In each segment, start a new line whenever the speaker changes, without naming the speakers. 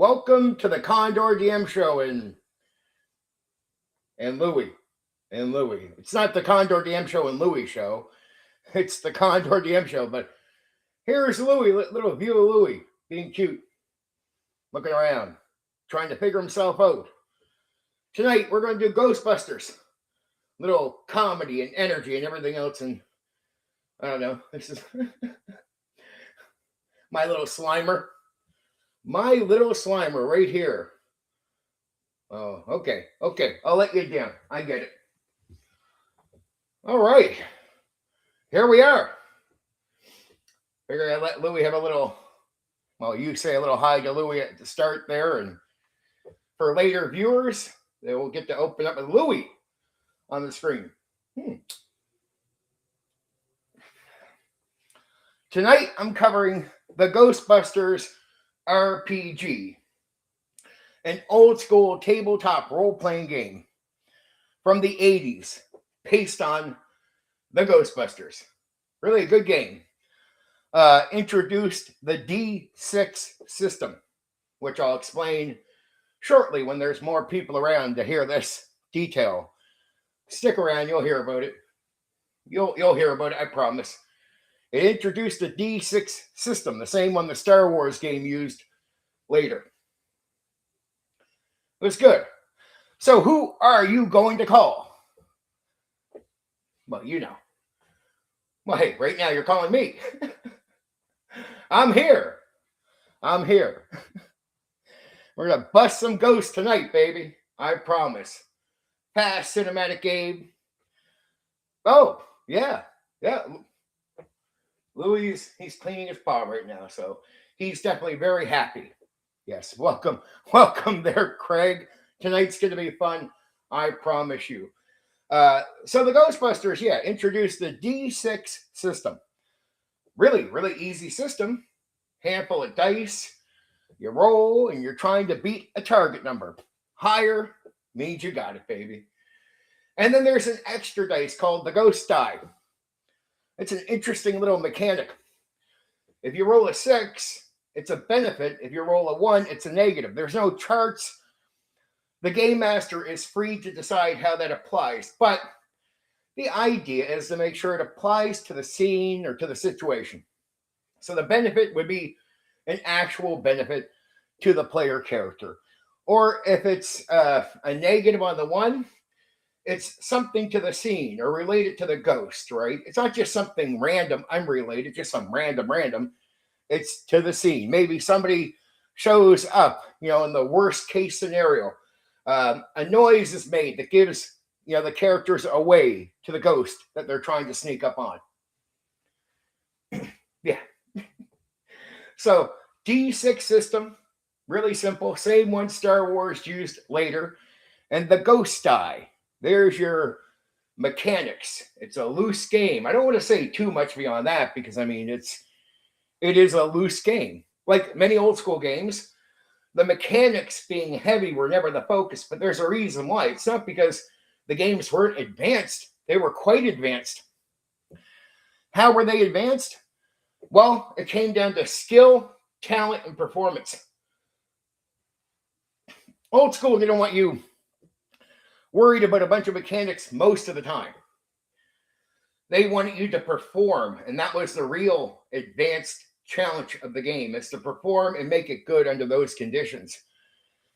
Welcome to the Condor DM show and Louie. It's not the Condor DM show and Louie show. It's the Condor DM show. But here's Louie, little view of Louie being cute, looking around, trying to figure himself out. Tonight we're going to do Ghostbusters, little comedy and energy and everything else. And I don't know. This is my little Slimer. My little Slimer right here. Oh, okay. I'll let you down. I get it. All right. Here we are. Figure I'd let Louie have a little, well, you say a little hi to Louie at the start there. And for later viewers, they will get to open up with Louie on the screen. Tonight, I'm covering the Ghostbusters RPG, an old school tabletop role-playing game from the 80s based on the Ghostbusters. Really a good game. Introduced the D6 system, which I'll explain shortly when there's more people around to hear this detail. Stick around, you'll hear about it. You'll hear about it, I promise. It introduced the D6 system, the same one the Star Wars game used later. It was good. So who are you going to call? Well, you know. Well, hey, right now you're calling me. I'm here. We're going to bust some ghosts tonight, baby. I promise. Fast cinematic game. Oh, yeah. Louis, he's cleaning his paw right now, so he's definitely very happy. Yes, welcome there, Craig. Tonight's going to be fun, I promise you. So the Ghostbusters, introduced the D6 system. Really easy system. Handful of dice. You roll, and you're trying to beat a target number. Higher means you got it, baby. And then there's an extra dice called the Ghost Die. It's an interesting little mechanic. If you roll a 6, it's a benefit. If you roll a 1, it's a negative. There's no charts. The game master is free to decide how that applies. But the idea is to make sure it applies to the scene or to the situation. So the benefit would be an actual benefit to the player character. Or if it's a negative on the 1, it's something to the scene or related to the ghost, right? It's not just something random, unrelated, just some random. It's to the scene. Maybe somebody shows up, in the worst case scenario. A noise is made that gives, the characters away to the ghost that they're trying to sneak up on. Yeah. So, D6 system, really simple. Same one Star Wars used later. And the Ghost Die. There's your mechanics. It's a loose game. I don't want to say too much beyond that because, it is a loose game. Like many old school games, the mechanics being heavy were never the focus, but there's a reason why. It's not because the games weren't advanced. They were quite advanced. How were they advanced? Well, it came down to skill, talent, and performance. Old school didn't want you worried about a bunch of mechanics most of the time. They wanted you to perform, and that was the real advanced challenge of the game, is to perform and make it good under those conditions.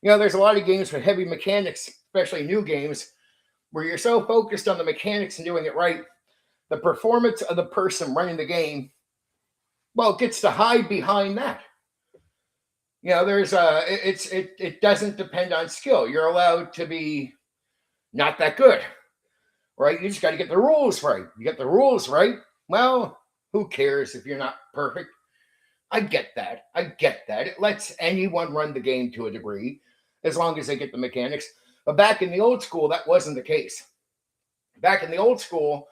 There's a lot of games with heavy mechanics, especially new games, where you're so focused on the mechanics and doing it right, the performance of the person running the game, well, it gets to hide behind that. It doesn't depend on skill. You're allowed to be not that good, right? You just got to get the rules right. You get the rules right, well, who cares if you're not perfect? I get that. It lets anyone run the game to a degree, as long as they get the mechanics. But back in the old school, that wasn't the case. Back in the old school,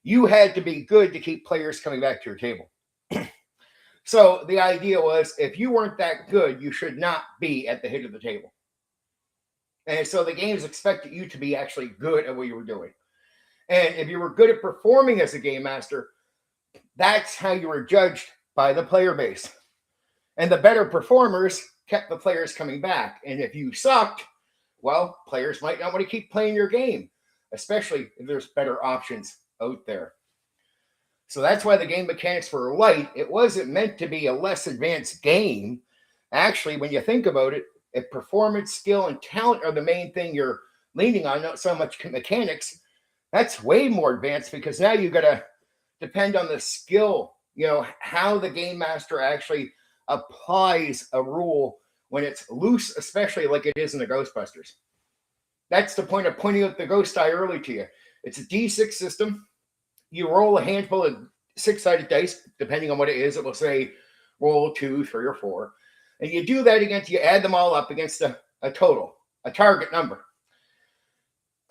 you had to be good to keep players coming back to your table. So the idea was, if you weren't that good, you should not be at the head of the table. And so the games expected you to be actually good at what you were doing. And if you were good at performing as a game master, that's how you were judged by the player base. And the better performers kept the players coming back. And if you sucked, well, players might not want to keep playing your game, especially if there's better options out there. So that's why the game mechanics were light. It wasn't meant to be a less advanced game. Actually, when you think about it, if performance, skill, and talent are the main thing you're leaning on, not so much mechanics, that's way more advanced, because now you got to depend on the skill, how the game master actually applies a rule when it's loose, especially like it is in the Ghostbusters. That's the point of pointing out the ghost die early to you. It's a D6 system. You roll a handful of 6-sided dice, depending on what it is. It will say roll 2, 3, or 4. And you do that against, you add them all up against a total, a target number.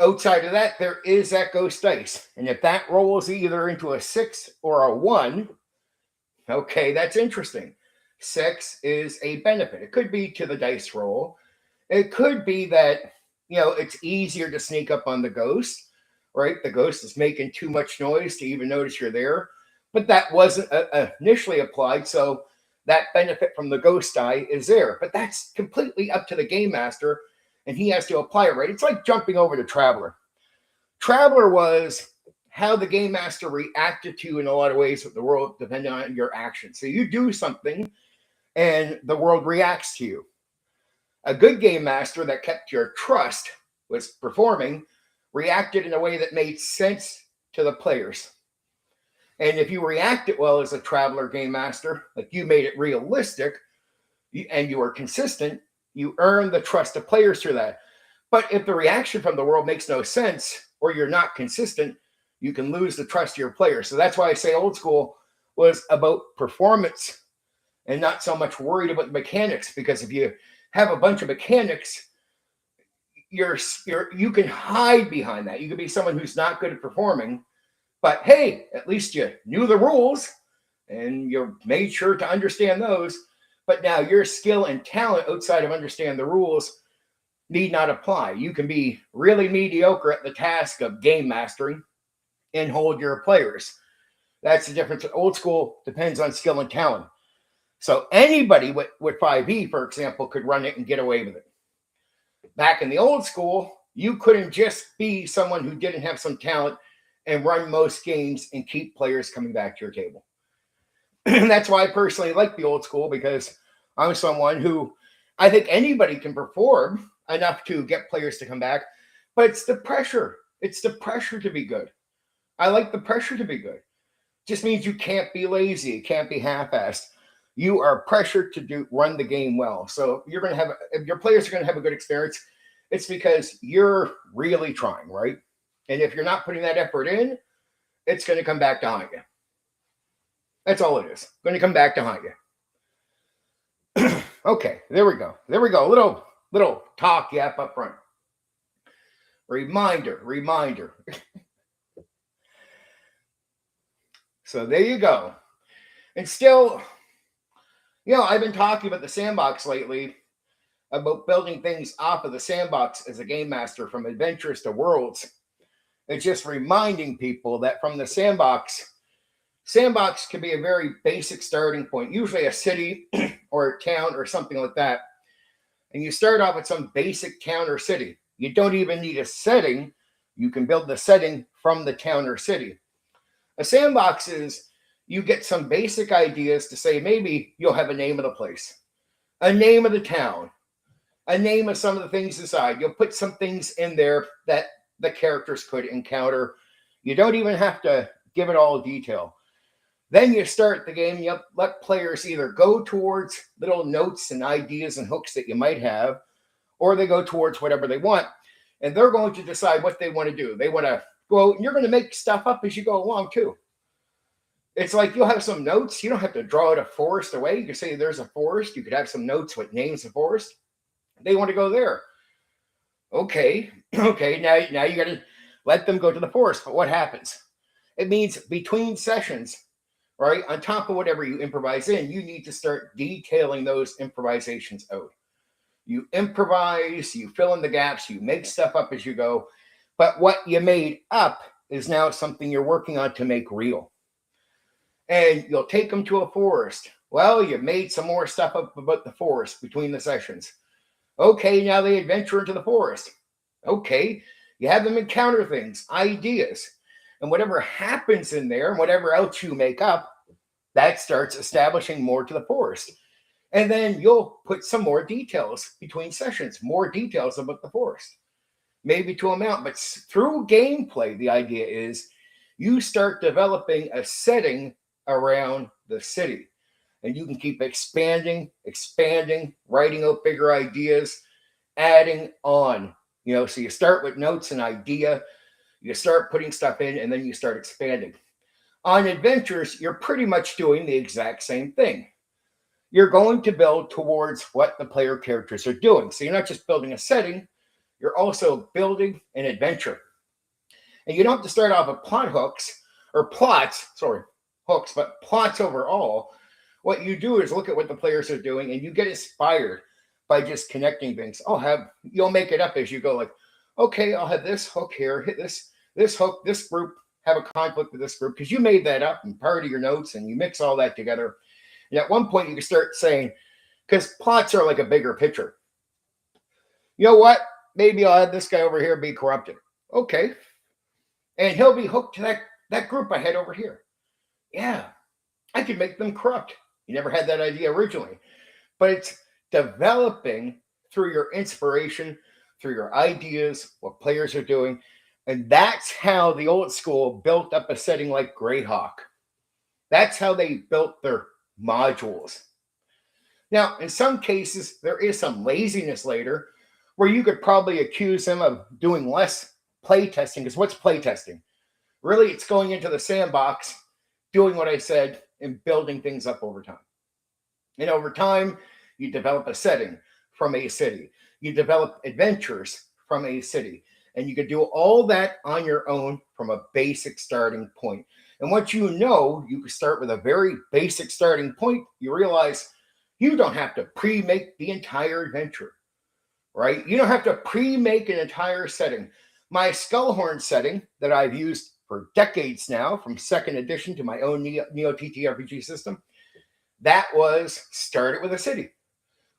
Outside of that, there is that ghost dice. And if that rolls either into a 6 or a 1, okay, that's interesting. 6 is a benefit. It could be to the dice roll. It could be that, it's easier to sneak up on the ghost, right? The ghost is making too much noise to even notice you're there. But that wasn't initially applied, so that benefit from the ghost die is there. But that's completely up to the game master, and he has to apply it right. It's like jumping over to Traveler. Traveler was how the game master reacted to in a lot of ways with the world, depending on your action. So you do something, and the world reacts to you. A good game master that kept your trust, was performing, reacted in a way that made sense to the players. And if you reacted well as a Traveler game master, like you made it realistic, and you were consistent, you earn the trust of players through that. But if the reaction from the world makes no sense, or you're not consistent, you can lose the trust of your players. So that's why I say old school was about performance and not so much worried about the mechanics, because if you have a bunch of mechanics, you can hide behind that. You could be someone who's not good at performing, but hey, at least you knew the rules and you made sure to understand those. But now your skill and talent outside of understanding the rules need not apply. You can be really mediocre at the task of game mastering and hold your players. That's the difference. Old school depends on skill and talent. So anybody with 5e, for example, could run it and get away with it. Back in the old school, you couldn't just be someone who didn't have some talent and run most games and keep players coming back to your table. That's why I personally like the old school, because I'm someone who, I think anybody can perform enough to get players to come back, but it's the pressure. It's the pressure to be good. I like the pressure to be good. Just means you can't be lazy. It can't be half-assed. You are pressured to run the game well. So you're going to have, if your players are going to have a good experience, it's because you're really trying, right? And if you're not putting that effort in, it's going to come back to haunt you. That's all it is. Going to come back to haunt you. Okay, there we go. There we go. Little talk yap up front. Reminder. So there you go. And still, I've been talking about the sandbox lately, about building things off of the sandbox as a game master, from adventures to worlds. It's just reminding people that from the sandbox can be a very basic starting point, usually a city or a town or something like that. And you start off with some basic town or city. You don't even need a setting. You can build the setting from the town or city. A sandbox is, you get some basic ideas to say, maybe you'll have a name of the place, a name of the town, a name of some of the things inside. You'll put some things in there that the characters could encounter. You don't even have to give it all detail. Then you start the game. You let players either go towards little notes and ideas and hooks that you might have, or they go towards whatever they want. And they're going to decide what they want to do. They want to go out, and you're going to make stuff up as you go along too. It's like you'll have some notes. You don't have to draw out a forest away. You can say there's a forest. You could have some notes with names of forest. They want to go there. Okay. Now you got to let them go to the forest. But what happens? It means between sessions, right, on top of whatever you improvise in, you need to start detailing those improvisations out. You improvise, you fill in the gaps, you make stuff up as you go. But what you made up is now something you're working on to make real. And you'll take them to a forest. Well, you made some more stuff up about the forest between the sessions. Okay, now they adventure into the forest. Okay, you have them encounter things, ideas, and whatever happens in there, and whatever else you make up, that starts establishing more to the forest. And then you'll put some more details between sessions, more details about the forest, maybe to amount. But through gameplay, the idea is you start developing a setting around the city. And you can keep expanding, writing out bigger ideas, adding on. So you start with notes and idea, you start putting stuff in, and then you start expanding. On adventures, you're pretty much doing the exact same thing. You're going to build towards what the player characters are doing. So you're not just building a setting, you're also building an adventure. And you don't have to start off with hooks, but plots overall. What you do is look at what the players are doing, and you get inspired by just connecting things. You'll make it up as you go. Like, okay, I'll have this hook here, hit this hook, this group, have a conflict with this group, because you made that up and part of your notes, and you mix all that together. And at one point, you can start saying, because plots are like a bigger picture. You know what? Maybe I'll have this guy over here be corrupted. Okay. And he'll be hooked to that group I had over here. Yeah, I could make them corrupt. You never had that idea originally. But it's developing through your inspiration, through your ideas, what players are doing. And that's how the old school built up a setting like Greyhawk. That's how they built their modules. Now, in some cases, there is some laziness later where you could probably accuse them of doing less playtesting. Because what's playtesting? Really, it's going into the sandbox, doing what I said, and building things up over time. And over time, you develop a setting from a city. You develop adventures from a city. And you can do all that on your own from a basic starting point. And once you know, you can start with a very basic starting point. You realize you don't have to pre-make the entire adventure, right? You don't have to pre-make an entire setting. My Skullhorn setting that I've used for decades now, from second edition to my own Neo TTRPG system, that was started with a city,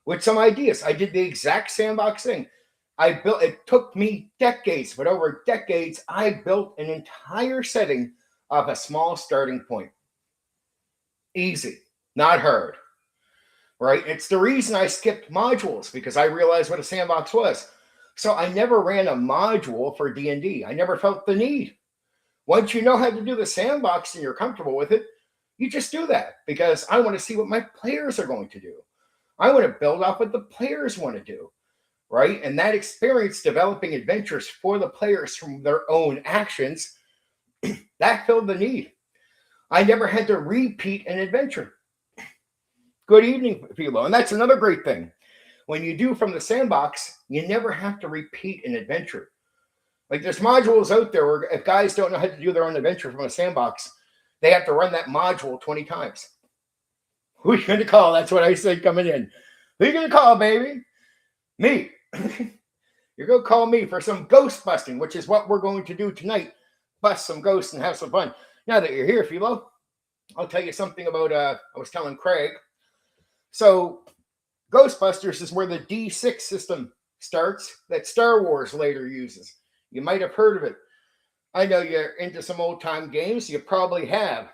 with some ideas. I did the exact sandbox thing. It took me decades, but over decades, I built an entire setting off a small starting point. Easy, not hard, right? It's the reason I skipped modules, because I realized what a sandbox was. So I never ran a module for D&D. I never felt the need. Once you know how to do the sandbox and you're comfortable with it, you just do that, because I want to see what my players are going to do. I want to build off what the players want to do, right? And that experience developing adventures for the players from their own actions, that filled the need. I never had to repeat an adventure. Good evening, Philo. And that's another great thing. When you do from the sandbox, you never have to repeat an adventure. Like, there's modules out there where if guys don't know how to do their own adventure from a sandbox, they have to run that module 20 times. Who are you going to call? That's what I said coming in. Who are you going to call, baby? Me. You're going to call me for some ghost busting, which is what we're going to do tonight. Bust some ghosts and have some fun. Now that you're here, Philo, I'll tell you something about, I was telling Craig. So Ghostbusters is where the D6 system starts that Star Wars later uses. You might have heard of it. I know you're into some old-time games. You probably have.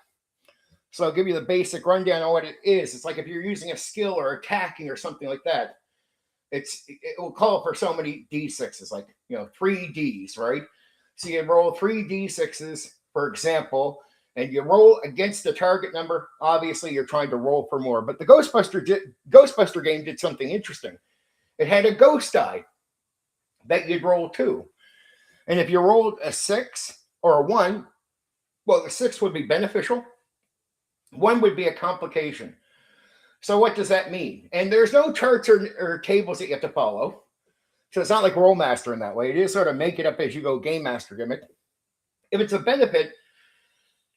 So I'll give you the basic rundown on what it is. It's like if you're using a skill or attacking or something like that. It will call for so many D6s, like, 3 Ds, right? So you roll 3 D6s, for example, and you roll against the target number. Obviously, you're trying to roll for more. But the Ghostbuster game did something interesting. It had a ghost die that you'd roll 2. And if you rolled a 6 or a 1, well, the 6 would be beneficial. 1 would be a complication. So what does that mean? And there's no charts or tables that you have to follow. So it's not like Rollmaster in that way. It is sort of make it up as you go Game Master gimmick. If it's a benefit,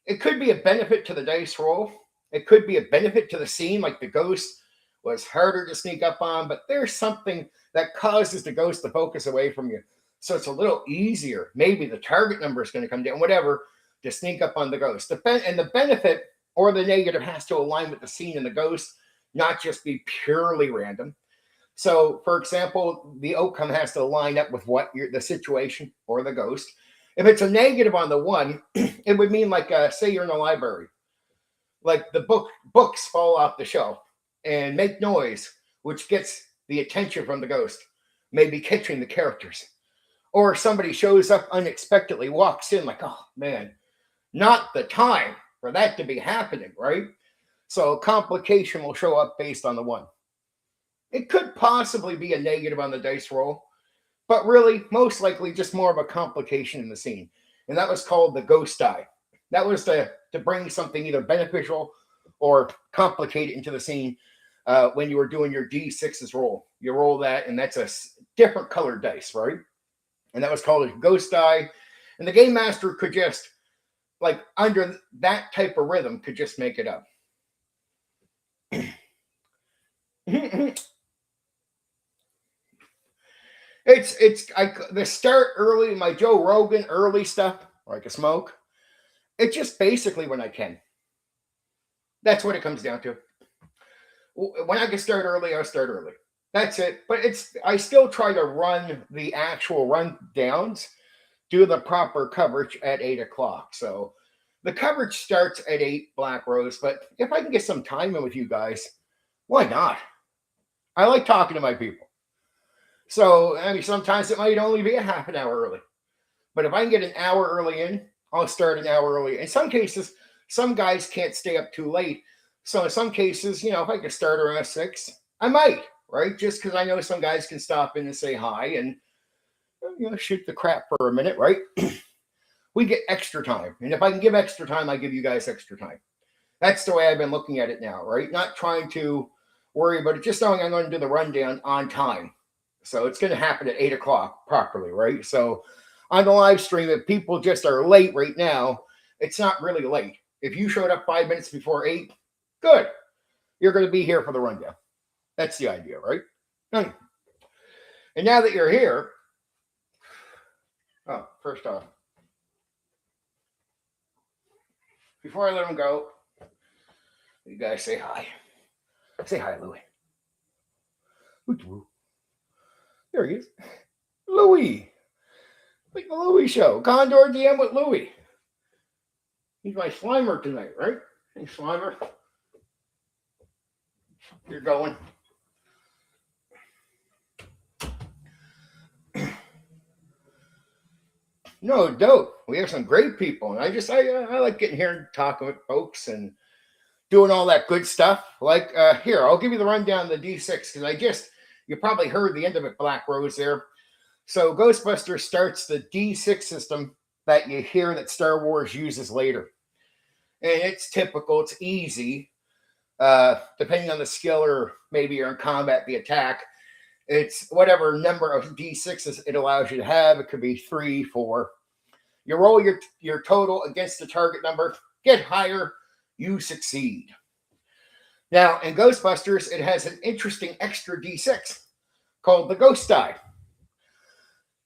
it could be a benefit to the dice roll. It could be a benefit to the scene, like the ghost was harder to sneak up on, but there's something that causes the ghost to focus away from you. So it's a little easier. Maybe the target number is going to come down, whatever, to sneak up on the ghost. And the benefit or the negative has to align with the scene and the ghost, not just be purely random. So, for example, the outcome has to line up with what the situation or the ghost. If it's a negative on the one, it would mean like, say you're in a library, like the books fall off the shelf and make noise, which gets the attention from the ghost, maybe catching the characters. Or somebody shows up unexpectedly, walks in like, oh man, not the time for that to be happening, right? So a complication will show up based on the one. It could possibly be a negative on the dice roll, but really, most likely, just more of a complication in the scene. And that was called the ghost die. That was to bring something either beneficial or complicated into the scene when you were doing your D6's roll. You roll that, and that's a different colored dice, right? And that was called a ghost die. And the game master could just, like, under that type of rhythm, could just make it up. The start early, my Joe Rogan early stuff, like a smoke. It's just basically when I can. That's what it comes down to. When I can start early, I'll start early. That's it. But I still try to run the actual rundowns, do the proper coverage at 8 o'clock. So the coverage starts at 8 Black Rose. But if I can get some time in with you guys, why not? I like talking to my people. So, I mean, sometimes it might only be a half an hour early. But if I can get an hour early in, I'll start an hour early. In some cases, some guys can't stay up too late. So in some cases, if I could start around 6, I might, right? Just because I know some guys can stop in and say hi and, shoot the crap for a minute, right? We get extra time. And if I can give extra time, I give you guys extra time. That's the way I've been looking at it now, right? Not trying to worry about it, just knowing I'm going to do the rundown on time. So it's going to happen at 8 o'clock properly, right? So on the live stream, if people just are late right now, it's not really late. If you showed up 5 minutes before 8, good. You're going to be here for the rundown. That's the idea, right? And now that you're here, first off, before I let them go, you guys say hi. Say hi, Louie. There he is. Louie. Like the Louie Show. Condor DM with Louie. He's my Slimer tonight, right? Hey, Slimer. You're going. No, dope. We have some great people. And I like getting here and talking with folks and doing all that good stuff. Like, here, I'll give you the rundown of the D6 because you probably heard the end of it, Black Rose, there. So Ghostbusters starts the D6 system that you hear that Star Wars uses later. And it's typical. It's easy. Depending on the skill or maybe you're in combat, the attack. It's whatever number of D6s it allows you to have. It could be 3, 4. You roll your total against the target number. Get higher, you succeed. Now, in Ghostbusters, it has an interesting extra D6 called the Ghost Die.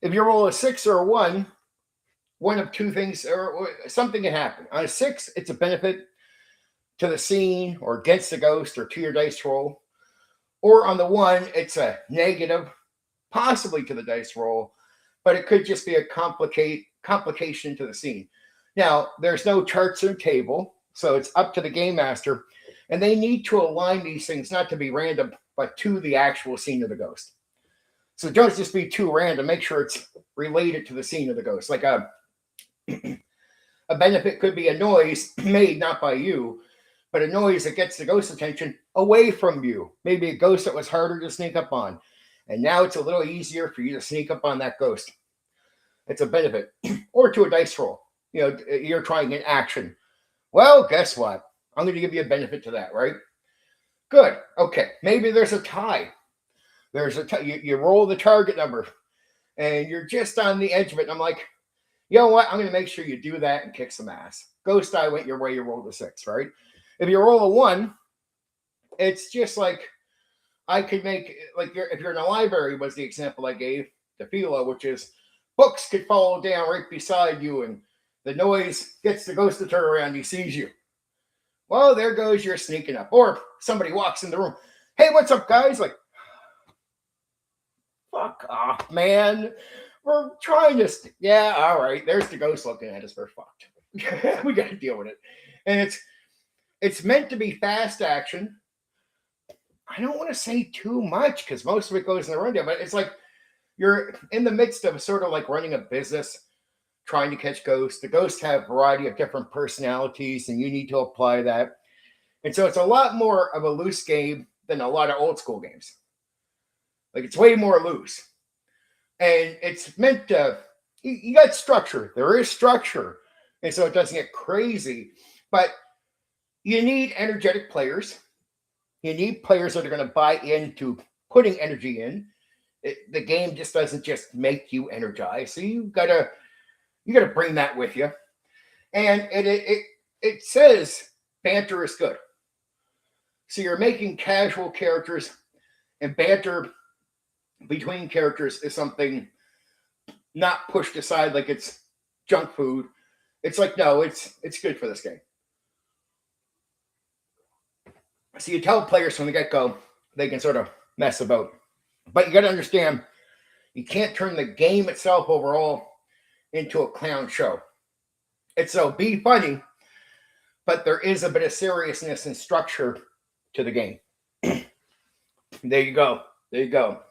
If you roll a 6 or a 1, one of two things, or something can happen. On a 6, it's a benefit to the scene or against the ghost or to your dice roll. Or on the 1, it's a negative, possibly to the dice roll, but it could just be a complication to the scene. Now, there's no charts or table, so it's up to the game master, and they need to align these things not to be random, but to the actual scene of the ghost. So don't just be too random. Make sure it's related to the scene of the ghost. Like a benefit could be a noise made not by you, but a noise that gets the ghost's attention away from you. Maybe a ghost that was harder to sneak up on. And now it's a little easier for you to sneak up on that ghost. It's a benefit. Or to a dice roll. You're trying an action. Well, guess what? I'm going to give you a benefit to that, right? Good. Okay. Maybe there's a tie. You roll the target number and you're just on the edge of it. And I'm like, you know what? I'm going to make sure you do that and kick some ass. Ghost die went your way. You rolled a 6, right? If you roll a 1, it's just like I could make, like if you're in a library was the example I gave, the philo, which is books could fall down right beside you and the noise gets the ghost to turn around. He sees you. Well, there goes your sneaking up. Or somebody walks in the room. Hey, what's up, guys? Like, fuck off, man. We're trying to. Yeah, all right. There's the ghost looking at us. We're fucked. We got to deal with it. And it's meant to be fast action. I don't want to say too much because most of it goes in the rundown, but it's like you're in the midst of sort of like running a business, trying to catch ghosts. The ghosts have a variety of different personalities, and you need to apply that. And so it's a lot more of a loose game than a lot of old school games. Like it's way more loose. And it's meant to, you got structure. There is structure. And so it doesn't get crazy. But you need energetic players. You need players that are going to buy into putting energy in. The game just doesn't just make you energize. So you gotta bring that with you. And it says banter is good. So you're making casual characters, and banter between characters is something not pushed aside like it's junk food. It's like, no, it's good for this game. So you tell players from the get-go they can sort of mess about. But you got to understand, you can't turn the game itself overall into a clown show. It's so be funny, but there is a bit of seriousness and structure to the game. There you go. There you go.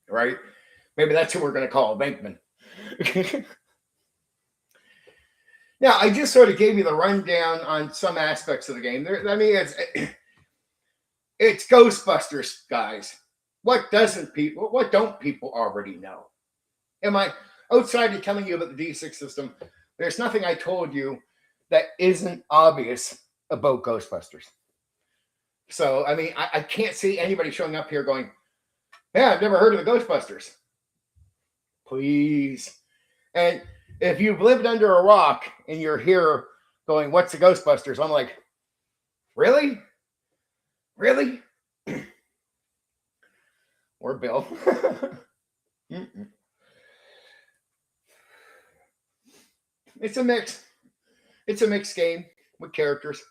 Right? Maybe that's who we're going to call Bankman. Now, I just sort of gave you the rundown on some aspects of the game. I mean, it's Ghostbusters, guys. What don't people already know? Am I outside of telling you about the D6 system? There's nothing I told you that isn't obvious about Ghostbusters. So, I mean, I can't see anybody showing up here going, yeah, I've never heard of the Ghostbusters. Please. And if you've lived under a rock and you're here going, what's the Ghostbusters? I'm like, really? Really? Or Bill. It's a mix. It's a mixed game with characters.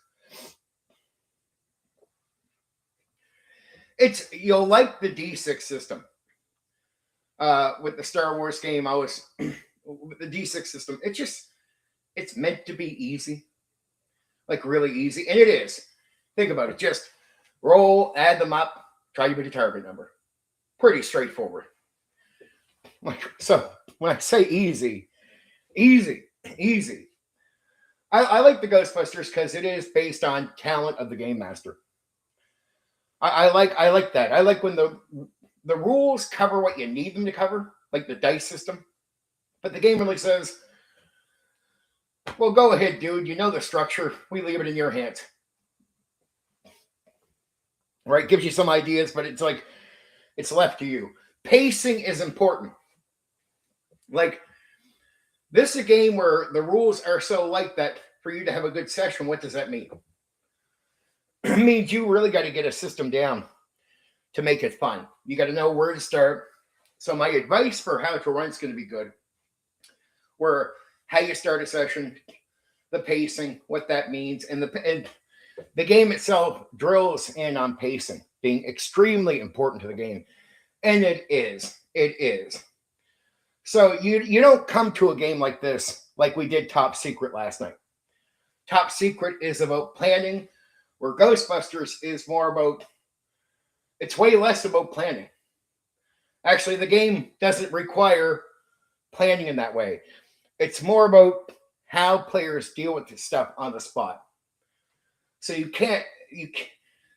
You'll like the D6 system. With the Star Wars game, with the D6 system, it's meant to be easy. Like really easy. And it is. Think about it. Just roll, add them up, try to beat a target number. Pretty straightforward. So when I say easy. I like the Ghostbusters because it is based on talent of the game master. I like that. I like when the rules cover what you need them to cover, like the dice system. But the game really says, well, go ahead, dude. You know the structure. We leave it in your hands. Right? Gives you some ideas, but it's like, it's left to you. Pacing is important. Like, this is a game where the rules are so light that for you to have a good session, what does that mean? It means you really got to get a system down to make it fun. You got to know where to start. So my advice for how to run is going to be good. Where how you start a session, the pacing, what that means, and the game itself drills in on pacing being extremely important to the game. And it is. So you don't come to a game like this like we did Top Secret last night. Top Secret is about planning, where Ghostbusters is more about, it's way less about planning. Actually, the game doesn't require planning in that way. It's more about how players deal with this stuff on the spot. So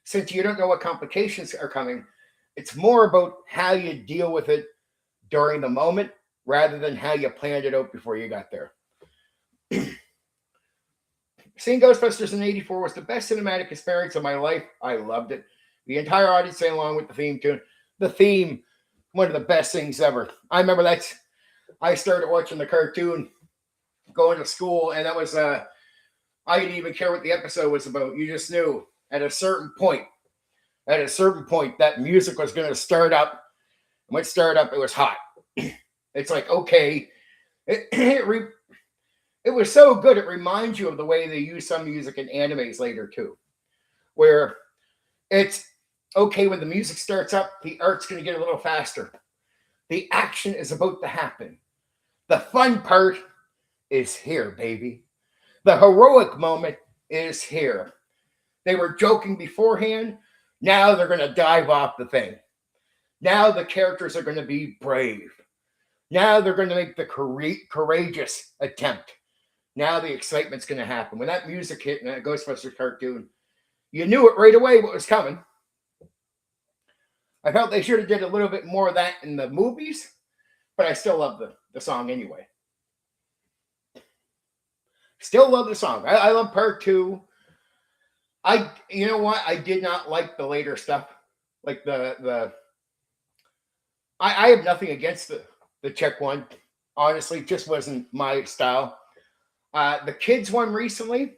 since you don't know what complications are coming, it's more about how you deal with it during the moment rather than how you planned it out before you got there. Seeing Ghostbusters in '84 was the best cinematic experience of my life. I loved it. The entire audience sang along with the theme tune. The theme, one of the best things ever. I remember I started watching the cartoon going to school, and that was, I didn't even care what the episode was about. You just knew at a certain point, that music was going to start up. And when it started up, it was hot. It's like, okay. It was so good. It reminds you of the way they use some music in animes later, too. where it's okay when the music starts up, the art's going to get a little faster. The action is about to happen. The fun part is here, baby. The heroic moment is here. They were joking beforehand. Now they're going to dive off the thing. Now the characters are going to be brave. Now they're going to make the courageous attempt. Now the excitement's going to happen. When that music hit in that Ghostbusters cartoon, you knew it right away what was coming. I felt they should have did a little bit more of that in the movies, but I still love the song anyway. Still love the song. I love part 2. You know what? I did not like the later stuff. Like I have nothing against the Czech one. Honestly, it just wasn't my style. The kids one recently,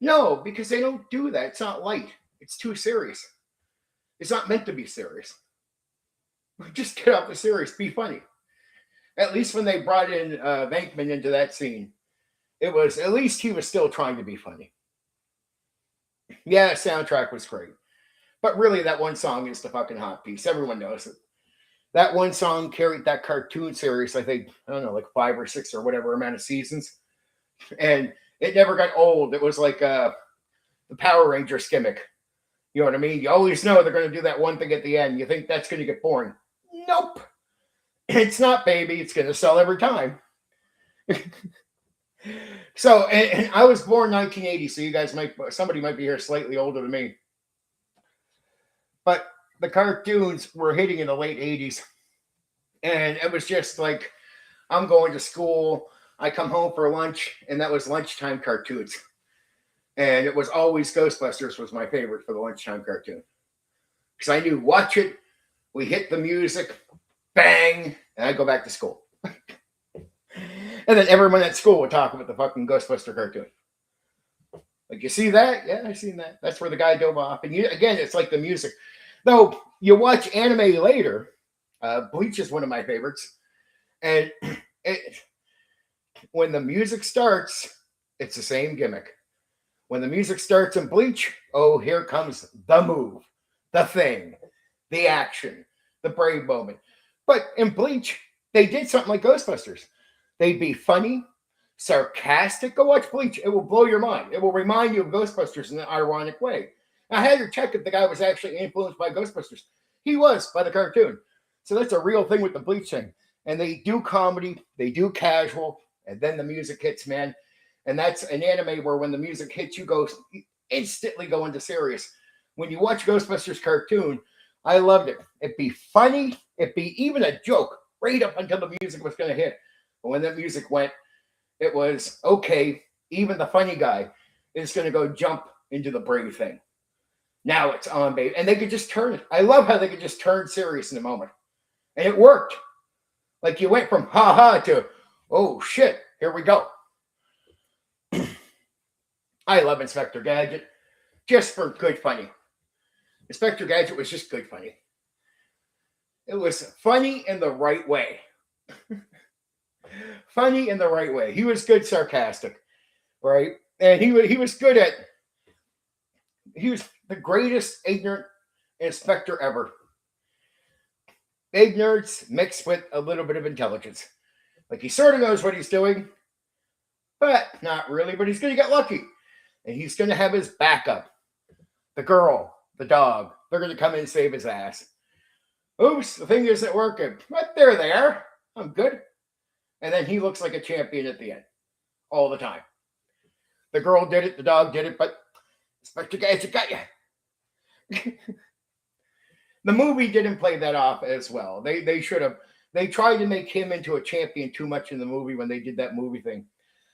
no, because they don't do that. It's not light. It's too serious. It's not meant to be serious. Just get off the serious. Be funny. At least when they brought in Venkman into that scene, it was, at least he was still trying to be funny. Yeah, the soundtrack was great. But really, that one song is the fucking hot piece. Everyone knows it. That one song carried that cartoon series, I think, I don't know, like 5 or 6 or whatever amount of seasons. And it never got old. It was like the Power Rangers gimmick. You know what I mean? You always know they're going to do that one thing at the end. You think that's going to get boring. Nope. It's not, baby. It's going to sell every time. So, and I was born 1980, so you guys somebody might be here slightly older than me. But the cartoons were hitting in the late 80s. And it was just like, I'm going to school. I come home for lunch, and that was lunchtime cartoons. And it was always Ghostbusters was my favorite for the lunchtime cartoon. Because I knew, watch it, we hit the music, bang, and I go back to school. And then everyone at school would talk about the fucking Ghostbuster cartoon. Like, you see that? Yeah, I seen that. That's where the guy dove off. And again, it's like the music. Though, you watch anime later, Bleach is one of my favorites. And when the music starts, it's the same gimmick. When the music starts in Bleach, oh, here comes the move, the thing, the action, the brave moment. But in Bleach, they did something like Ghostbusters. They'd be funny, sarcastic. Go watch Bleach. It will blow your mind. It will remind you of Ghostbusters in an ironic way. I had to check if the guy was actually influenced by Ghostbusters. He was, by the cartoon. So that's a real thing with the Bleach thing. And they do comedy, they do casual, and then the music hits, man. And that's an anime where when the music hits, you instantly go into serious. When you watch Ghostbusters cartoon, I loved it. It'd be funny. It'd be even a joke right up until the music was going to hit. But when that music went, it was, okay, even the funny guy is going to go jump into the brave thing. Now it's on, baby. And they could just turn it. I love how they could just turn serious in a moment. And it worked. Like you went from ha-ha to, oh, shit, here we go. I love Inspector Gadget, just for good funny. Inspector Gadget was just good funny. It was funny in the right way. Funny in the right way. He was good sarcastic, right? And he was good at, he was the greatest ignorant inspector ever. Ignorance mixed with a little bit of intelligence. Like he sort of knows what he's doing, but not really, but he's going to get lucky. And he's going to have his backup. The girl, the dog, they're going to come in and save his ass. Oops, the thing isn't working. But they're there. I'm good. And then he looks like a champion at the end. All the time. The girl did it, the dog did it, but Inspector Gadget got you. The movie didn't play that off as well. They should have. They tried to make him into a champion too much in the movie when they did that movie thing.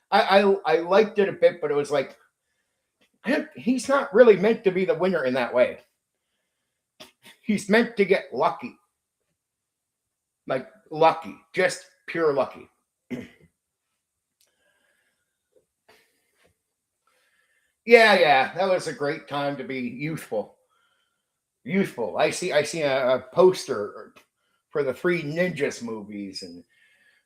I liked it a bit, but it was like, he's not really meant to be the winner in that way. He's meant to get lucky. Like, lucky. Just pure lucky. Yeah. That was a great time to be youthful. Youthful. I see a poster for the 3 Ninjas movies and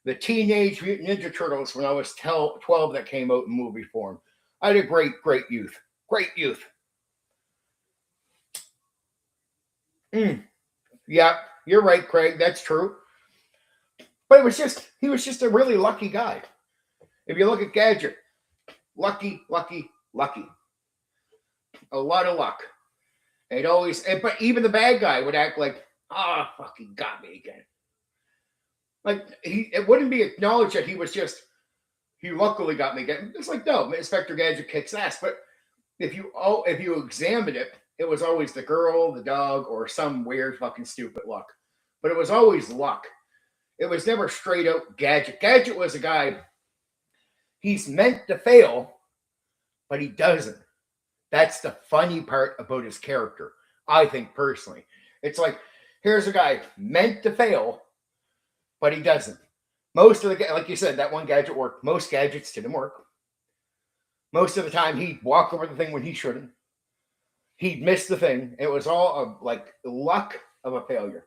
the Teenage Mutant Ninja Turtles when I was 12 that came out in movie form. I had a great youth. Great youth. Yeah, you're right, Craig. That's true. But he was just a really lucky guy. If you look at Gadget, lucky, lucky, lucky. A lot of luck. And always, but even the bad guy would act like, ah, oh, fuck, he got me again. Like it wouldn't be acknowledged that he luckily got me again. It's like, no, Inspector Gadget kicks ass. But if you examined it, it was always the girl, the dog, or some weird fucking stupid luck. But it was always luck. It was never straight out Gadget. Gadget was a guy. He's meant to fail, but he doesn't. That's the funny part about his character, I think personally. It's like, here's a guy meant to fail, but he doesn't. Most of the, like you said, that one gadget worked. Most gadgets didn't work. Most of the time, he'd walk over the thing when he shouldn't. He'd miss the thing. It was all like luck of a failure.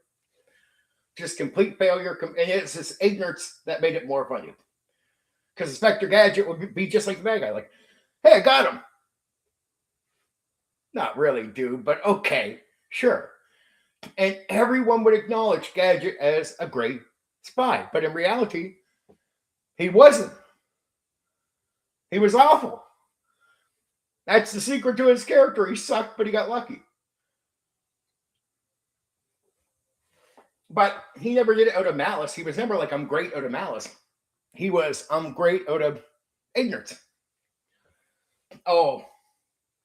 Just complete failure. And it's this ignorance that made it more funny. Because Inspector Gadget would be just like the bad guy. Like, hey, I got him. Not really, dude, but okay, sure. And everyone would acknowledge Gadget as a great spy. But in reality, he wasn't. He was awful. That's the secret to his character. He sucked, but he got lucky. But he never did it out of malice. He was never like, I'm great out of malice. He was, I'm great out of ignorance. Oh,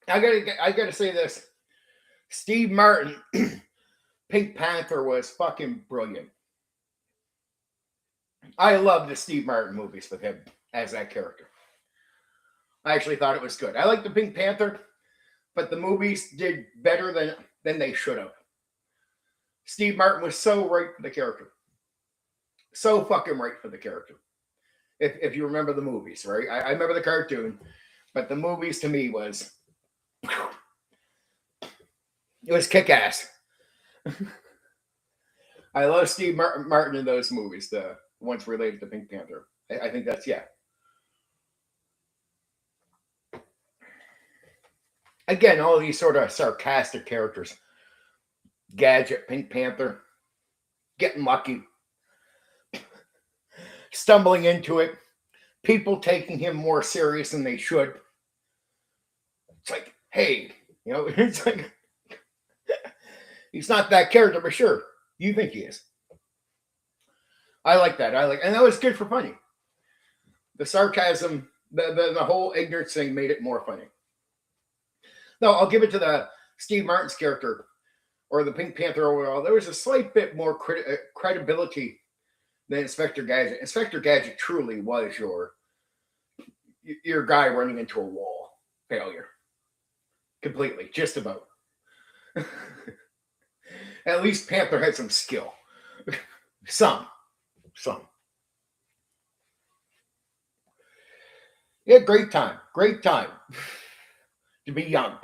I gotta say this. Steve Martin, Pink Panther was fucking brilliant. I love the Steve Martin movies with him as that character. I actually thought it was good. I like the Pink Panther, but the movies did better than they should have. Steve Martin was so right for the character. So fucking right for the character. If you remember the movies, right? I remember the cartoon, but the movies to me was, it was kick-ass. I love Steve Martin in those movies, the ones related to Pink Panther. I think that's, yeah. Again, all these sort of sarcastic characters. Gadget, Pink Panther, getting lucky, stumbling into it, people taking him more serious than they should. It's like, hey, it's like, he's not that character, but sure, you think he is. I like that. And that was good for funny. The sarcasm, the whole ignorance thing made it more funny. No, I'll give it to the Steve Martin's character or the Pink Panther overall. There was a slight bit more credibility than Inspector Gadget. Inspector Gadget truly was your guy running into a wall failure. Completely, just about. At least Panther had some skill. Some. Yeah, great time to be young.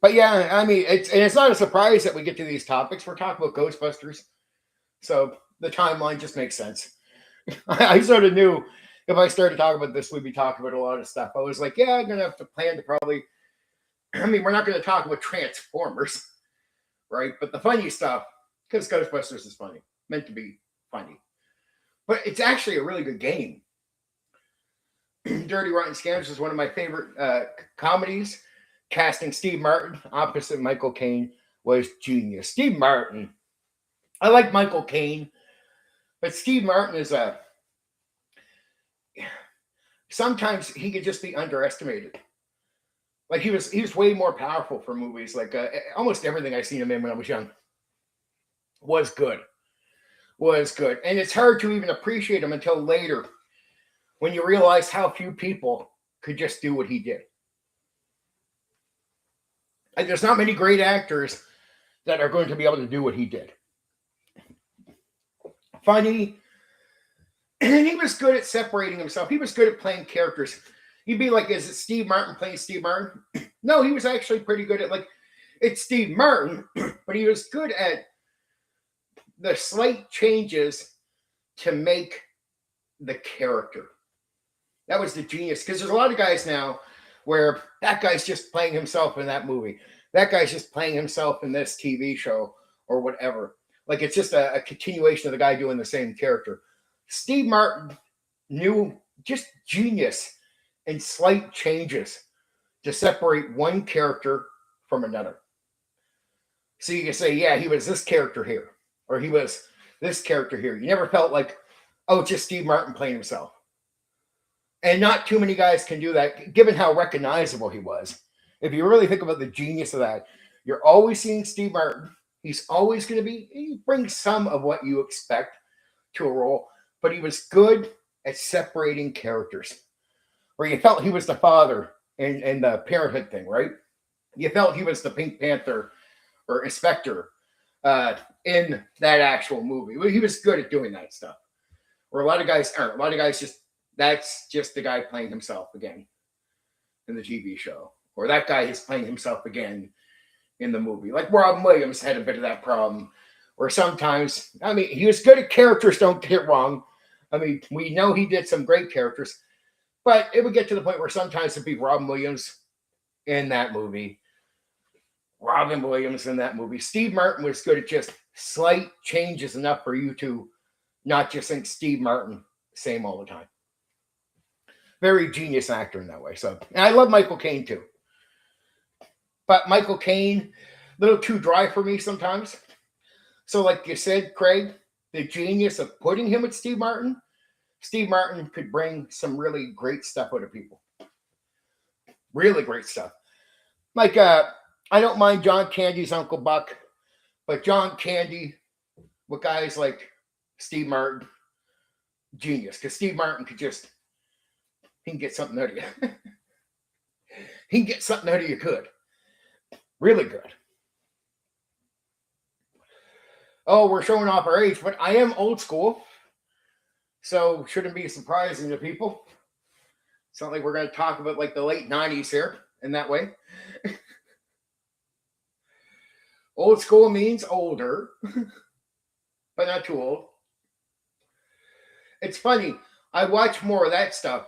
But yeah, I mean, it's not a surprise that we get to these topics. We're talking about Ghostbusters, so the timeline just makes sense. I sort of knew if I started talking about this, we'd be talking about a lot of stuff. I was like, yeah, I'm gonna have to plan to probably. I mean, we're not going to talk about Transformers, right? But the funny stuff, because Ghostbusters is funny, meant to be funny, but it's actually a really good game. Dirty Rotten Scammers is one of my favorite comedies. Casting Steve Martin opposite Michael Caine was genius. Steve Martin, I like Michael Caine, but Steve Martin is sometimes he could just be underestimated. Like he was way more powerful for movies. Like almost everything I seen him in when I was young was good. And it's hard to even appreciate him until later when you realize how few people could just do what he did. Like, there's not many great actors that are going to be able to do what he did. Funny. And he was good at separating himself. He was good at playing characters. You'd be like, is it Steve Martin playing Steve Martin? No, he was actually pretty good at, like, it's Steve Martin, but he was good at the slight changes to make the character. That was the genius. Because there's a lot of guys now where that guy's just playing himself in that movie. That guy's just playing himself in this TV show or whatever. Like it's just a continuation of the guy doing the same character. Steve Martin knew just genius and slight changes to separate one character from another. So you can say, yeah, he was this character here, or he was this character here. You never felt like, oh, it's just Steve Martin playing himself. And not too many guys can do that, given how recognizable he was. If you really think about the genius of that, you're always seeing Steve Martin. He's always going to be, he brings some of what you expect to a role, but he was good at separating characters. Where you felt he was the father in the Parenthood thing, right? You felt he was the Pink Panther or Inspector in that actual movie. He was good at doing that stuff. Where a lot of guys aren't. A lot of guys just, that's just the guy playing himself again in the TV show. Or that guy is playing himself again in the movie. Like Robin Williams had a bit of that problem. Or sometimes, I mean, he was good at characters, don't get it wrong. I mean, we know he did some great characters. But it would get to the point where sometimes it'd be Robin Williams in that movie. Robin Williams in that movie. Steve Martin was good at just slight changes enough for you to not just think Steve Martin same all the time. Very genius actor in that way. So, and I love Michael Caine too. But Michael Caine, a little too dry for me sometimes. So like you said, Craig, the genius of putting him with Steve Martin could bring some really great stuff out of people. Really great stuff. Like, I don't mind John Candy's Uncle Buck, but John Candy with guys like Steve Martin, genius. Because Steve Martin could just, he can get something out of you. He can get something out of you good. Really good. Oh, we're showing off our age, but I am old school. So shouldn't be surprising to people. It's not like we're going to talk about like the late 90s here in that way. Old school means older, but not too old. It's funny. I watch more of that stuff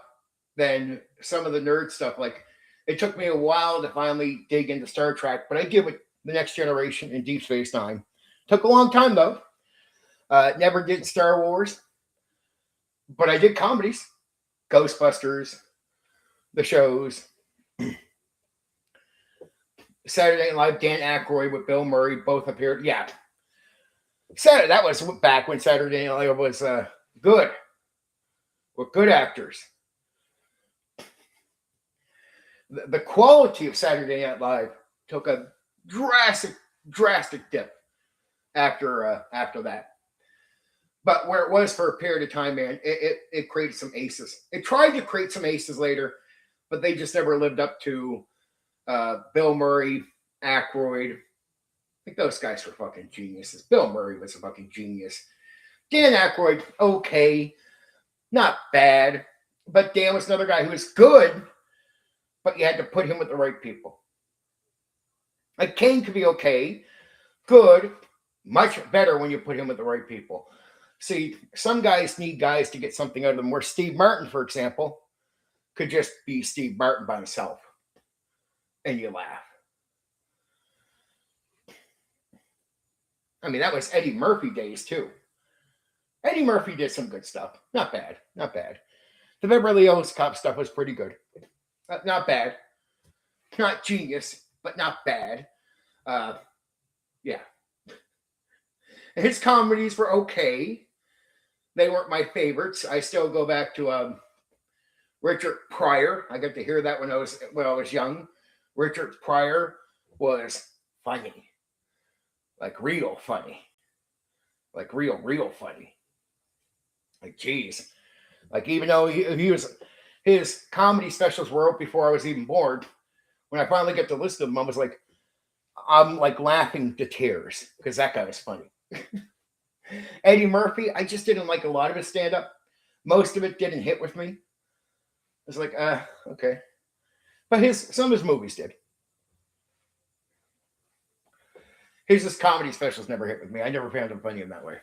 than some of the nerd stuff. Like it took me a while to finally dig into Star Trek, but I give it The Next Generation and Deep Space Nine. Took a long time though. Never did Star Wars. But I did comedies, Ghostbusters, the shows, Saturday Night Live, Dan Aykroyd with Bill Murray, both appeared. Yeah. That was back when Saturday Night Live was good, with good actors. The quality of Saturday Night Live took a drastic dip after that. But where it was for a period of time, man, it created some aces. It tried to create some aces later, but they just never lived up to Bill Murray, Aykroyd. I think those guys were fucking geniuses. Bill Murray was a fucking genius. Dan Aykroyd, okay, not bad. But Dan was another guy who was good, but you had to put him with the right people. Like Kane could be okay, good, much better when you put him with the right people. See, some guys need guys to get something out of them, where Steve Martin, for example, could just be Steve Martin by himself. And you laugh. I mean, that was Eddie Murphy days, too. Eddie Murphy did some good stuff. Not bad. Not bad. The Beverly Hills Cop stuff was pretty good. Not bad. Not genius, but not bad. Yeah. His comedies were okay. They weren't my favorites. I still go back to Richard Pryor. I got to hear that when I was young. Richard Pryor was funny. Like real funny. Like real funny. Like, geez. Like, even though he was, his comedy specials were out before I was even born. When I finally got to listen to them, I was like, I'm like laughing to tears because that guy was funny. Eddie Murphy, I just didn't like a lot of his stand-up. Most of it didn't hit with me. I was like, okay. But some of his movies did. His comedy specials never hit with me. I never found him funny in that way.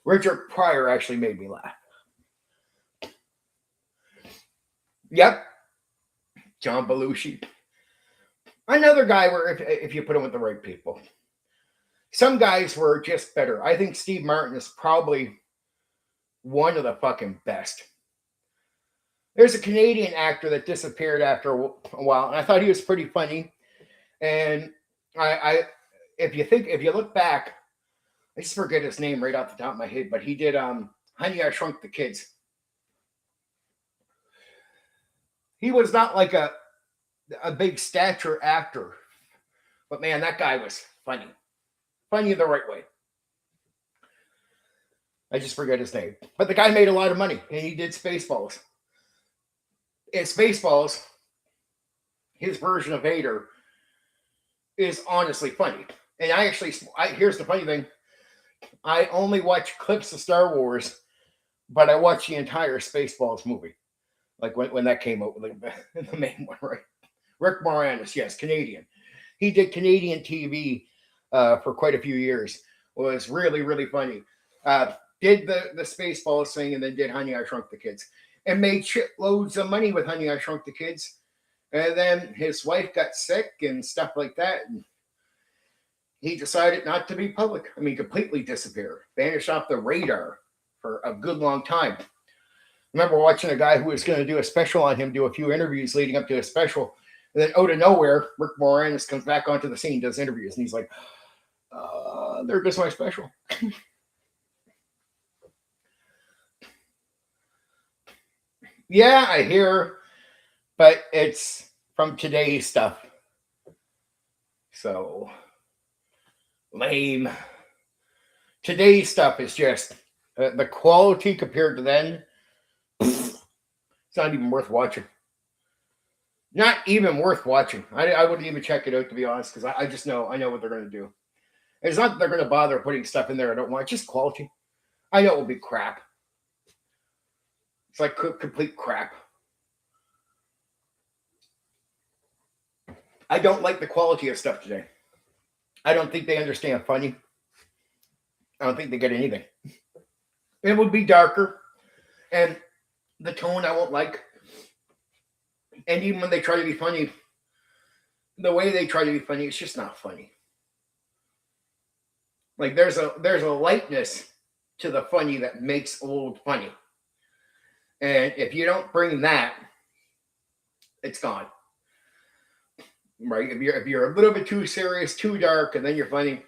Richard Pryor actually made me laugh. Yep. John Belushi. Another guy where if you put him with the right people, some guys were just better. I think Steve Martin is probably one of the fucking best. There's a Canadian actor that disappeared after a while, and I thought he was pretty funny. And if you look back, I just forget his name right off the top of my head, but he did Honey, I Shrunk the Kids. He was not like a big stature actor, but man, that guy was funny. Funny the right way. I just forget his name. But the guy made a lot of money, and he did Spaceballs. In Spaceballs, his version of Vader is honestly funny. And here's the funny thing. I only watch clips of Star Wars, but I watched the entire Spaceballs movie. Like when that came out, like the main one, right? Rick Moranis, yes, Canadian. He did Canadian TV for quite a few years. Was really, really funny. Did the Spaceballs thing and then did Honey, I Shrunk the Kids. And made shitloads of money with Honey, I Shrunk the Kids. And then his wife got sick and stuff like that. And he decided not to be public. I mean, completely disappear. Vanished off the radar for a good long time. I remember watching a guy who was going to do a special on him, do a few interviews leading up to a special. And then out of nowhere, Rick Moranis comes back onto the scene, does interviews. And he's like, there goes my special. Yeah, I hear, but it's from today's stuff. So lame. Today's stuff is just the quality compared to then. It's not even worth watching. Not even worth watching. I wouldn't even check it out, to be honest, because I just know what they're going to do. It's not that they're going to bother putting stuff in there I don't want. It's just quality. I know it will be crap. It's like complete crap. I don't like the quality of stuff today. I don't think they understand funny. I don't think they get anything. It would be darker, and the tone I won't like. And even when they try to be funny, the way they try to be funny, it's just not funny. Like there's a lightness to the funny that makes old funny. And if you don't bring that, it's gone. Right? If you're a little bit too serious, too dark, and then you're funny,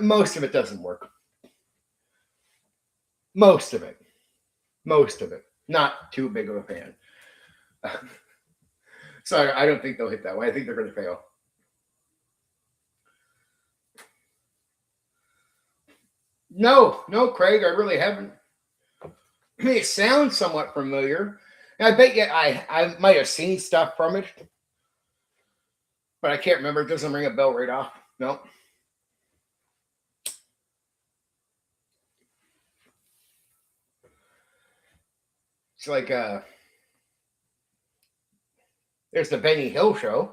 most of it doesn't work. Most of it. Not too big of a fan. So I don't think they'll hit that way. I think they're going to fail. No, Craig, I really haven't. It sounds somewhat familiar. And I bet you I might have seen stuff from it, but I can't remember. It doesn't ring a bell right off. No. It's like there's the Benny Hill show.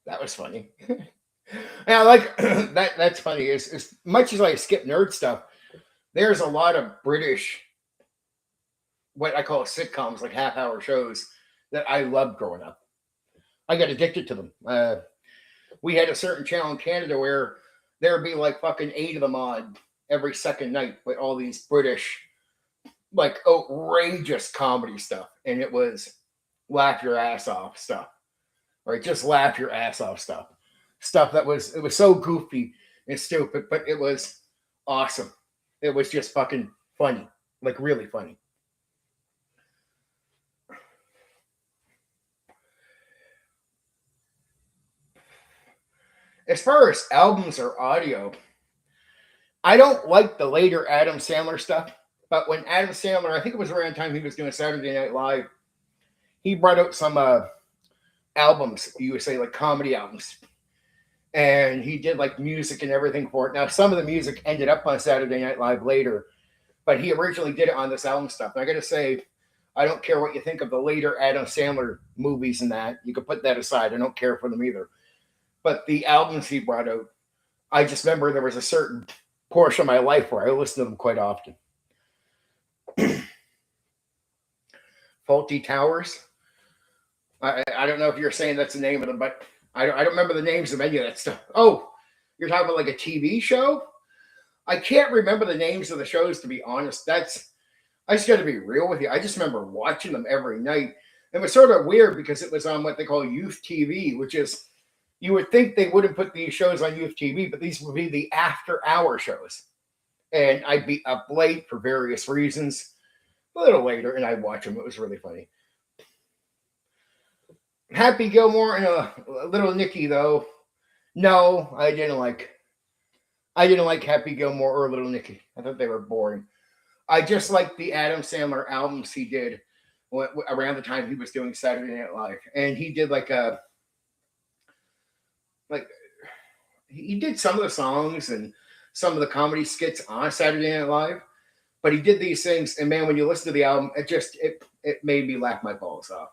That was funny. And I like that. That's funny. As much as I skip nerd stuff, there's a lot of British, what I call sitcoms, like half-hour shows that I loved growing up. I got addicted to them. We had a certain channel in Canada where there'd be like fucking 8 of them on every second night with all these British, like outrageous comedy stuff. And it was laugh your ass off stuff. Right? Just laugh your ass off stuff. Stuff that was so goofy and stupid, but it was awesome. It was just fucking funny. Like really funny. As far as albums or audio, I don't like the later Adam Sandler stuff. But when Adam Sandler, I think it was around the time he was doing Saturday Night Live, he brought out some albums, you would say like comedy albums. And he did like music and everything for it. Now, some of the music ended up on Saturday Night Live later, but he originally did it on this album stuff. And I got to say, I don't care what you think of the later Adam Sandler movies and that. You could put that aside. I don't care for them either. But the albums he brought out, I just remember there was a certain portion of my life where I listened to them quite often. Faulty Towers. I don't know if you're saying that's the name of them, but I don't remember the names of any of that stuff. Oh, you're talking about like a TV show? I can't remember the names of the shows, to be honest. I just got to be real with you. I just remember watching them every night. It was sort of weird because it was on what they call youth TV, which is, you would think they wouldn't put these shows on youth TV, but these would be the after hour shows. And I'd be up late for various reasons, a little later, and I'd watch them. It was really funny. Happy Gilmore and Little Nicky, though. No, I didn't like Happy Gilmore or Little Nicky. I thought they were boring. I just liked the Adam Sandler albums he did around the time he was doing Saturday Night Live, and he did he did some of the songs and some of the comedy skits on Saturday Night Live, but he did these things, and man, when you listen to the album, it made me laugh my balls off.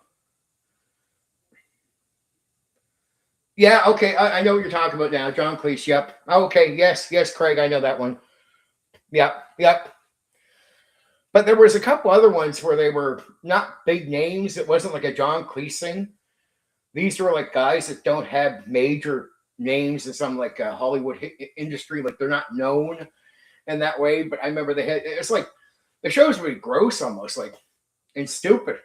Yeah, okay, I know what you're talking about now. John Cleese, yep. Okay, yes, Craig, I know that one. Yep. But there was a couple other ones where they were not big names. It wasn't like a John Cleese thing. These were like guys that don't have major names in some like Hollywood industry. Like they're not known in that way. But I remember it's like the shows would be gross almost, like, and stupid.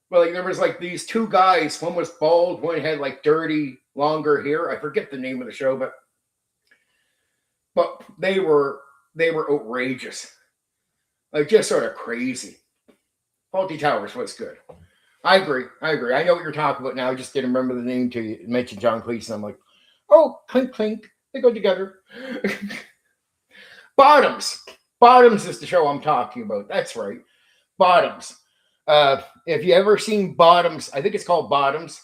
Well, like there was like these two guys. One was bald. One had like dirty, longer hair. I forget the name of the show, but they were outrageous. Like just sort of crazy. Faulty Towers was good. I agree. I know what you're talking about now. I just didn't remember the name till you mentioned John Cleese. And I'm like, oh, clink, clink. They go together. Bottoms. Bottoms is the show I'm talking about. That's right. Bottoms. If you ever seen Bottoms, I think it's called Bottoms.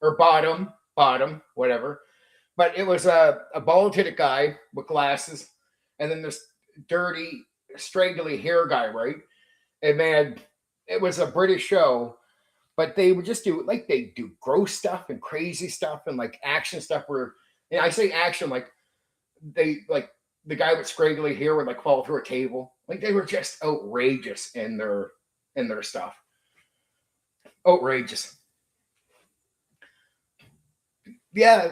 Or Bottom, whatever. But it was a bald-headed guy with glasses. And then this dirty, straggly hair guy, right? And man, it was a British show, but they would just do like they do gross stuff and crazy stuff and like action stuff where, and I say action like they like the guy with scraggly hair would like fall through a table. Like they were just outrageous in their stuff. Outrageous. Yeah.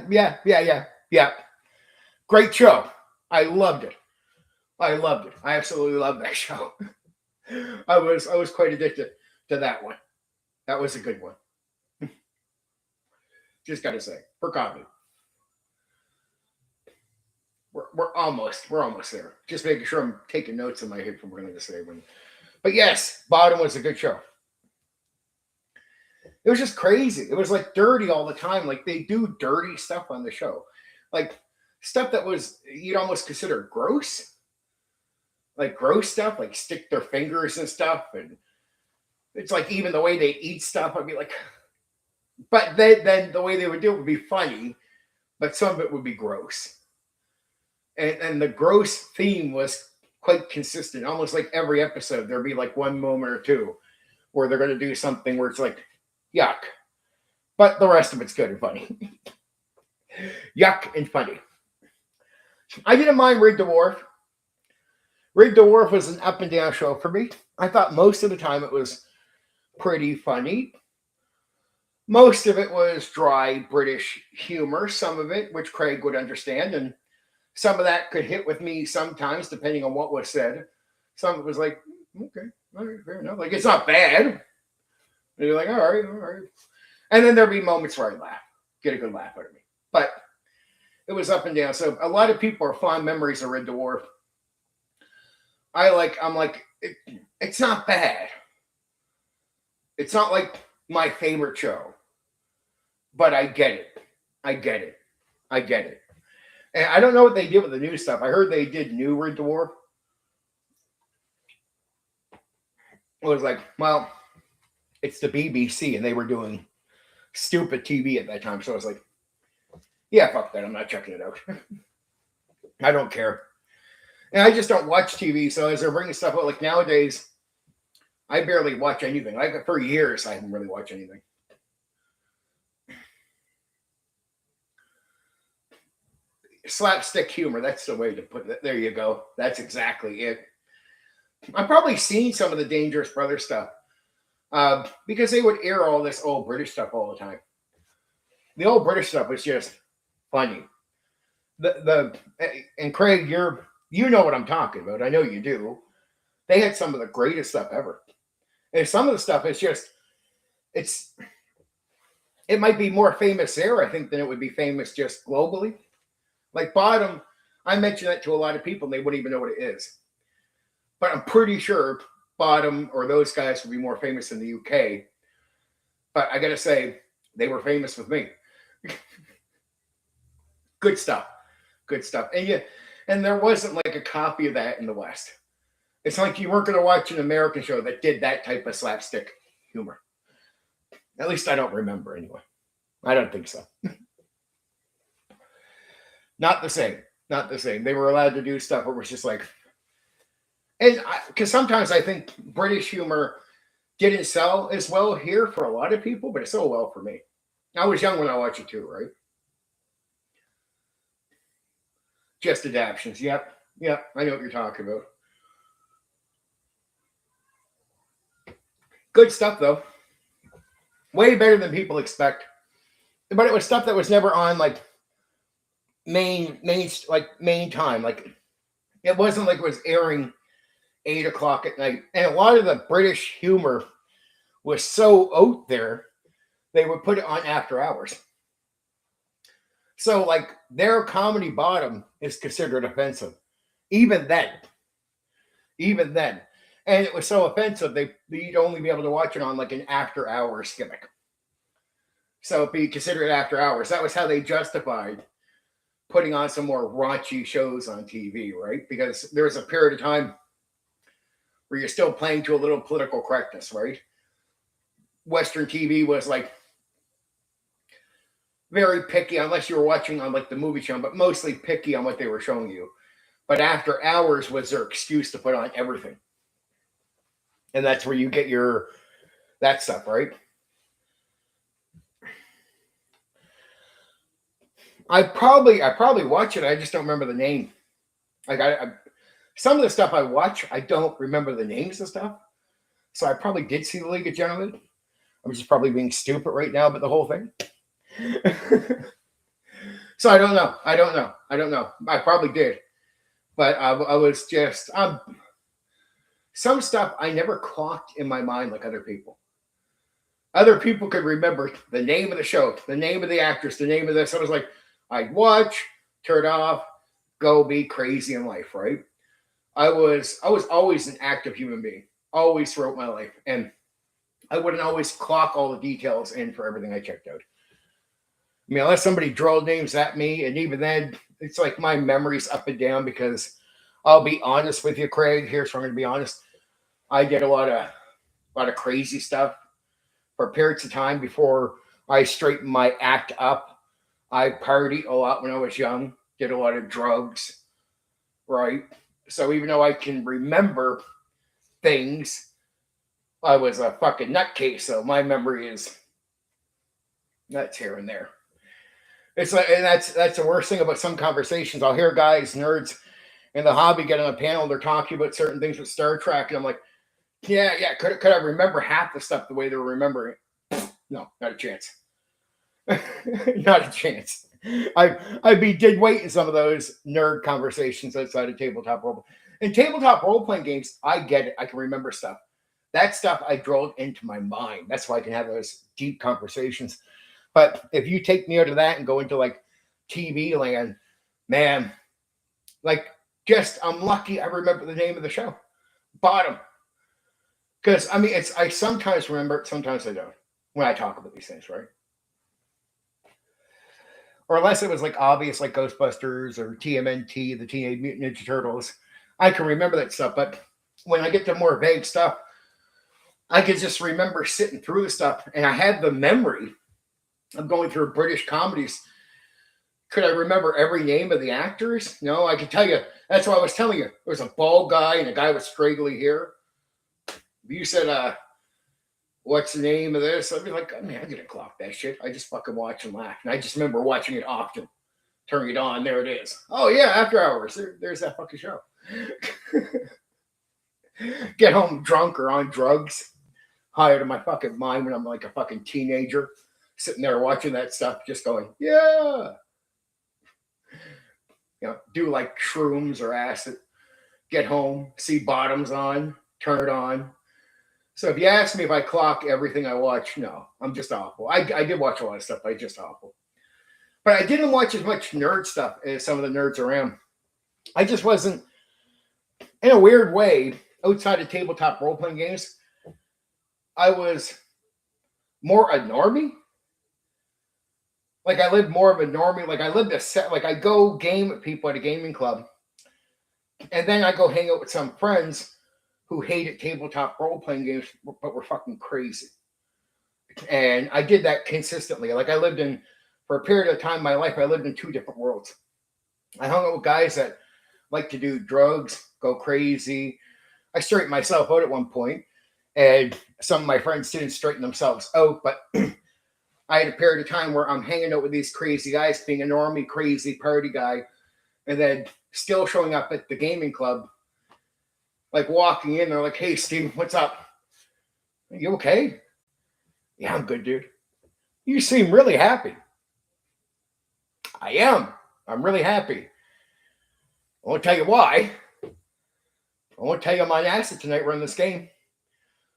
Great show. I loved it. I absolutely loved that show. I was quite addicted to that one. That was a good one. Just gotta say, for comedy. We're almost there. Just making sure I'm taking notes in my head from what I'm going to say. But yes, Bottom was a good show. It was just crazy. It was like dirty all the time. Like they do dirty stuff on the show, like stuff that was you'd almost consider gross. Like gross stuff, like stick their fingers and stuff, and it's like even the way they eat stuff, I'd be like, but then the way they would do it would be funny, but some of it would be gross. And the gross theme was quite consistent. Almost like every episode, there'd be like one moment or two where they're going to do something where it's like, yuck. But the rest of it's good and funny. Yuck and funny. I didn't mind Rig Dwarf. Rig Dwarf was an up and down show for me. I thought most of the time it was pretty funny. Most of it was dry British humor. Some of it, which Craig would understand, and some of that could hit with me sometimes, depending on what was said. Some of it was like, okay, all right, fair enough. Like, it's not bad. And you're like, all right. And then there'd be moments where I laugh, get a good laugh out of me. But it was up and down. So a lot of people are fond memories of Red Dwarf. I'm like, it's not bad. It's not like my favorite show. But I get it. And I don't know what they did with the new stuff. I heard they did new Red Dwarf. It was like, well, it's the BBC and they were doing stupid TV at that time. So I was like, yeah, fuck that. I'm not checking it out. I don't care. And I just don't watch TV. So as they're bringing stuff out, like nowadays, I barely watch anything. Like for years, I haven't really watched anything. Slapstick humor. That's the way to put it. There you go. That's exactly it. I've probably seen some of the Dangerous Brothers stuff because they would air all this old British stuff all the time. the old British stuff was just funny. And Craig, you know what I'm talking about. I know you do. They had some of the greatest stuff ever. And some of the stuff is just it might be more famous there, I think, than it would be famous just globally. Like Bottom, I mention that to a lot of people and they wouldn't even know what it is. But I'm pretty sure Bottom or those guys would be more famous in the UK. But I gotta say, they were famous with me. Good stuff. Good stuff. And there wasn't like a copy of that in the West. It's like you weren't gonna watch an American show that did that type of slapstick humor. At least I don't remember anyway. I don't think so. Not the same. Not the same. They were allowed to do stuff where it was just like, and because sometimes I think British humor didn't sell as well here for a lot of people, but it sold well for me. I was young when I watched it too, right? Just adaptions. Yep. Yep. I know what you're talking about. Good stuff though. Way better than people expect. But it was stuff that was never on like main time. Like it wasn't like it was airing 8 o'clock at night. And a lot of the British humor was so out there, they would put it on after hours. So like their comedy Bottom is considered offensive. Even then. And it was so offensive, you'd only be able to watch it on like an after hours gimmick. So it'd be considered after hours. That was how they justified putting on some more raunchy shows on TV, right? Because there was a period of time where you're still playing to a little political correctness, right? Western TV was like very picky, unless you were watching on like the movie channel, but mostly picky on what they were showing you. But after hours was their excuse to put on everything. And that's where you get that stuff, right? I probably watch it. I just don't remember the name. Like some of the stuff I watch, I don't remember the names of stuff. So I probably did see the League of Gentlemen. I'm just probably being stupid right now about the whole thing. So I don't know. I probably did, but I was just some stuff I never clocked in my mind like other people. Other people could remember the name of the show, the name of the actress, the name of this. I was like, I'd watch, turn it off, go be crazy in life, right? I was always an active human being, always throughout my life. And I wouldn't always clock all the details in for everything I checked out. I mean, unless somebody drilled names at me, and even then, it's like my memory's up and down because I'll be honest with you, Craig. Here's where I'm going to be honest. I did a lot of crazy stuff for periods of time before I straightened my act up. I partied a lot when I was young, did a lot of drugs, right? So even though I can remember things, I was a fucking nutcase. So my memory is nuts here and there. It's like, and that's the worst thing about some conversations. I'll hear guys, nerds in the hobby get on a panel, they're talking about certain things with Star Trek, and I'm like, yeah. Could I remember half the stuff the way they were remembering it? No, not a chance. Not a chance. I'd be dead weight in some of those nerd conversations outside of tabletop role. In tabletop role-playing games, I get it. I can remember stuff. That stuff I drilled into my mind. That's why I can have those deep conversations. But if you take me out of that and go into like TV land, man, like just I'm lucky I remember the name of the show. Bottom. Because I mean I sometimes remember it, sometimes I don't when I talk about these things, right? Or unless it was like obvious like Ghostbusters or TMNT, the Teenage Mutant Ninja Turtles. I can remember that stuff, but when I get to more vague stuff, I can just remember sitting through the stuff, and I had the memory of going through British comedies. Could I remember every name of the actors? No, I could tell you. That's what I was telling you. There was a bald guy and a guy with straggly hair. If you said, what's the name of this? I'd be like, I mean, I didn't clock that shit. I just fucking watch and laugh. And I just remember watching it often. Turning it on, there it is. Oh, yeah, After Hours. There's that fucking show. Get home drunk or on drugs. High out of my fucking mind when I'm like a fucking teenager. sitting there watching that stuff, just going, yeah. Do like shrooms or acid. Get home, see bottoms on, turn it on. So if you ask me if I clock everything I watch, no, I'm just awful. I did watch a lot of stuff, but I just awful. But I didn't watch as much nerd stuff as some of the nerds around. I just wasn't, in a weird way, outside of tabletop role-playing games, I was more a normie. Like I lived more of a normie. Like I lived a set. Like I go game with people at a gaming club, and then I go hang out with some friends who hated tabletop role-playing games, but were fucking crazy. And I did that consistently. Like I lived in, for a period of time in my life, I lived in two different worlds. I hung out with guys that like to do drugs, go crazy. I straightened myself out at one point, and some of my friends didn't straighten themselves out, but I had a period of time where I'm hanging out with these crazy guys, being a normie, crazy party guy, and then still showing up at the gaming club, like walking in, they're like, hey, Steve, what's up? Are you okay? Yeah, I'm good, dude. You seem really happy. I am. I'm really happy. I won't tell you why. I won't tell you I'm on acid tonight running this game.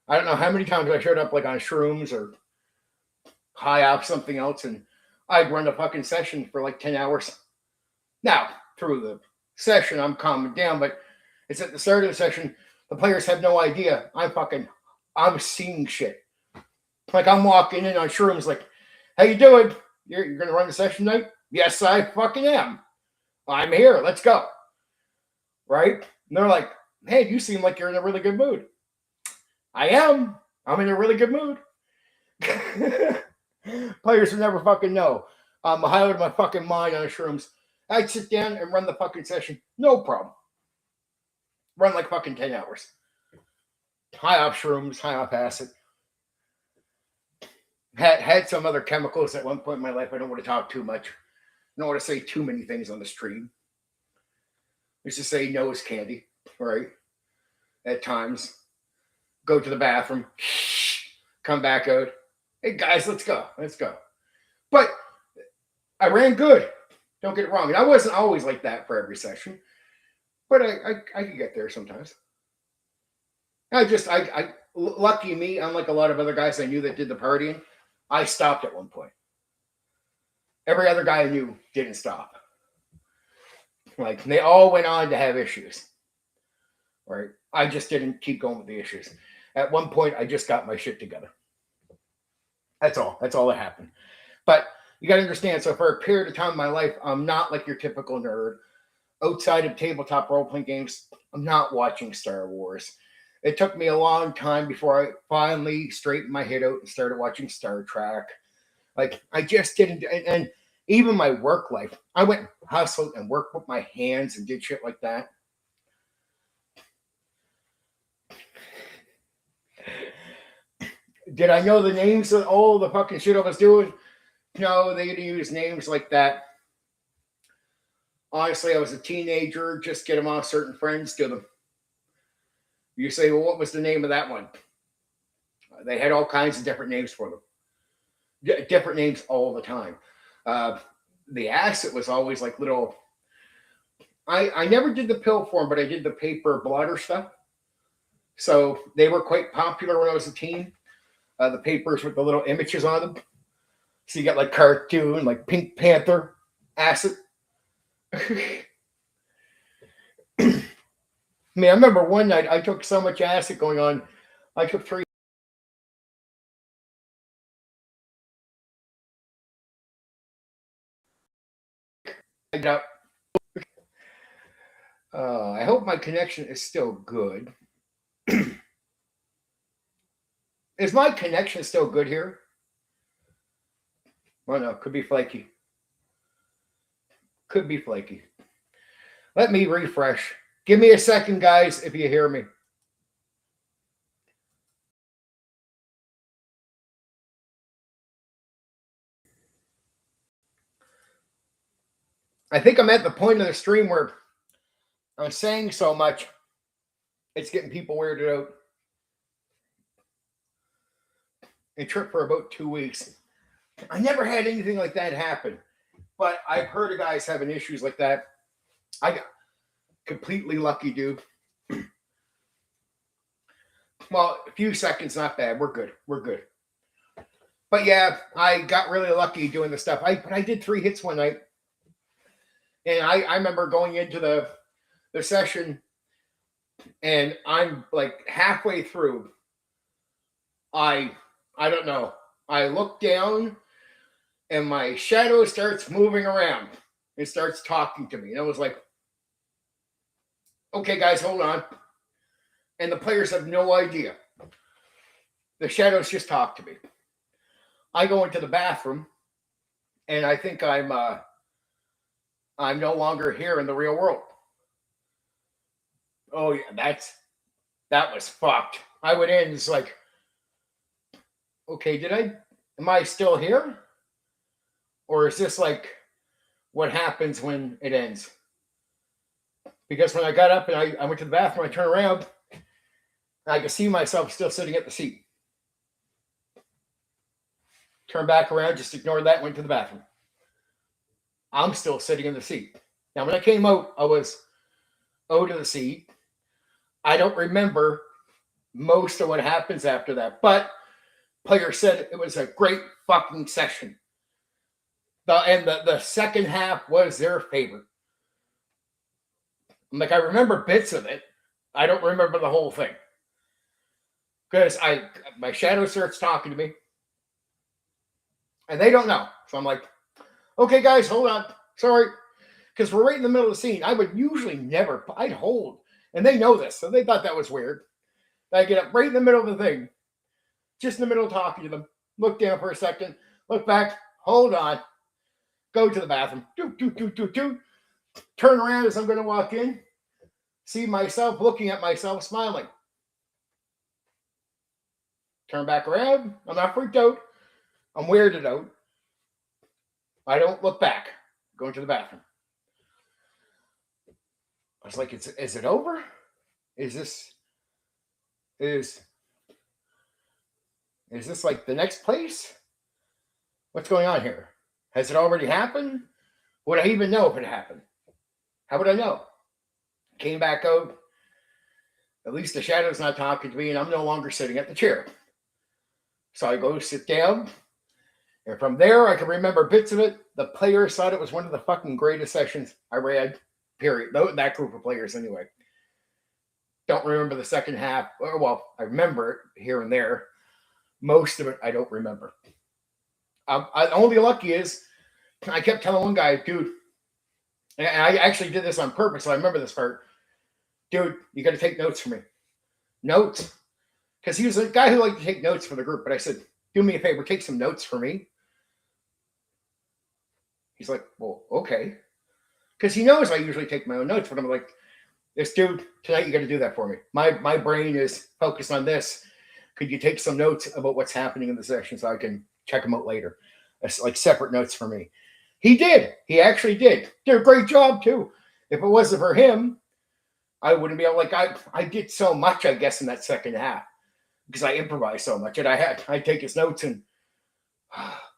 I don't know how many times I showed up like on shrooms or high off something else, and I'd run a fucking session for like 10 hours. Now, through the session, I'm calming down, but it's at the start of the session, the players have no idea. I'm seeing shit. Like I'm walking in on shrooms like, how you doing? You're going to run the session tonight? Yes, I fucking am. I'm here. Let's go. Right? And they're like, hey, you seem like you're in a really good mood. I am. I'm in a really good mood. Players will never fucking know. I'm high out of my fucking mind on shrooms. I'd sit down and run the fucking session. No problem. Run like fucking 10 hours. High off shrooms, high off acid. Had some other chemicals at one point in my life. I don't want to talk too much. I don't want to say too many things on the stream. Let's just say nose candy, right? At times. Go to the bathroom. Come back out. Hey, guys, let's go. Let's go. But I ran good. Don't get it wrong. And I wasn't always like that for every session. But I could get there sometimes. Lucky me, unlike a lot of other guys I knew that did the partying, I stopped at one point. Every other guy I knew didn't stop. Like, they all went on to have issues. Right? I just didn't keep going with the issues. At one point, I just got my shit together. That's all. That's all that happened. But you got to understand, so for a period of time in my life, I'm not like your typical nerd. Outside of tabletop role-playing games, I'm not watching Star Wars. It took me a long time before I finally straightened my head out and started watching Star Trek. Like, I just didn't, and even my work life, I went and hustled and worked with my hands and did shit like that. Did I know the names of all the fucking shit I was doing? No, they didn't use names like that. Honestly, I was a teenager, just get them off certain friends, do them. You say, well, what was the name of that one? They had all kinds of different names for them. Different names all the time. The acid was always like little... I never did the pill form, but I did the paper blotter stuff. So they were quite popular when I was a teen. The papers with the little images on them. So you got like cartoon, like Pink Panther, acid. Man, I remember one night I took so much acid going on. I took 3. I hope my connection is still good. Is my connection still good here? Well, no, could be flaky. Could be flaky. Let me refresh. Give me a second, guys, if you hear me. I think I'm at the point of the stream where I'm saying so much, it's getting people weirded out. It tripped for about 2 weeks. I never had anything like that happen, but I've heard of guys having issues like that. I got completely lucky, dude. Well, a few seconds, not bad. We're good. We're good. But yeah, I got really lucky doing the stuff. I did 3 hits one night. And I remember going into the session, and I'm like halfway through. I don't know. I look down, and my shadow starts moving around. It starts talking to me. And I was like, okay, guys, hold on. And the players have no idea. The shadows just talk to me. I go into the bathroom, and I think I'm no longer here in the real world. Oh yeah, that was fucked. I went in, it's like, okay, am I still here? Or is this like what happens when it ends? Because when I got up and I went to the bathroom, I turned around, and I could see myself still sitting at the seat. Turned back around, just ignored that, went to the bathroom. I'm still sitting in the seat. Now, when I came out, I was out of the seat. I don't remember most of what happens after that, but player said it was a great fucking session. The second half was their favorite. I'm like, I remember bits of it. I don't remember the whole thing. Because my shadow starts talking to me. And they don't know. So I'm like, okay, guys, hold on. Sorry. Because we're right in the middle of the scene. I would usually never, I'd hold. And they know this. So they thought that was weird. I get up right in the middle of the thing. Just in the middle of talking to them. Look down for a second. Look back. Hold on. Go to the bathroom. Turn around as I'm going to walk in. See myself looking at myself, smiling. Turn back around. I'm not freaked out. I'm weirded out. I don't look back. Going to the bathroom. I was like, is it over? Is this like the next place? What's going on here? Has it already happened? Would I even know if it happened? How would I know? Came back out. At least the shadow's not talking to me, and I'm no longer sitting at the chair. So I go sit down. And from there, I can remember bits of it. The players thought it was one of the fucking greatest sessions I read, period. That group of players, anyway. Don't remember the second half. Well, I remember it here and there. Most of it, I don't remember. Only lucky is, I kept telling one guy, dude, and I actually did this on purpose, so I remember this part. Dude, you got to take notes for me. Notes. Because he was a guy who liked to take notes for the group. But I said, do me a favor, take some notes for me. He's like, well, okay. Because he knows I usually take my own notes, but I'm like, this dude, tonight you got to do that for me. My brain is focused on this. Could you take some notes about what's happening in the session so I can check them out later? That's like separate notes for me. He did. He actually did. Did a great job too. If it wasn't for him, I wouldn't be able. Like I did so much, I guess, in that second half because I improvised so much, and I'd take his notes and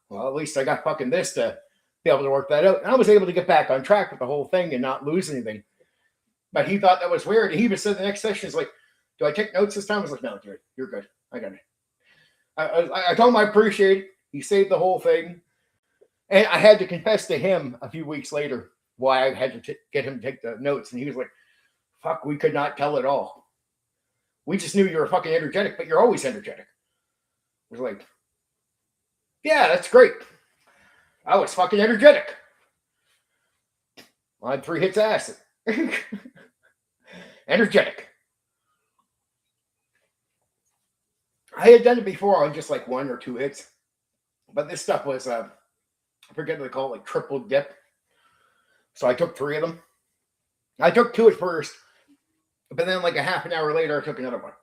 well, at least I got fucking this to be able to work that out. And I was able to get back on track with the whole thing and not lose anything. But he thought that was weird. And he even said the next session is like, do I take notes this time? I was like, no, dude, you're good. I got it. I told him I appreciate it. He saved the whole thing. And I had to confess to him a few weeks later why I had to get him to take the notes. And he was like, fuck, we could not tell at all. We just knew you were fucking energetic, but you're always energetic. I was like, yeah, that's great. I was fucking energetic. I had 3 hits of acid. Energetic. I had done it before on just like 1 or 2 hits. But this stuff was, I forget what they call it, like triple dip. So I took 3 of them. I took 2 at first. But then like a half an hour later, I took another one.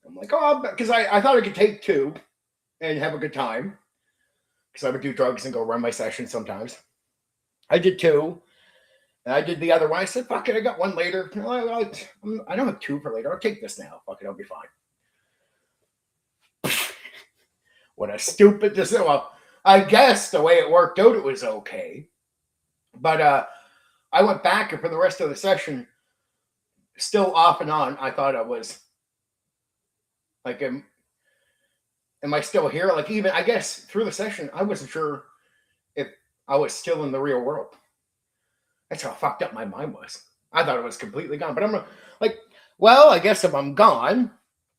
I'm like, oh, because I thought I could take 2 and have a good time. Because I would do drugs and go run my session sometimes. I did 2. And I did the other one. I said, fuck it, I got 1 later. I don't have 2 for later. I'll take this now. Fuck it, I'll be fine. What a stupid decision. Well, I guess the way it worked out, it was okay. But I went back, and for the rest of the session, still off and on, I thought I was like, am I still here? Like, even, I guess, through the session, I wasn't sure if I was still in the real world. That's how fucked up my mind was. I thought it was completely gone. But I'm like, well, I guess if I'm gone,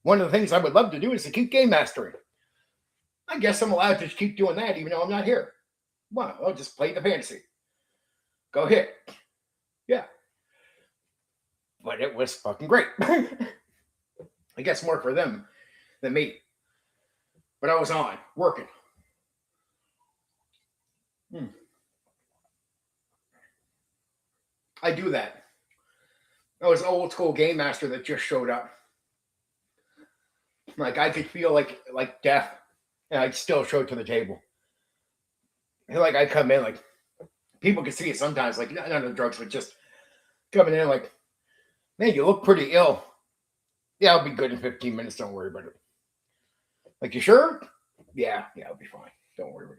one of the things I would love to do is to keep game mastering. I guess I'm allowed to keep doing that even though I'm not here. Well, I'll just play the fantasy. Go ahead. Yeah. But it was fucking great. I guess more for them than me. But I was on, working. I do that. I was an old school game master that just showed up. Like, I could feel like death, and I'd still show it to the table. And like, I come in, like, people can see it sometimes, like, not on the drugs, but just coming in like, man, you look pretty ill. Yeah, I'll be good in 15 minutes. Don't worry about it. Like, you sure? Yeah, I'll be fine. Don't worry about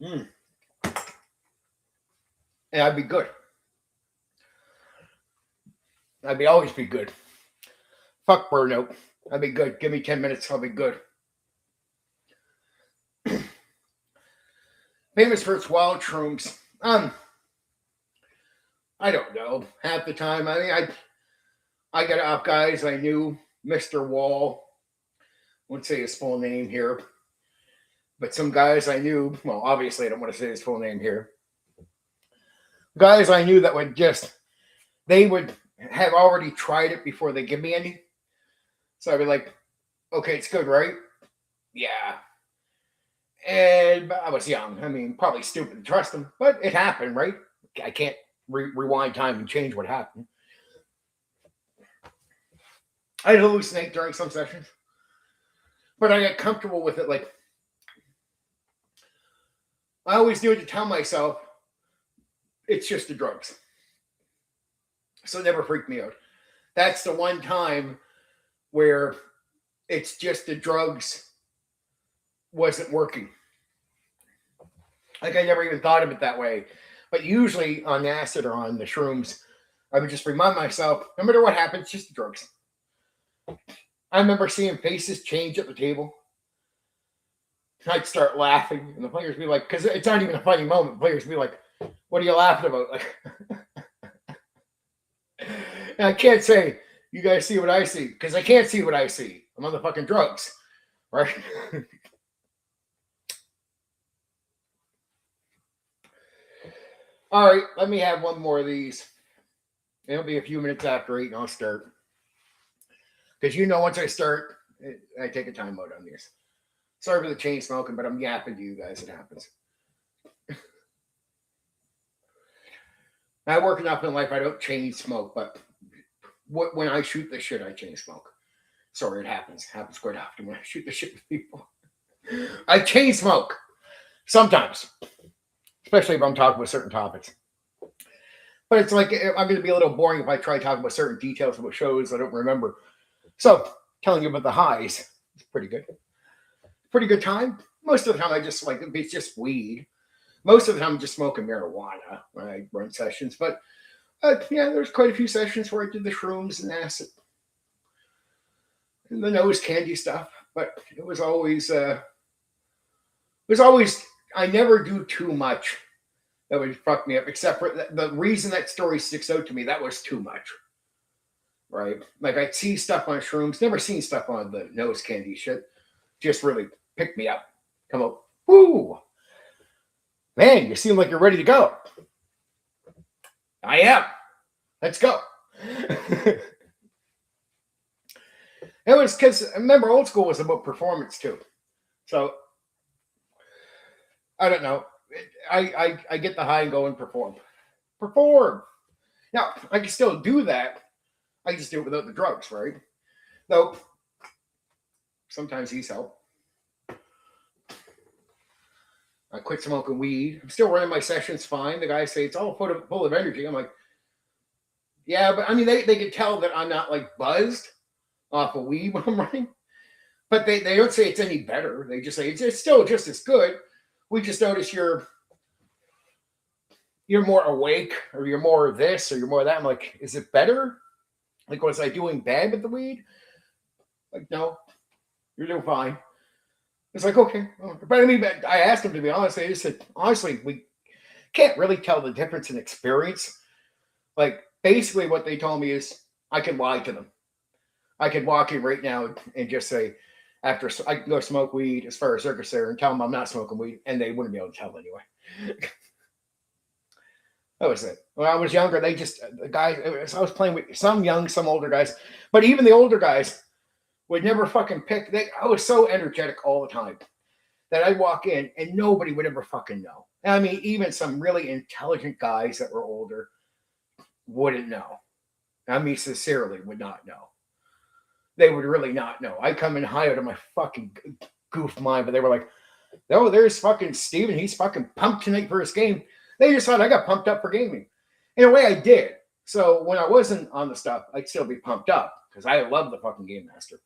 it. And I'd be good. I'd always be good. Fuck burnout. I'd be good. Give me 10 minutes. I'll be good. Famous for its wild shrooms. I don't know. Half the time, I mean, I got up guys I knew. Mr. Wall. I won't say his full name here. But some guys I knew, well, obviously I don't want to say his full name here. Guys I knew that would they would have already tried it before they give me any. So I'd be like, okay, it's good, right? Yeah. And I was young. I mean, probably stupid to trust them, but it happened, right? I can't rewind time and change what happened. I'd hallucinate during some sessions, but I got comfortable with it. Like, I always knew to tell myself, it's just the drugs. So it never freaked me out. That's the one time where it's just the drugs wasn't working. Like, I never even thought of it that way. But usually on acid or on the shrooms, I would just remind myself, no matter what happens, it's just the drugs. I remember seeing faces change at the table. I'd start laughing, and the players would be like, because it's not even a funny moment, the players would be like, what are you laughing about? Like, and I can't say, you guys see what I see, because I can't see what I see. I'm on the fucking drugs, right? All right, let me have one more of these. It'll be a few minutes after 8, and I'll start. Because once I start, I take a time out on these. Sorry for the chain smoking, but I'm yapping to you guys. It happens. I work enough in life, I don't chain smoke, but when I shoot the shit, I chain smoke. Sorry, it happens. It happens quite often when I shoot the shit with people. I chain smoke. Sometimes. Especially if I'm talking about certain topics. But it's like, I'm going to be a little boring if I try talking about certain details about shows I don't remember. So, telling you about the highs is pretty good. Pretty good time. Most of the time, I just like, it's just weed. Most of the time, I'm just smoking marijuana when I run sessions. But yeah, there's quite a few sessions where I did the shrooms and acid. And the nose candy stuff. But it was always, I never do too much that would fuck me up, except for the reason that story sticks out to me, that was too much. Right? Like, I'd see stuff on shrooms, never seen stuff on the nose candy shit. Just really picked me up. Come up, woo! Man, you seem like you're ready to go. I am. Let's go. It was because, remember, old school was about performance too. So, I don't know. I get the high and go and perform. Perform. Now, I can still do that. I just do it without the drugs, right? Though, sometimes these help. I quit smoking weed. I'm still running my sessions fine. The guys say it's all full of energy. I'm like, yeah, but I mean, they can tell that I'm not like buzzed off of weed when I'm running. But they don't say it's any better. They just say it's still just as good. We just notice you're more awake, or you're more this, or you're more that. I'm like, is it better? Like, was I doing bad with the weed? Like, no, you're doing fine. It's like, okay. But I mean, I asked him, to be honest. They just said, honestly, we can't really tell the difference in experience. Like, basically what they told me is I can lie to them. I could walk in right now and just say, after I can go smoke weed as far as they're concerned, and tell them I'm not smoking weed, and they wouldn't be able to tell anyway. That was it. When I was younger, the guys, I was playing with some young, some older guys, but even the older guys would never fucking pick. I was so energetic all the time that I'd walk in and nobody would ever fucking know. I mean, even some really intelligent guys that were older wouldn't know. I mean, sincerely would not know. They would really not know. I come in high out of my fucking goof mind, but they were like, oh, there's fucking Steven. He's fucking pumped tonight for his game. They just thought I got pumped up for gaming. In a way, I did. So when I wasn't on the stuff, I'd still be pumped up because I love the fucking Game Master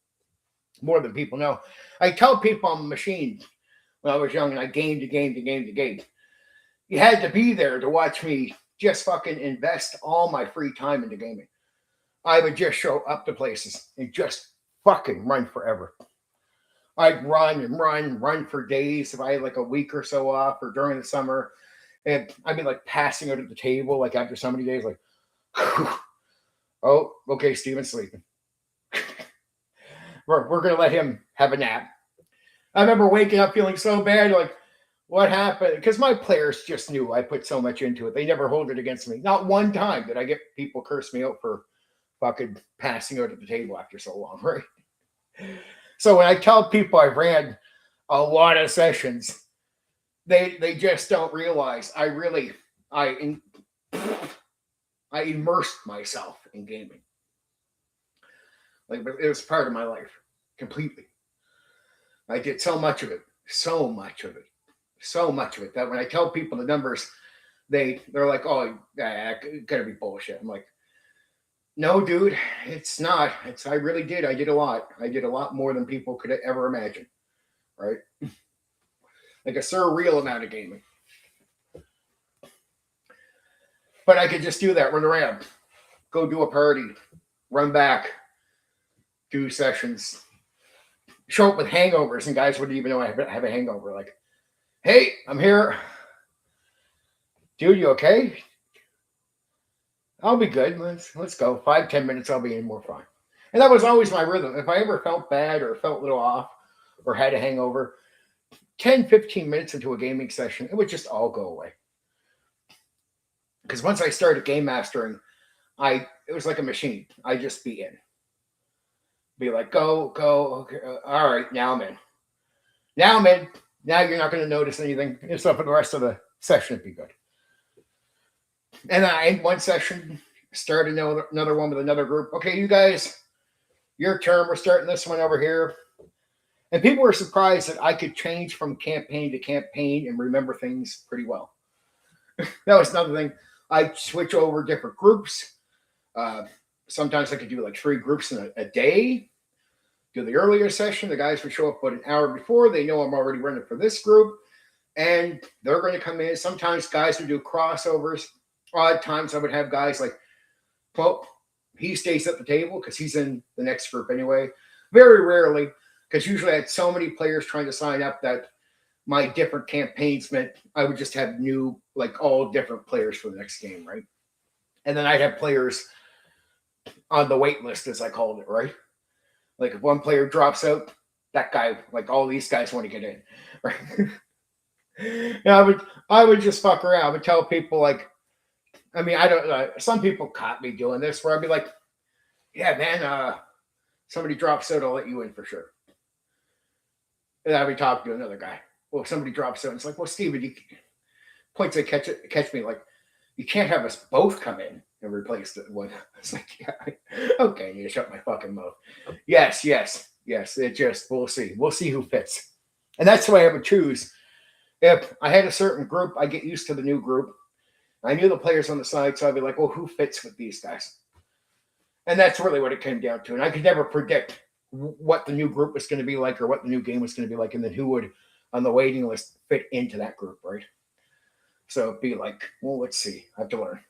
more than people know. I tell people I'm a machine when I was young, and I gamed to game. You had to be there to watch me just fucking invest all my free time into gaming. I would just show up to places and just fucking run forever. I'd run for days if I had like a week or so off, or during the summer. And I'd be like passing out at the table, like after so many days, like, oh, okay, Steven's sleeping. we're going to let him have a nap. I remember waking up feeling so bad, like, what happened? Because my players just knew I put so much into it. They never hold it against me. Not one time did I get people curse me out for fucking passing out at the table after so long, right? So when I tell people I ran a lot of sessions, they just don't realize I immersed myself in gaming. Like, it was part of my life completely. I did so much of it that when I tell people the numbers, they're like, oh, it gotta be bullshit. I'm like, no, dude, it's not. I really did. I did a lot. I did a lot more than people could ever imagine, right? Like a surreal amount of gaming. But I could just do that, run around, go do a party, run back, do sessions, show up with hangovers, and guys wouldn't even know I have a hangover. Like, hey, I'm here. Dude, you okay? I'll be good. Let's go. 5-10 minutes, I'll be in, more fun. And that was always my rhythm. If I ever felt bad or felt a little off or had a hangover, 10-15 minutes into a gaming session, it would just all go away. Because once I started game mastering, it was like a machine. I'd just be in. Be like, go, okay, all right, now I'm in. Now you're not going to notice anything. So for the rest of the session, it'd be good. And I end one session, start another one with another group. Okay, you guys, your turn. We're starting this one over here. And people were surprised that I could change from campaign to campaign and remember things pretty well. That was another thing. I'd switch over different groups. Sometimes I could do like 3 groups in a day. Do the earlier session. The guys would show up about an hour before. They know I'm already running for this group. And they're going to come in. Sometimes guys would do crossovers. Odd times I would have guys like, well, he stays at the table because he's in the next group anyway. Very rarely, because usually I had so many players trying to sign up that my different campaigns meant I would just have new, like all different players for the next game, right? And then I'd have players on the wait list, as I called it, right? Like if one player drops out, that guy, like all these guys want to get in, right? And I would just fuck around. I would tell people like, I mean, I don't. Some people caught me doing this, where I'd be like, "Yeah, man, somebody drops out, I'll let you in for sure." And I'd be talking to another guy. Well, somebody drops out, and it's like, "Well, Steven, you points to catch me like, you can't have us both come in and replace the one." It's like, yeah, okay, I need to shut my fucking mouth. Yes. It just we'll see who fits, and that's the way I would choose. If I had a certain group, I get used to the new group. I knew the players on the side, so I'd be like, well, who fits with these guys? And that's really what it came down to. And I could never predict what the new group was going to be like or what the new game was going to be like, and then who would on the waiting list fit into that group, right? So it'd be like, well, let's see, I have to learn.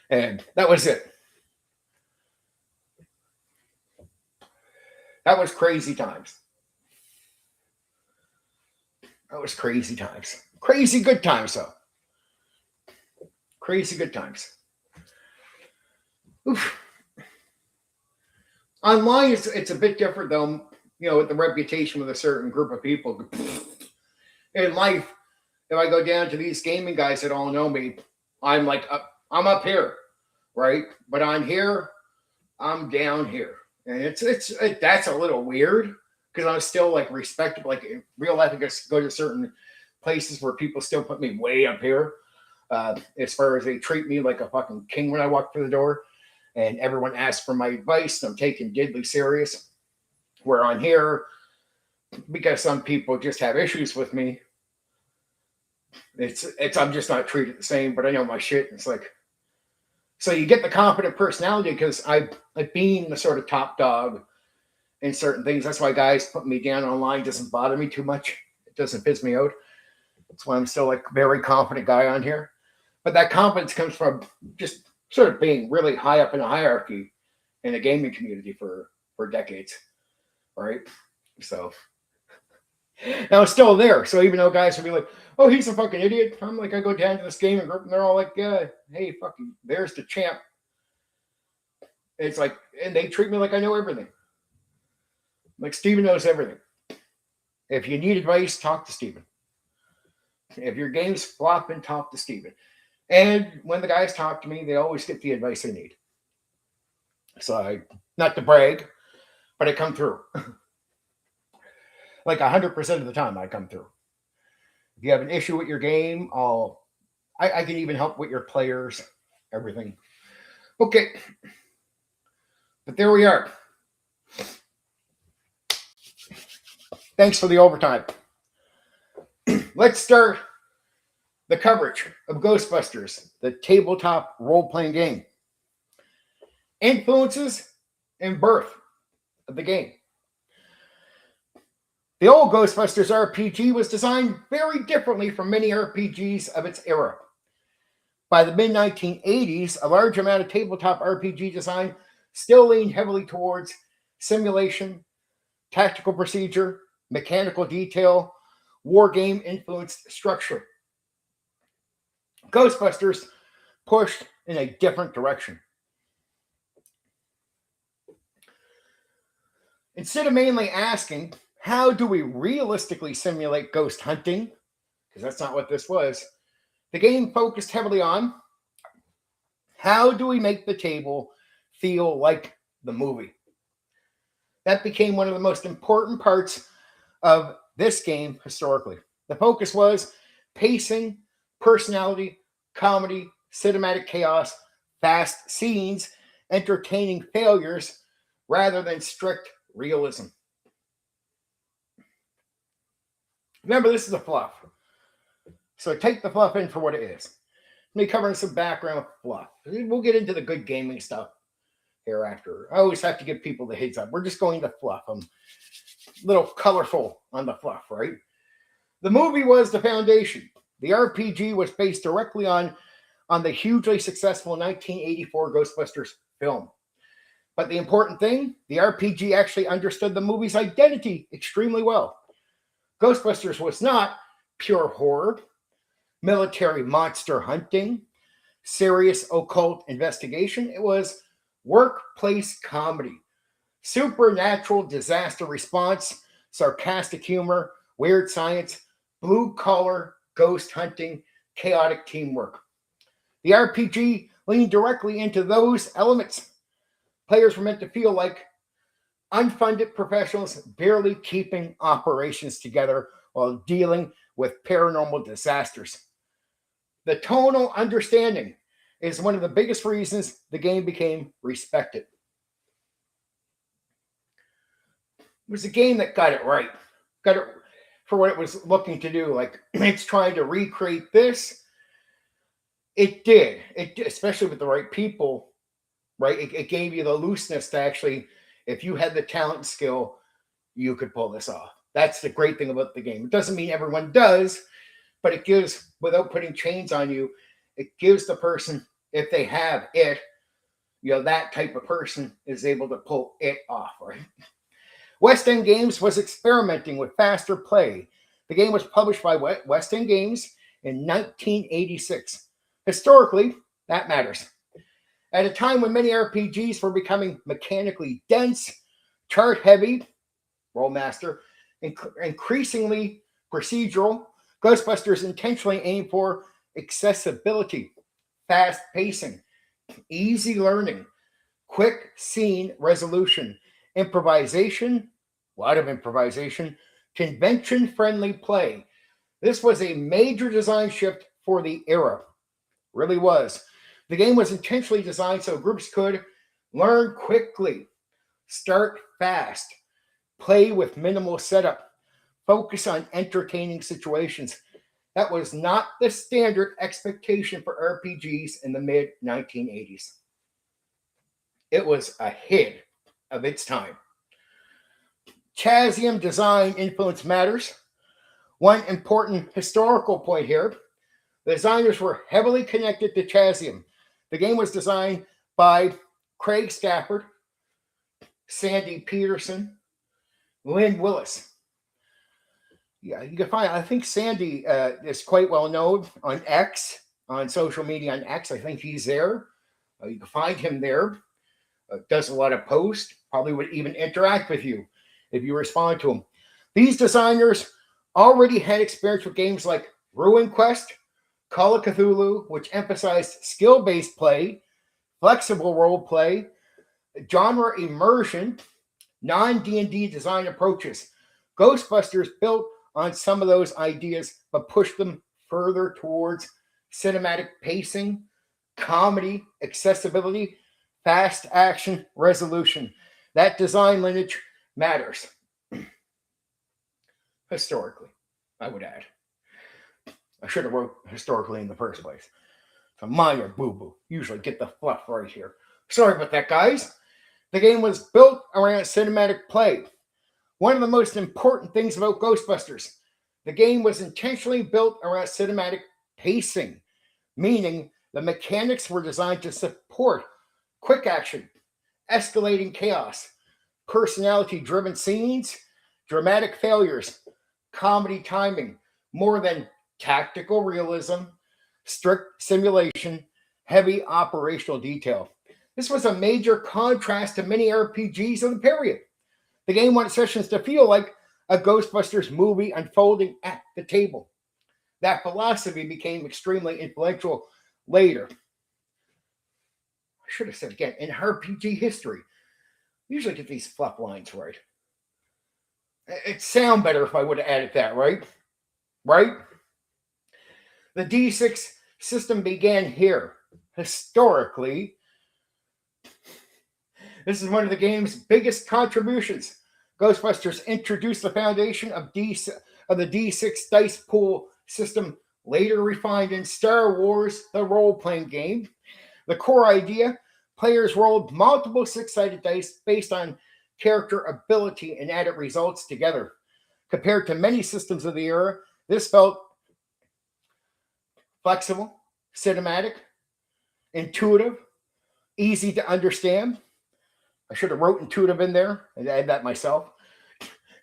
And that was it. That was crazy times. That was crazy times. Crazy good times, though. Crazy good times. Oof. Online, it's a bit different, though, you know, with the reputation with a certain group of people. In life, if I go down to these gaming guys that all know me, I'm like, I'm up here, right? But I'm here, I'm down here. And that's a little weird because I'm still like respectable. Like in real life, I guess go to certain places where people still put me way up here. As far as they treat me like a fucking king when I walk through the door, and everyone asks for my advice, and I'm taken deadly serious. Where on here, because some people just have issues with me, it's I'm just not treated the same. But I know my shit. It's like, so you get the confident personality because I've been the sort of top dog in certain things. That's why guys putting me down online doesn't bother me too much. It doesn't piss me out. That's why I'm still like a very confident guy on here. But that confidence comes from just sort of being really high up in a hierarchy in the gaming community for decades, right? So now it's still there. So even though guys will be like, oh, he's a fucking idiot, I'm like, I go down to this gaming group and they're all like, hey, fucking, there's the champ. It's like, and they treat me like I know everything. Like Steven knows everything. If you need advice, talk to Steven. If your game's flopping, talk to Steven. And when the guys talk to me, they always get the advice they need. So not to brag, but I come through. Like 100% of the time I come through. If you have an issue with your game, I can even help with your players, everything. Okay. But there we are. Thanks for the overtime. Let's start the coverage of Ghostbusters, the tabletop role-playing game. Influences and birth of the game. The old Ghostbusters RPG was designed very differently from many RPGs of its era. By the mid-1980s, a large amount of tabletop RPG design still leaned heavily towards simulation, tactical procedure, mechanical detail, war game influenced structure. Ghostbusters pushed in a different direction. Instead of mainly asking, how do we realistically simulate ghost hunting? Because that's not what this was. The game focused heavily on how do we make the table feel like the movie? That became one of the most important parts of this game historically. The focus was pacing, personality, comedy, cinematic chaos, fast scenes, entertaining failures, rather than strict realism. Remember, this is a fluff. So take the fluff in for what it is. Let me cover some background fluff. We'll get into the good gaming stuff hereafter. I always have to give people the heads up. We're just going to fluff. I'm a little colorful on the fluff, right? The movie was the foundation. The RPG was based directly on the hugely successful 1984 Ghostbusters film. But the important thing, the RPG actually understood the movie's identity extremely well. Ghostbusters was not pure horror, military monster hunting, serious occult investigation. It was workplace comedy, supernatural disaster response, sarcastic humor, weird science, blue-collar ghost hunting, chaotic teamwork. The RPG leaned directly into those elements. Players were meant to feel like unfunded professionals barely keeping operations together while dealing with paranormal disasters. The tonal understanding is one of the biggest reasons the game became respected. It was a game that got it right. Got it for what it was looking to do. Like, it's trying to recreate this. It did. It did, especially with the right people, right? It gave you the looseness to actually If you had the talent and skill, you could pull this off. That's the great thing about the game. It doesn't mean everyone does, but it gives, without putting chains on you, it gives the person, if they have it, that type of person is able to pull it off, right? West End Games was experimenting with faster play. The game was published by West End Games in 1986. Historically, that matters. At a time when many RPGs were becoming mechanically dense, chart-heavy, Rollmaster, increasingly procedural, Ghostbusters intentionally aimed for accessibility, fast pacing, easy learning, quick scene resolution, improvisation, a lot of improvisation, convention-friendly play. This was a major design shift for the era. Really was. The game was intentionally designed so groups could learn quickly, start fast, play with minimal setup, focus on entertaining situations. That was not the standard expectation for RPGs in the mid-1980s. It was ahead of its time. Chaosium design influence matters. One important historical point here, the designers were heavily connected to Chaosium. The game was designed by Craig Stafford, Sandy Peterson, Lynn Willis. Yeah, you can find, I think Sandy is quite well known on X, on social media on X. I think he's there. You can find him there. Does a lot of posts, probably would even interact with you if you respond to him. These designers already had experience with games like Ruin Quest, Call of Cthulhu, which emphasized skill-based play, flexible role play, genre immersion, non-D&D design approaches. Ghostbusters built on some of those ideas, but pushed them further towards cinematic pacing, comedy, accessibility, fast action, resolution. That design lineage matters. Historically, I would add. I should have wrote historically in the first place. It's a minor boo-boo. Usually get the fluff right here. Sorry about that, guys. The game was built around cinematic play. One of the most important things about Ghostbusters, the game was intentionally built around cinematic pacing, meaning the mechanics were designed to support quick action, escalating chaos, personality-driven scenes, dramatic failures, comedy timing, more than tactical realism, strict simulation, heavy operational detail. This was a major contrast to many RPGs of the period. The game wanted sessions to feel like a Ghostbusters movie unfolding at the table. That philosophy became extremely influential later. I should have said again, in RPG history. Usually get these fluff lines right. It'd sound better if I would have added that, right? Right? The D6 system began here. Historically, this is one of the game's biggest contributions. Ghostbusters introduced the foundation of the D6 dice pool system, later refined in Star Wars, the role-playing game. The core idea, players rolled multiple six-sided dice based on character ability and added results together. Compared to many systems of the era, this felt flexible, cinematic, intuitive, easy to understand. I should have wrote intuitive in there and add that myself.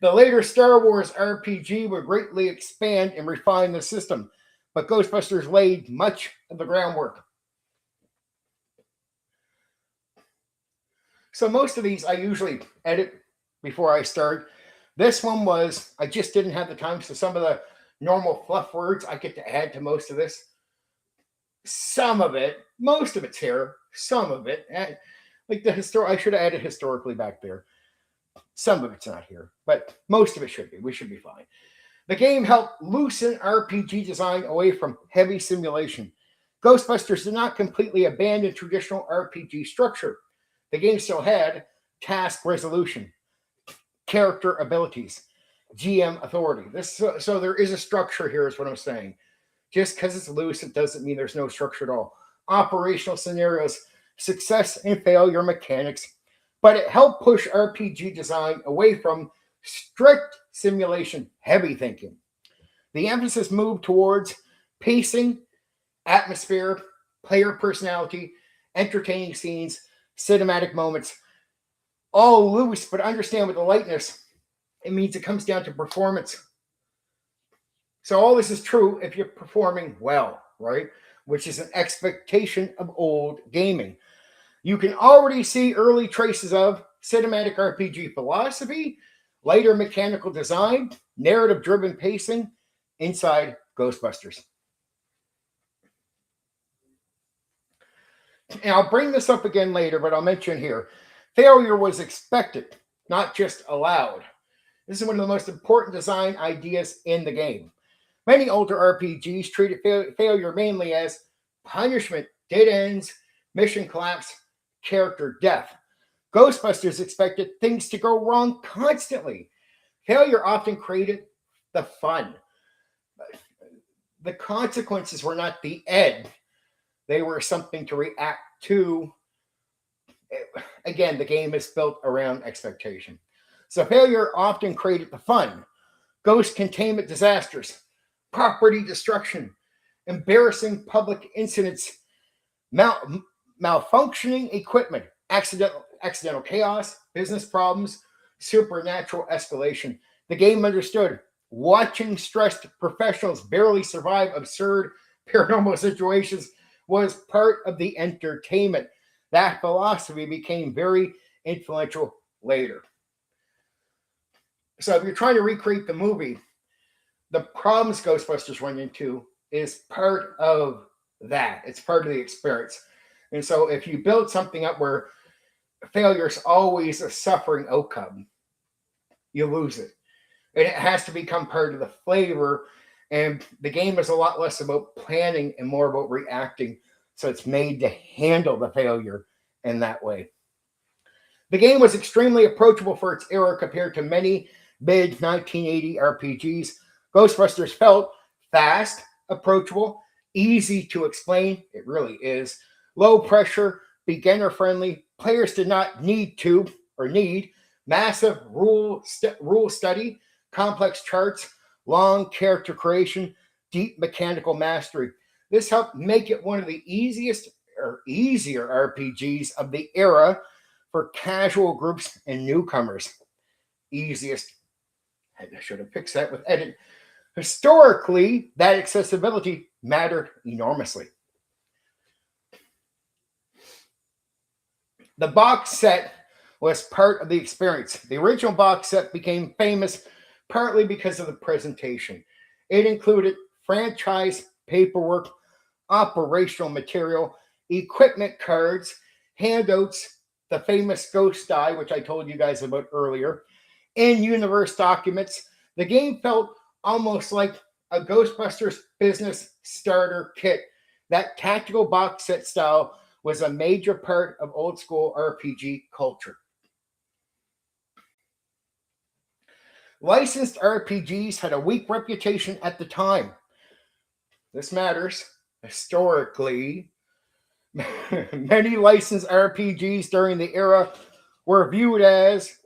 The later Star Wars RPG would greatly expand and refine the system, but Ghostbusters laid much of the groundwork. So most of these I usually edit before I start. This one was, I just didn't have the time, so some of the normal fluff words I get to add to most of this. Some of it, most of it's here, some of it, like I should have added historically back there. Some of it's not here, but most of it should be. We should be fine. The game helped loosen RPG design away from heavy simulation. Ghostbusters did not completely abandon traditional RPG structure. The game still had task resolution, character abilities, GM authority. So there is a structure here, is what I'm saying. Just because it's loose, it doesn't mean there's no structure at all. Operational scenarios, success and failure mechanics, but it helped push RPG design away from strict simulation heavy thinking. The emphasis moved towards pacing, atmosphere, player personality, entertaining scenes, cinematic moments, all loose, but understand with the lightness, it means it comes down to performance. So all this is true if you're performing well, right? Which is an expectation of old gaming. You can already see early traces of cinematic RPG philosophy, lighter mechanical design, narrative-driven pacing inside Ghostbusters. And I'll bring this up again later, but I'll mention here, failure was expected, not just allowed. This is one of the most important design ideas in the game. Many older RPGs treated failure mainly as punishment, dead ends, mission collapse, character death. Ghostbusters expected things to go wrong constantly. Failure often created the fun. The consequences were not the end. They were something to react to. Again, the game is built around expectation. So failure often created the fun. Ghost containment disasters, property destruction, embarrassing public incidents, malfunctioning equipment, accidental chaos, business problems, supernatural escalation. The game understood watching stressed professionals barely survive absurd paranormal situations was part of the entertainment. That philosophy became very influential later. So if you're trying to recreate the movie, the problems Ghostbusters run into is part of that. It's part of the experience. And so if you build something up where failure is always a suffering outcome, you lose it. And it has to become part of the flavor. And the game is a lot less about planning and more about reacting. So it's made to handle the failure in that way. The game was extremely approachable for its era compared to many mid-1980 RPGs. Ghostbusters felt fast, approachable, easy to explain. It really is. Low pressure, beginner friendly. Players did not need massive rule study, complex charts, long character creation, deep mechanical mastery. This helped make it one of the easier RPGs of the era for casual groups and newcomers. Easiest. I should have fixed that with edit. Historically, that accessibility mattered enormously. The box set was part of the experience. The original box set became famous partly because of the presentation. It included franchise paperwork, operational material, equipment cards, handouts, the famous ghost die, which I told you guys about earlier, in-universe documents. The game felt almost like a Ghostbusters business starter kit. That tactical box set style was a major part of old school RPG culture. Licensed RPGs had a weak reputation at the time. This matters. Historically, many licensed RPGs during the era were viewed as,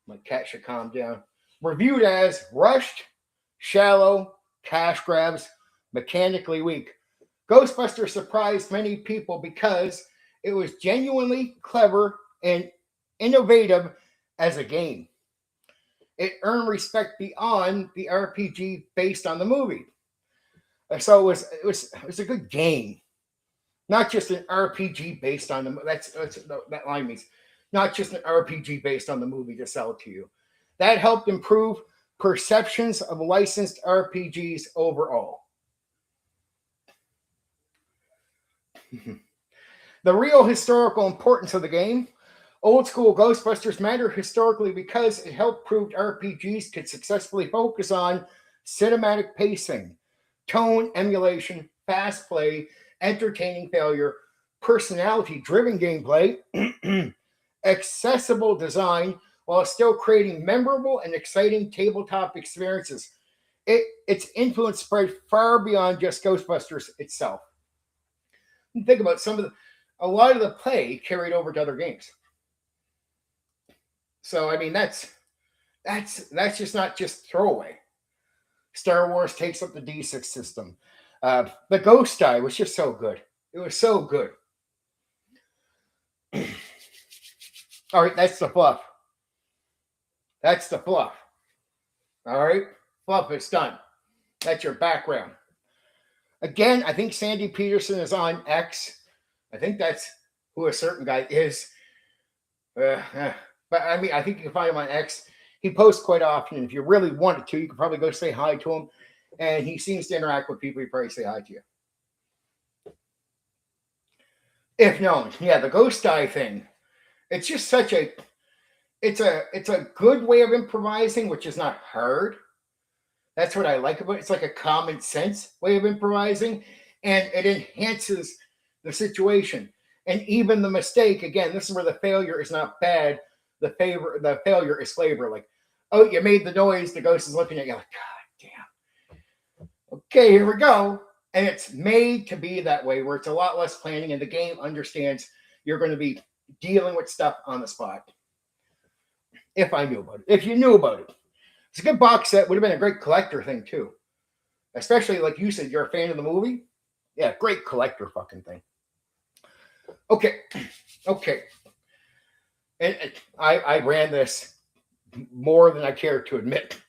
my cat should calm down, were viewed as rushed, shallow, cash grabs, mechanically weak. Ghostbusters surprised many people because it was genuinely clever and innovative as a game. It earned respect beyond the RPG based on the movie. So it was a good game, not just an RPG based on the. That line means not just an RPG based on the movie to sell to you. That helped improve perceptions of licensed RPGs overall. The real historical importance of the game. Old school Ghostbusters matter historically because it helped prove RPGs could successfully focus on cinematic pacing, tone emulation, fast play, entertaining failure, personality-driven gameplay, accessible design, while still creating memorable and exciting tabletop experiences. Its influence spread far beyond just Ghostbusters itself. Think about a lot of the play carried over to other games. So I mean, that's just not just throwaway. Star Wars takes up the D6 system. The Ghost Die was just so good. It was so good. All right, that's the fluff. That's the fluff. All right, fluff is done. That's your background. Again, I think Sandy Peterson is on X. I think that's who a certain guy is. But I mean, I think you can find him on X. He posts quite often. If you really wanted to, you could probably go say hi to him. And he seems to interact with people. He'd probably say hi to you. If known. Yeah, the Ghost Die thing. It's just such a it's a good way of improvising, which is not hard. That's what I like about it. It's like a common sense way of improvising, and it enhances the situation. And even the mistake, again, this is where the failure is not bad. The failure is flavor. Like, oh, you made the noise. The ghost is looking at you like, God damn. Okay, here we go. And it's made to be that way, where it's a lot less planning, and the game understands you're going to be dealing with stuff on the spot. If I knew about it. If you knew about it. It's a good box set. Would have been a great collector thing, too. Especially, like you said, you're a fan of the movie. Yeah, great collector fucking thing. Okay. And I ran this more than I care to admit.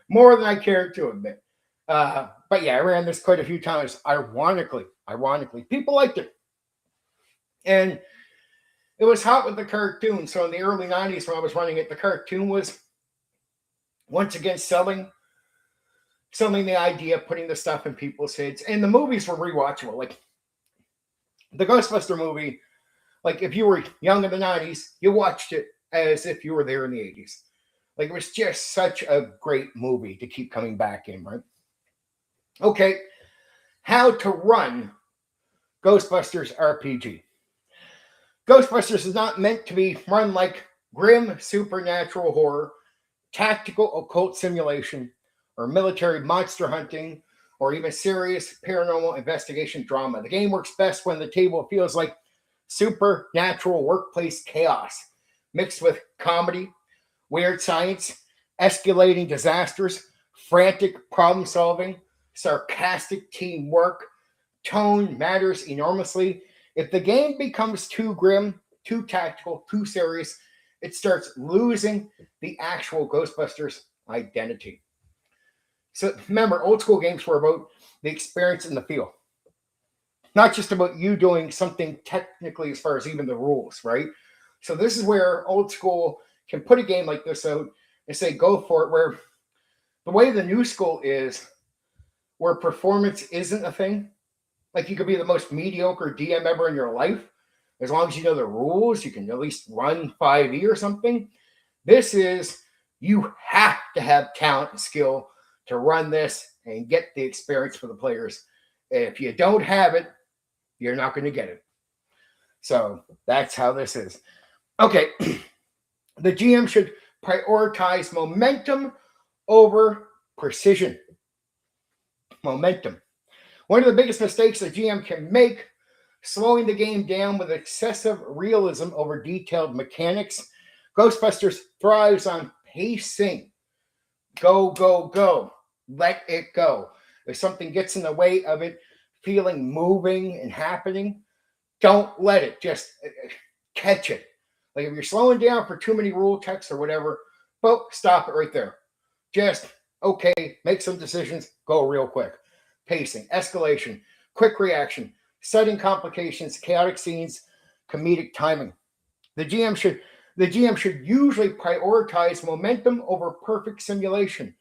More than I care to admit. But yeah, I ran this quite a few times. Ironically, people liked it. And it was hot with the cartoon. So in the early 90s when I was running it, the cartoon was once again selling the idea, putting the stuff in people's heads. And the movies were rewatchable. Like the Ghostbuster movie, like if you were young in the 90s, you watched it as if you were there in the 80s. Like it was just such a great movie to keep coming back in, right? Okay, how to run Ghostbusters RPG. Ghostbusters is not meant to be run like grim supernatural horror, tactical occult simulation, or military monster hunting, or even serious paranormal investigation drama. The game works best when the table feels like supernatural workplace chaos, mixed with comedy, weird science, escalating disasters, frantic problem solving, sarcastic teamwork. Tone matters enormously. If the game becomes too grim, too tactical, too serious, it starts losing the actual Ghostbusters identity. So remember, old school games were about the experience and the feel. Not just about you doing something technically as far as even the rules, right? So this is where old school can put a game like this out and say, go for it, where the way the new school is, where performance isn't a thing. Like you could be the most mediocre DM ever in your life. As long as you know the rules, you can at least run 5e or something. This is, you have to have talent and skill to run this and get the experience for the players. If you don't have it, you're not going to get it. So that's how this is. Okay. The GM should prioritize momentum over precision. Momentum. One of the biggest mistakes a GM can make, slowing the game down with excessive realism over detailed mechanics. Ghostbusters thrives on pacing. Go, go, go. Let it go. If something gets in the way of it feeling moving and happening, don't let it. Just catch it. Like if you're slowing down for too many rule checks or whatever, well, stop it right there. Just, okay, make some decisions, go real quick. Pacing, escalation, quick reaction, sudden complications, chaotic scenes, comedic timing. The GM should usually prioritize momentum over perfect simulation.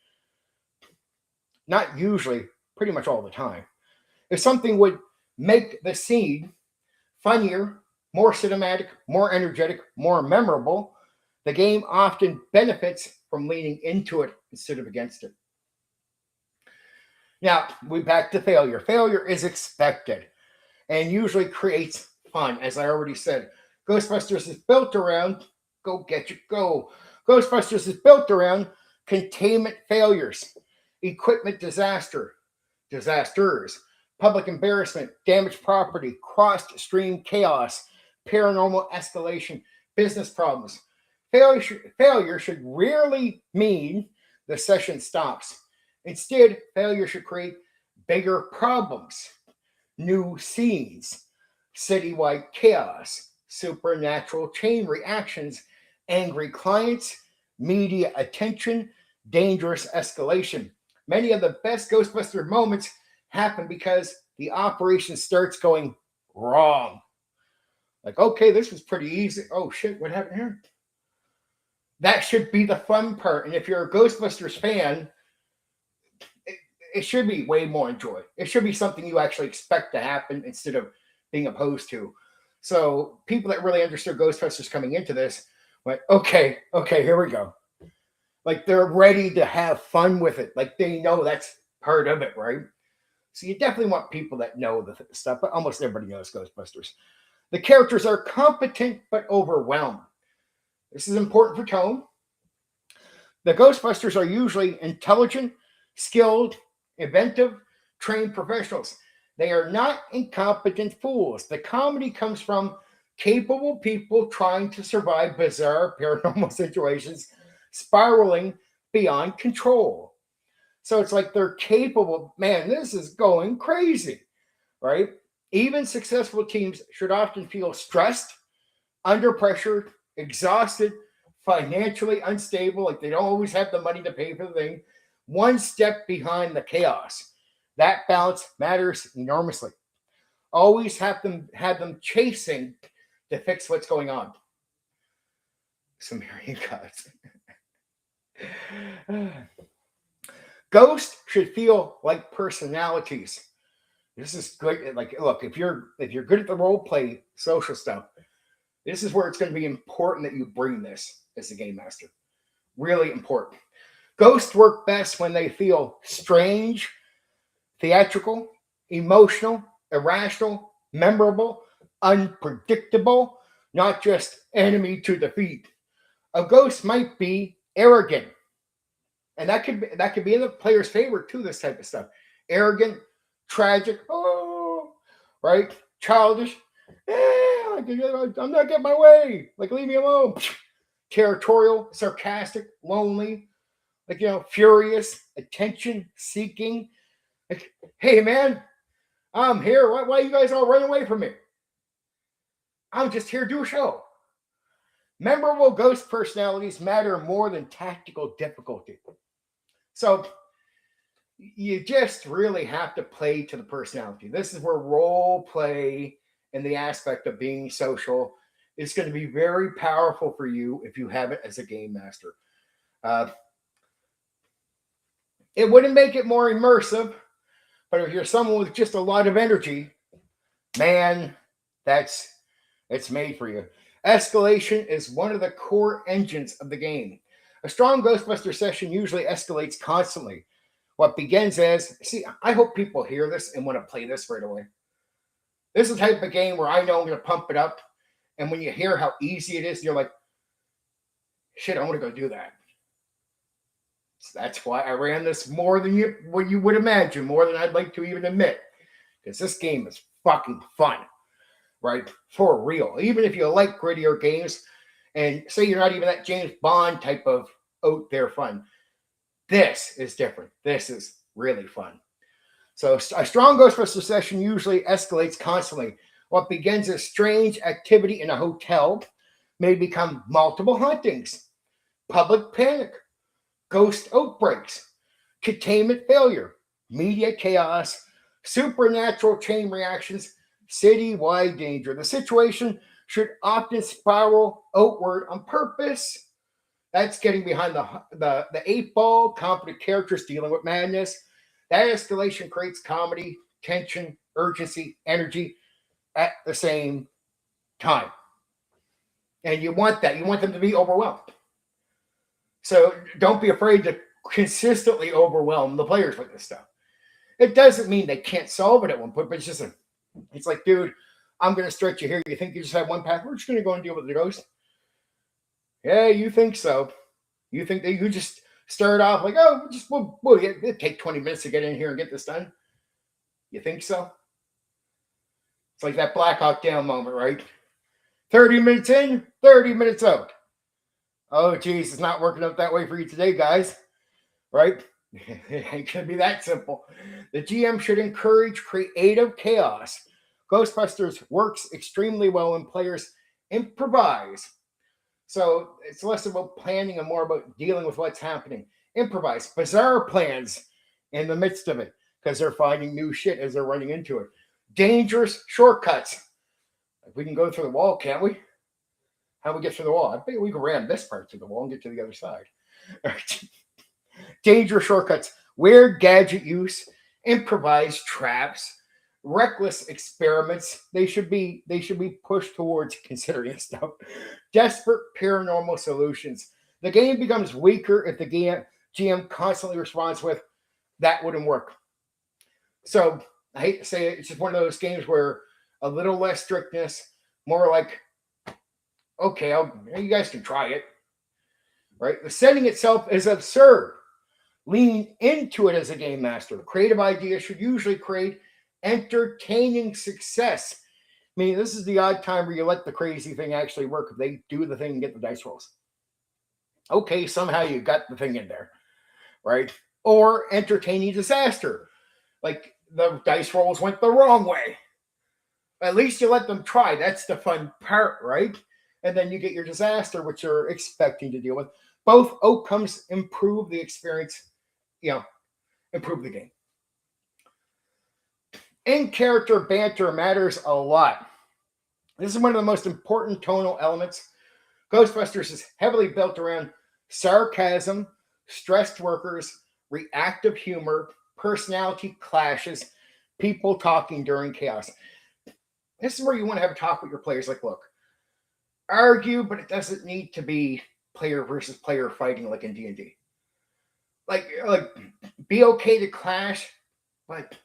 Not usually, pretty much all the time. If something would make the scene funnier, more cinematic, more energetic, more memorable, the game often benefits from leaning into it instead of against it. Now, we're back to failure. Failure is expected and usually creates fun, as I already said. Ghostbusters is built around, go get your go. Ghostbusters is built around containment failures, equipment disasters, public embarrassment, damaged property, cross-stream chaos, paranormal escalation, business problems. Failure should rarely mean the session stops. Instead, failure should create bigger problems, new scenes, citywide chaos, supernatural chain reactions, angry clients, media attention, dangerous escalation. Many of the best Ghostbuster moments happen because the operation starts going wrong. Like, okay, this was pretty easy. Oh shit, what happened here? That should be the fun part. And if you're a Ghostbusters fan, it should be way more enjoyed. It should be something you actually expect to happen instead of being opposed to. So people that really understood Ghostbusters coming into this went, okay, here we go. Like they're ready to have fun with it. Like they know that's part of it, right? So you definitely want people that know the stuff, but almost everybody knows Ghostbusters. The characters are competent but overwhelmed. This is important for tone. The Ghostbusters are usually intelligent, skilled, inventive, trained professionals. They are not incompetent fools. The comedy comes from capable people trying to survive bizarre paranormal situations, spiraling beyond control. So it's like they're capable. Man, this is going crazy, right? Even successful teams should often feel stressed, under pressure, exhausted, financially unstable, like they don't always have the money to pay for the thing, one step behind the chaos. That balance matters enormously. Always have them chasing to fix what's going on. Sumerian gods. Ghosts should feel like personalities. This is good. Like, look, if you're good at the role play social stuff, this is where it's going to be important that you bring this as a game master. Really important. Ghosts work best when they feel strange, theatrical, emotional, irrational, memorable, unpredictable, not just enemy to defeat. A ghost might be arrogant, and that could be in the player's favor too. This type of stuff, arrogant, tragic, oh, right, childish. I'm not getting my way. Like, leave me alone. Territorial, sarcastic, lonely, like, furious, attention seeking. Like, hey man, I'm here. Why you guys all run away from me? I'm just here to do a show. Memorable ghost personalities matter more than tactical difficulty. So you just really have to play to the personality. This is where role play and the aspect of being social is going to be very powerful for you if you have it as a game master. It wouldn't make it more immersive, but if you're someone with just a lot of energy, man, it's made for you. Escalation is one of the core engines of the game. A strong Ghostbuster session usually escalates constantly. What begins as, see, I hope people hear this and want to play this right away. This is the type of game where I know I'm going to pump it up. And when you hear how easy it is, you're like, shit, I want to go do that. So that's why I ran this more than what you would imagine, more than I'd like to even admit. Because this game is fucking fun, right? For real. Even if you like grittier games, and say you're not even that James Bond type of out there fun, this is different. This is really fun. So a strong Ghostbuster session usually escalates constantly. What begins as strange activity in a hotel may become multiple hauntings, public panic, ghost outbreaks, containment failure, media chaos, supernatural chain reactions, citywide danger. The situation should often spiral outward on purpose. That's getting behind the eight ball, competent characters dealing with madness. That escalation creates comedy, tension, urgency, energy at the same time. And you want that. You want them to be overwhelmed. So don't be afraid to consistently overwhelm the players with this stuff. It doesn't mean they can't solve it at one point, but it's like, dude, I'm going to stretch you here. You think you just have one path? We're just going to go and deal with the ghost. Yeah, you think so. You think that you just start off like, oh, it'll take 20 minutes to get in here and get this done. You think so? It's like that Black Hawk Down moment, right? 30 minutes in, 30 minutes out. Oh, geez, it's not working out that way for you today, guys. Right? It ain't gonna be that simple. The GM should encourage creative chaos. Ghostbusters works extremely well when players improvise. So it's less about planning and more about dealing with what's happening. Improvise, bizarre plans in the midst of it because they're finding new shit as they're running into it. Dangerous shortcuts. We can go through the wall, can't we? How we get through the wall? I bet we can ram this part through the wall and get to the other side. Dangerous shortcuts, weird gadget use, improvised traps, reckless experiments. They should be pushed towards considering stuff. Desperate paranormal solutions. The game becomes weaker if the GM constantly responds with, "That wouldn't work." So I hate to say it, it's just one of those games where a little less strictness, more like, okay, you guys can try it. Right? The setting itself is absurd. Lean into it as a game master. Creative ideas should usually create entertaining success. I mean, this is the odd time where you let the crazy thing actually work if they do the thing and get the dice rolls. Okay, somehow you got the thing in there, right? Or entertaining disaster. Like the dice rolls went the wrong way. At least you let them try. That's the fun part, right? And then you get your disaster, which you're expecting to deal with. Both outcomes improve the experience, improve the game. In-character banter matters a lot. This is one of the most important tonal elements. Ghostbusters is heavily built around sarcasm, stressed workers, reactive humor, personality clashes, people talking during chaos. This is where you want to have a talk with your players. Like, look, argue, but it doesn't need to be player versus player fighting like in D&D. Like, be okay to clash, but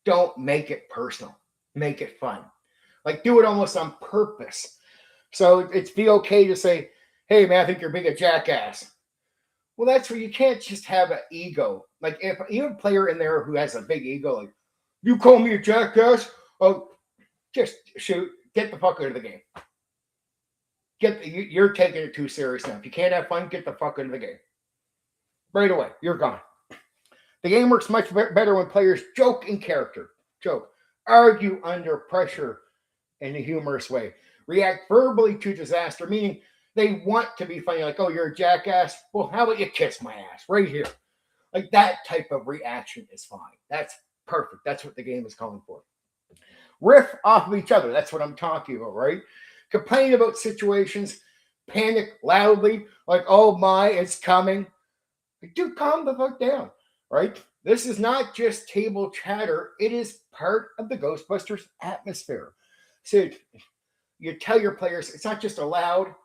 don't make it personal. Make it fun. Like, do it almost on purpose. So it's be okay to say, "Hey, man, I think you're being a jackass." Well, that's where you can't just have an ego. Like, if you have a player in there who has a big ego, like, "You call me a jackass?" Oh, just shoot. Get the fuck out of the game. You're taking it too serious now. If you can't have fun, get the fuck out of the game. Right away, you're gone. The game works much better when players joke in character. Joke. Argue under pressure in a humorous way. React verbally to disaster, meaning they want to be funny. Like, "Oh, you're a jackass? Well, how about you kiss my ass right here?" Like, that type of reaction is fine. That's perfect. That's what the game is calling for. Riff off of each other. That's what I'm talking about, right? Complain about situations. Panic loudly. Like, "Oh my, it's coming." Like, dude, calm the fuck down, right? This is not just table chatter. It is part of the Ghostbusters atmosphere. So you tell your players it's not just allowed,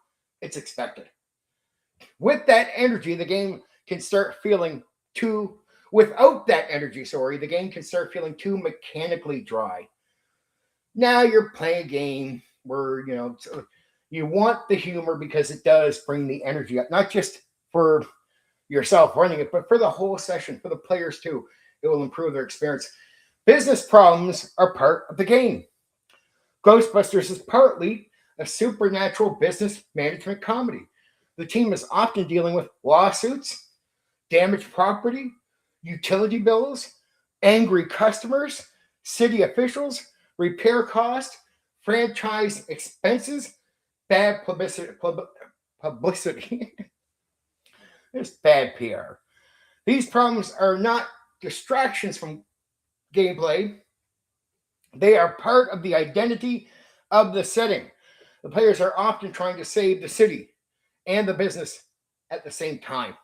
it's expected. With that energy, the game can start feeling without that energy, the game can start feeling too mechanically dry. Now you're playing a game where, you want the humor because it does bring the energy up, not just for yourself running it, but for the whole session, for the players too. It will improve their experience. Business problems are part of the game. Ghostbusters is partly a supernatural business management comedy. The team is often dealing with lawsuits, damaged property, utility bills, angry customers, city officials, repair costs, franchise expenses, bad publicity. It's bad PR. These problems are not distractions from gameplay. They are part of the identity of the setting. The players are often trying to save the city and the business at the same time.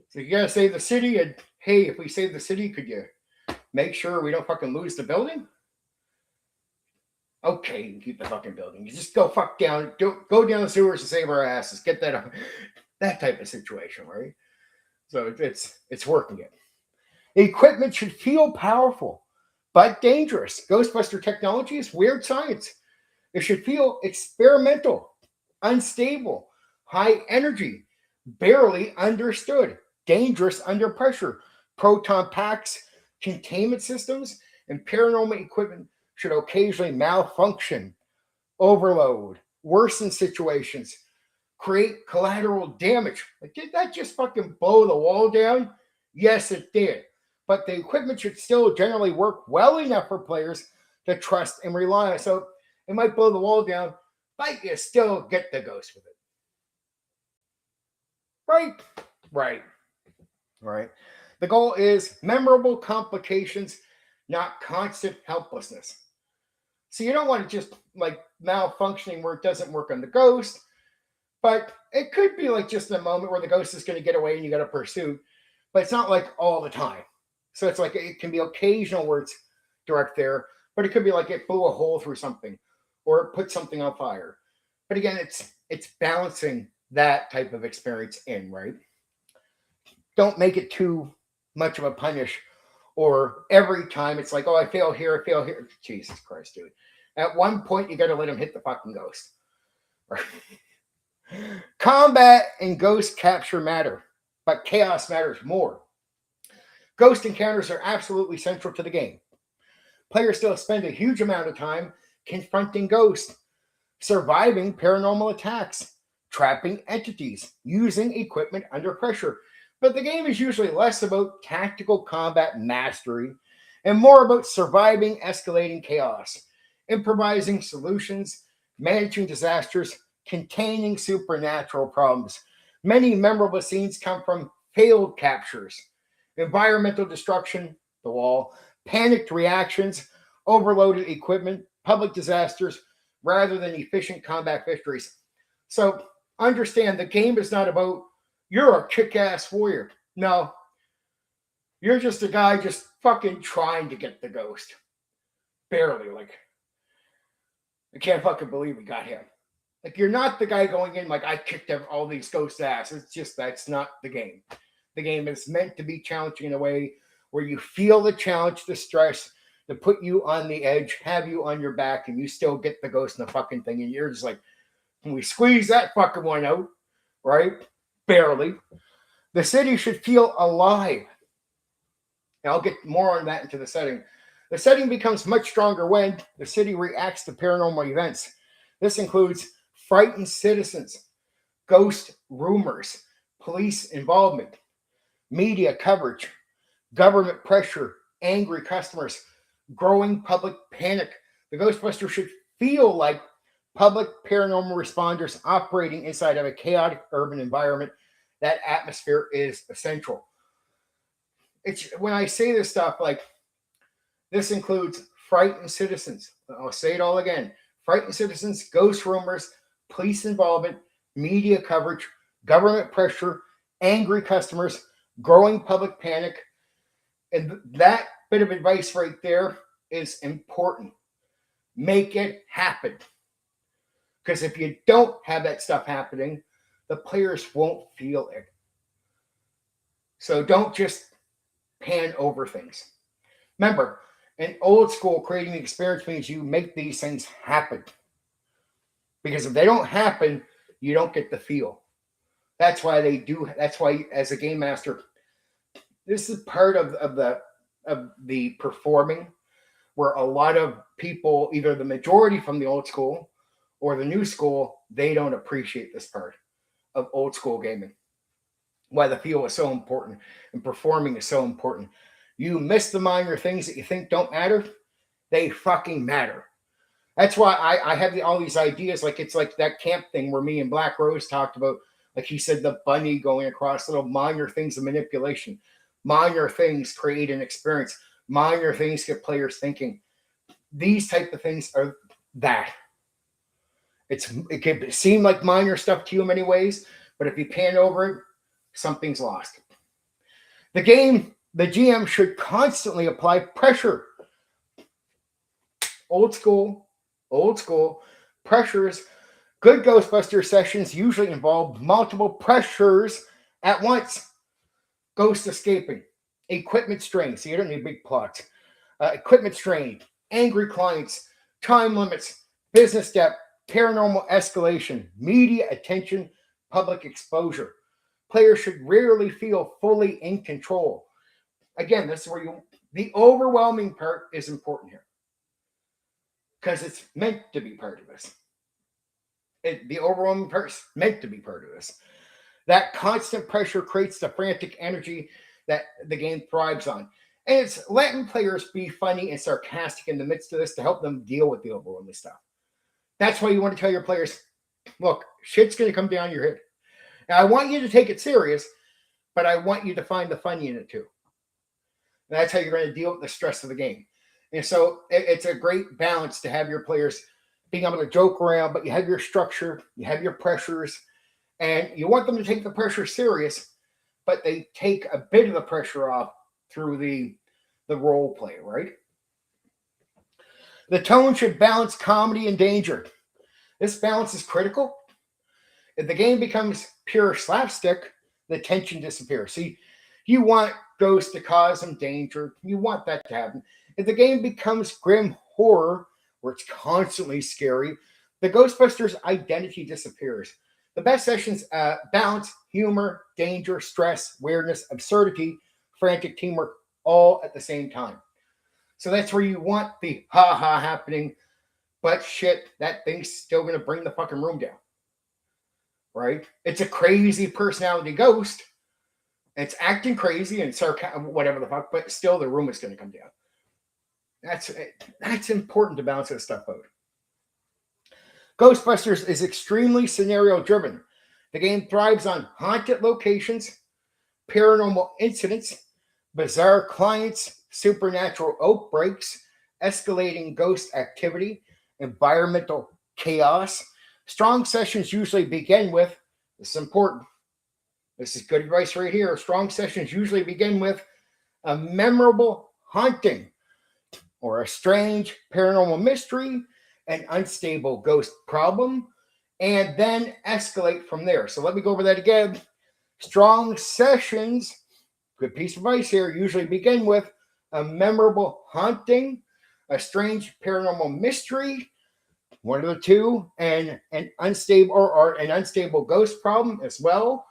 So you gotta save the city, and hey, if we save the city, could you make sure we don't fucking lose the building? Okay, you can keep the fucking building. You just go fuck down, go down the sewers to save our asses. Get that type of situation, right? So it's working it. Equipment should feel powerful, but dangerous. Ghostbuster technology is weird science. It should feel experimental, unstable, high energy, barely understood, dangerous under pressure. Proton packs, containment systems, and paranormal equipment should occasionally malfunction, overload, worsen situations. create collateral damage. Like, did that just fucking blow the wall down? Yes, it did. But the equipment should still generally work well enough for players to trust and rely on. So it might blow the wall down, but you still get the ghost with it. Right? Right. Right. The goal is memorable complications, not constant helplessness. So you don't want to just like malfunctioning where it doesn't work on the ghost, but it could be like just a moment where the ghost is going to get away and you got to pursue, but it's not like all the time. So it's like it can be occasional where it's direct there, but it could be like it blew a hole through something or it put something on fire. But again, it's balancing that type of experience in, right? Don't make it too much of a punish or every time it's like, oh, I fail here, I fail here. Jesus Christ, dude. At one point, you got to let him hit the fucking ghost. Combat and ghost capture matter, but chaos matters more. Ghost encounters are absolutely central to the game. Players still spend a huge amount of time confronting ghosts, surviving paranormal attacks, trapping entities, using equipment under pressure. But the game is usually less about tactical combat mastery and more about surviving escalating chaos, improvising solutions, managing disasters, containing supernatural problems. Many memorable scenes come from failed captures, environmental destruction, the wall, panicked reactions, overloaded equipment, public disasters, rather than efficient combat victories. So understand the game is not about you're a kick-ass warrior. No, you're just a guy just fucking trying to get the ghost. Barely. Like, I can't fucking believe we got him. Like, you're not the guy going in like, I kicked all these ghosts' ass. It's just, that's not the game. The game is meant to be challenging in a way where you feel the challenge, the stress, to put you on the edge, have you on your back, and you still get the ghost in the fucking thing. And you're just like, can we squeeze that fucking one out? Right? Barely. The city should feel alive. And I'll get more on that into the setting. The setting becomes much stronger when the city reacts to paranormal events. This includes frightened citizens, ghost rumors, police involvement, media coverage, government pressure, angry customers, growing public panic. The Ghostbusters should feel like public paranormal responders operating inside of a chaotic urban environment. That atmosphere is essential. It's when I say this stuff, like this includes frightened citizens. I'll say it all again. Frightened citizens, ghost rumors, police involvement, media coverage, government pressure, angry customers, growing public panic. And that bit of advice right there is important. Make it happen. Because if you don't have that stuff happening, the players won't feel it. So don't just pan over things. Remember, in old school, creating the experience means you make these things happen. Because if they don't happen, you don't get the feel. That's why they do. That's why, as a game master, this is part of the performing, where a lot of people, either the majority from the old school or the new school, they don't appreciate this part of old school gaming. Why the feel is so important and performing is so important. You miss the minor things that you think don't matter, they fucking matter. That's why I have all these ideas. Like it's like that camp thing where me and Black Rose talked about, like he said, the bunny going across, little minor things of manipulation. Minor things create an experience. Minor things get players thinking. These type of things are that. It can seem like minor stuff to you in many ways, but if you pan over it, something's lost. The GM should constantly apply pressure. Old school pressures. Good Ghostbuster sessions usually involve multiple pressures at once. Ghost escaping, equipment strain. So you don't need big plots. Equipment strain, angry clients, time limits, business debt, paranormal escalation, media attention, public exposure. Players should rarely feel fully in control. Again, this is where the overwhelming part is important here. Because it's meant to be part of this. The overwhelming part meant to be part of this. That constant pressure creates the frantic energy that the game thrives on. And it's letting players be funny and sarcastic in the midst of this to help them deal with the overwhelming stuff. That's why you want to tell your players, look, shit's going to come down your head. Now, I want you to take it serious, but I want you to find the funny in it too. And that's how you're going to deal with the stress of the game. And so it's a great balance to have your players being able to joke around, but you have your structure, you have your pressures, and you want them to take the pressure serious, but they take a bit of the pressure off through the role play, right? The tone should balance comedy and danger. This balance is critical. If the game becomes pure slapstick, the tension disappears. See, you want Ghost to cause some danger. You want that to happen. If the game becomes grim horror, where it's constantly scary, the Ghostbusters identity disappears. The best sessions balance humor, danger, stress, weirdness, absurdity, frantic teamwork, all at the same time. So that's where you want the ha-ha happening, but shit, that thing's still going to bring the fucking room down. Right? It's a crazy personality ghost. It's acting crazy and whatever the fuck, but still the room is going to come down. That's important to balance this stuff out. Ghostbusters is extremely scenario driven. The game thrives on haunted locations, paranormal incidents, bizarre clients, supernatural outbreaks, escalating ghost activity, environmental chaos. Strong sessions usually begin with, this is important, this is good advice right here, strong sessions usually begin with a memorable haunting or a strange paranormal mystery, an unstable ghost problem, and then escalate from there. So let me go over that again. Strong sessions, good piece of advice here, usually begin with a memorable haunting, a strange paranormal mystery, one of the two, and an unstable or an unstable ghost problem as well,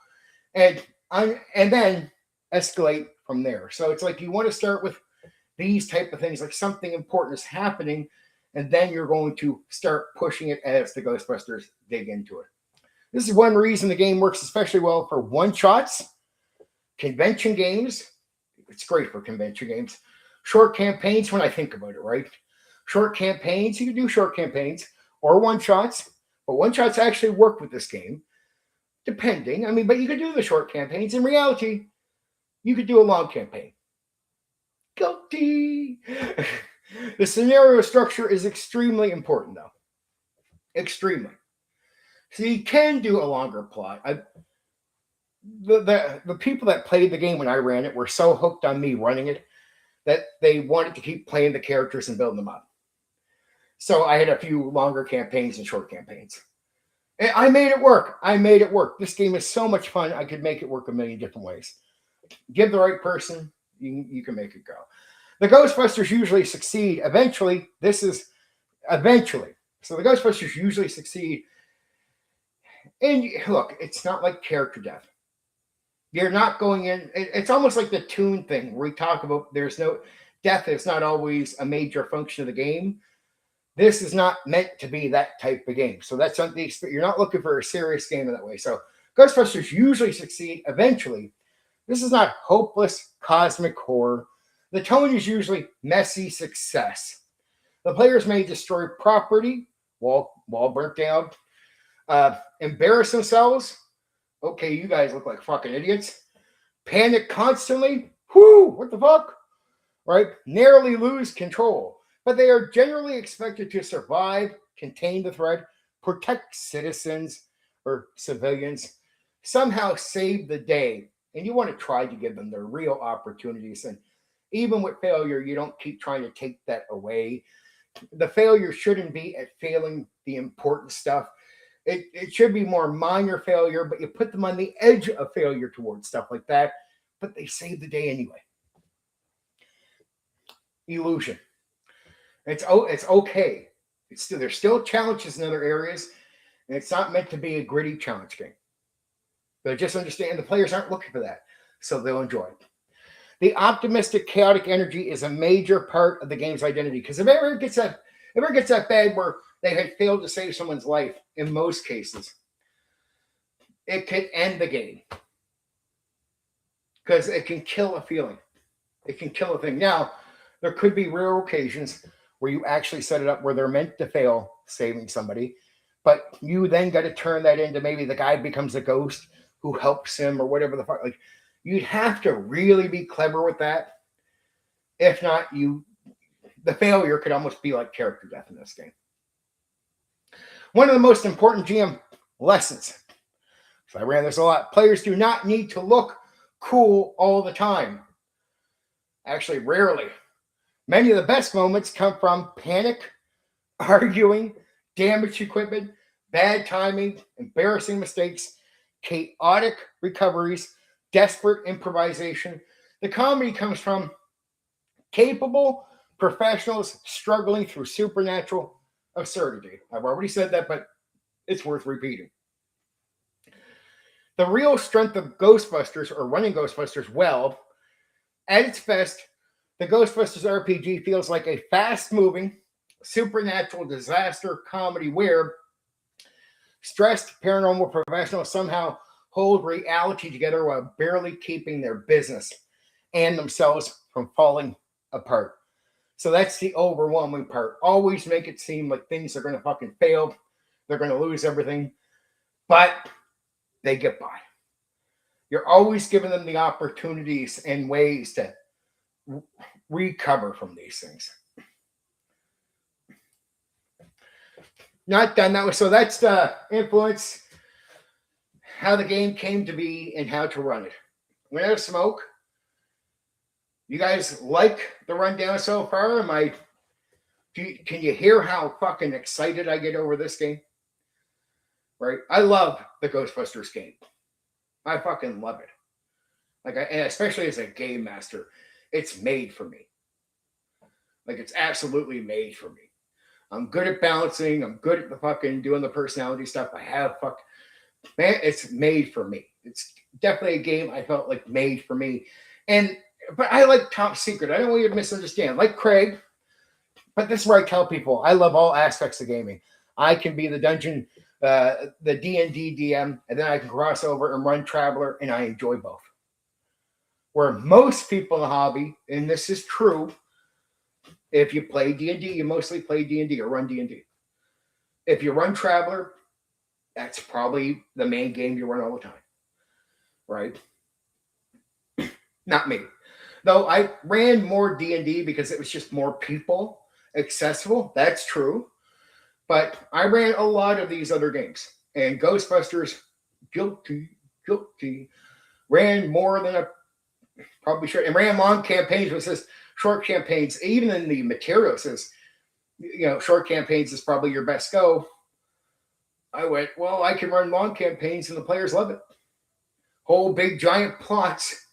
and then escalate from there. So it's like you want to start with these type of things, like something important is happening, and then you're going to start pushing it as the Ghostbusters dig into it. This is one reason the game works especially well for one-shots, convention games. It's great for convention games. Short campaigns, when I think about it, right? Short campaigns, you can do short campaigns or one-shots, but one-shots actually work with this game, depending. I mean, but you could do the short campaigns. In reality, you could do a long campaign. Guilty. The scenario structure is extremely important, though. Extremely. So you can do a longer plot. The people that played the game when I ran it were so hooked on me running it that they wanted to keep playing the characters and building them up. So I had a few longer campaigns and short campaigns. And I made it work. This game is so much fun. I could make it work a million different ways. Give the right person, you can make it go. The Ghostbusters usually succeed. Eventually. So the Ghostbusters usually succeed. And look, it's not like character death. You're not going in. It's almost like the Toon thing where we talk about there's no death. It's not always a major function of the game. This is not meant to be that type of game. So that's not the experience. You're not looking for a serious game in that way. So Ghostbusters usually succeed eventually. This is not hopeless cosmic horror. The tone is usually messy success. The players may destroy property, wall burnt down, embarrass themselves. Okay, you guys look like fucking idiots. Panic constantly. Whoo, what the fuck? Right? Narrowly lose control. But they are generally expected to survive, contain the threat, protect citizens or civilians, somehow save the day. And you want to try to give them their real opportunities. And even with failure, you don't keep trying to take that away. The failure shouldn't be at failing the important stuff. It should be more minor failure, but you put them on the edge of failure towards stuff like that. But they save the day anyway. Illusion. It's okay. There's still challenges in other areas, and it's not meant to be a gritty challenge game. But just understand the players aren't looking for that, so they'll enjoy it. The optimistic, chaotic energy is a major part of the game's identity, because if If it gets that bad where they had failed to save someone's life, in most cases, it can end the game. Because it can kill a feeling. It can kill a thing. Now, there could be rare occasions where you actually set it up where they're meant to fail saving somebody, but you then got to turn that into maybe the guy becomes a ghost who helps him or whatever the fuck. Like, you'd have to really be clever with that. If not, the failure could almost be like character death in this game. One of the most important GM lessons, so I ran this a lot, players do not need to look cool all the time. Actually, rarely. Many of the best moments come from panic, arguing, damaged equipment, bad timing, embarrassing mistakes, chaotic recoveries, desperate improvisation. The comedy comes from capable professionals struggling through supernatural absurdity. I've already said that, but it's worth repeating. The real strength of Ghostbusters, or running Ghostbusters well, at its best, the Ghostbusters RPG feels like a fast-moving, supernatural disaster comedy where stressed paranormal professionals somehow hold reality together while barely keeping their business and themselves from falling apart. So that's the overwhelming part. Always make it seem like things are going to fucking fail. They're going to lose everything. But they get by. You're always giving them the opportunities and ways to recover from these things. Not done that way. So that's the influence, how the game came to be, and how to run it. I'm gonna smoke. You guys like the rundown so far? Can you hear how fucking excited I get over this game? Right? I love the Ghostbusters game. I fucking love it. And especially as a game master, it's made for me. Like, it's absolutely made for me. I'm good at balancing. I'm good at the fucking doing the personality stuff. Man, it's made for me. It's definitely a game I felt like made for me. But I like Top Secret. I don't want you to misunderstand. Like Craig, but this is where I tell people I love all aspects of gaming. I can be the dungeon, the D&D DM, and then I can cross over and run Traveler, and I enjoy both. Where most people in the hobby, and this is true, if you play D&D, you mostly play D&D or run D&D. If you run Traveler, that's probably the main game you run all the time, right? Not me. Though I ran more D&D because it was just more people accessible. That's true. But I ran a lot of these other games. And Ghostbusters, guilty, ran more than I probably should. And ran long campaigns versus short campaigns. Even in the material says, short campaigns is probably your best go. I went, well, I can run long campaigns and the players love it. Whole big giant plots.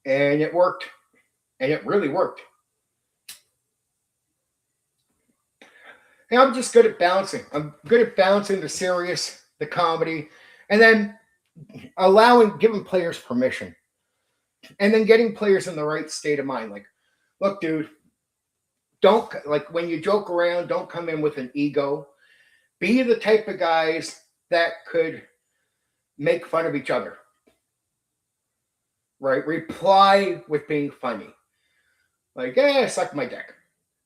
And it worked. And it really worked. And I'm just good at balancing. I'm good at balancing the serious, the comedy, and then giving players permission. And then getting players in the right state of mind. Like, look, dude, when you joke around, don't come in with an ego. Be the type of guys that could make fun of each other. Right? Reply with being funny. Like, suck my dick.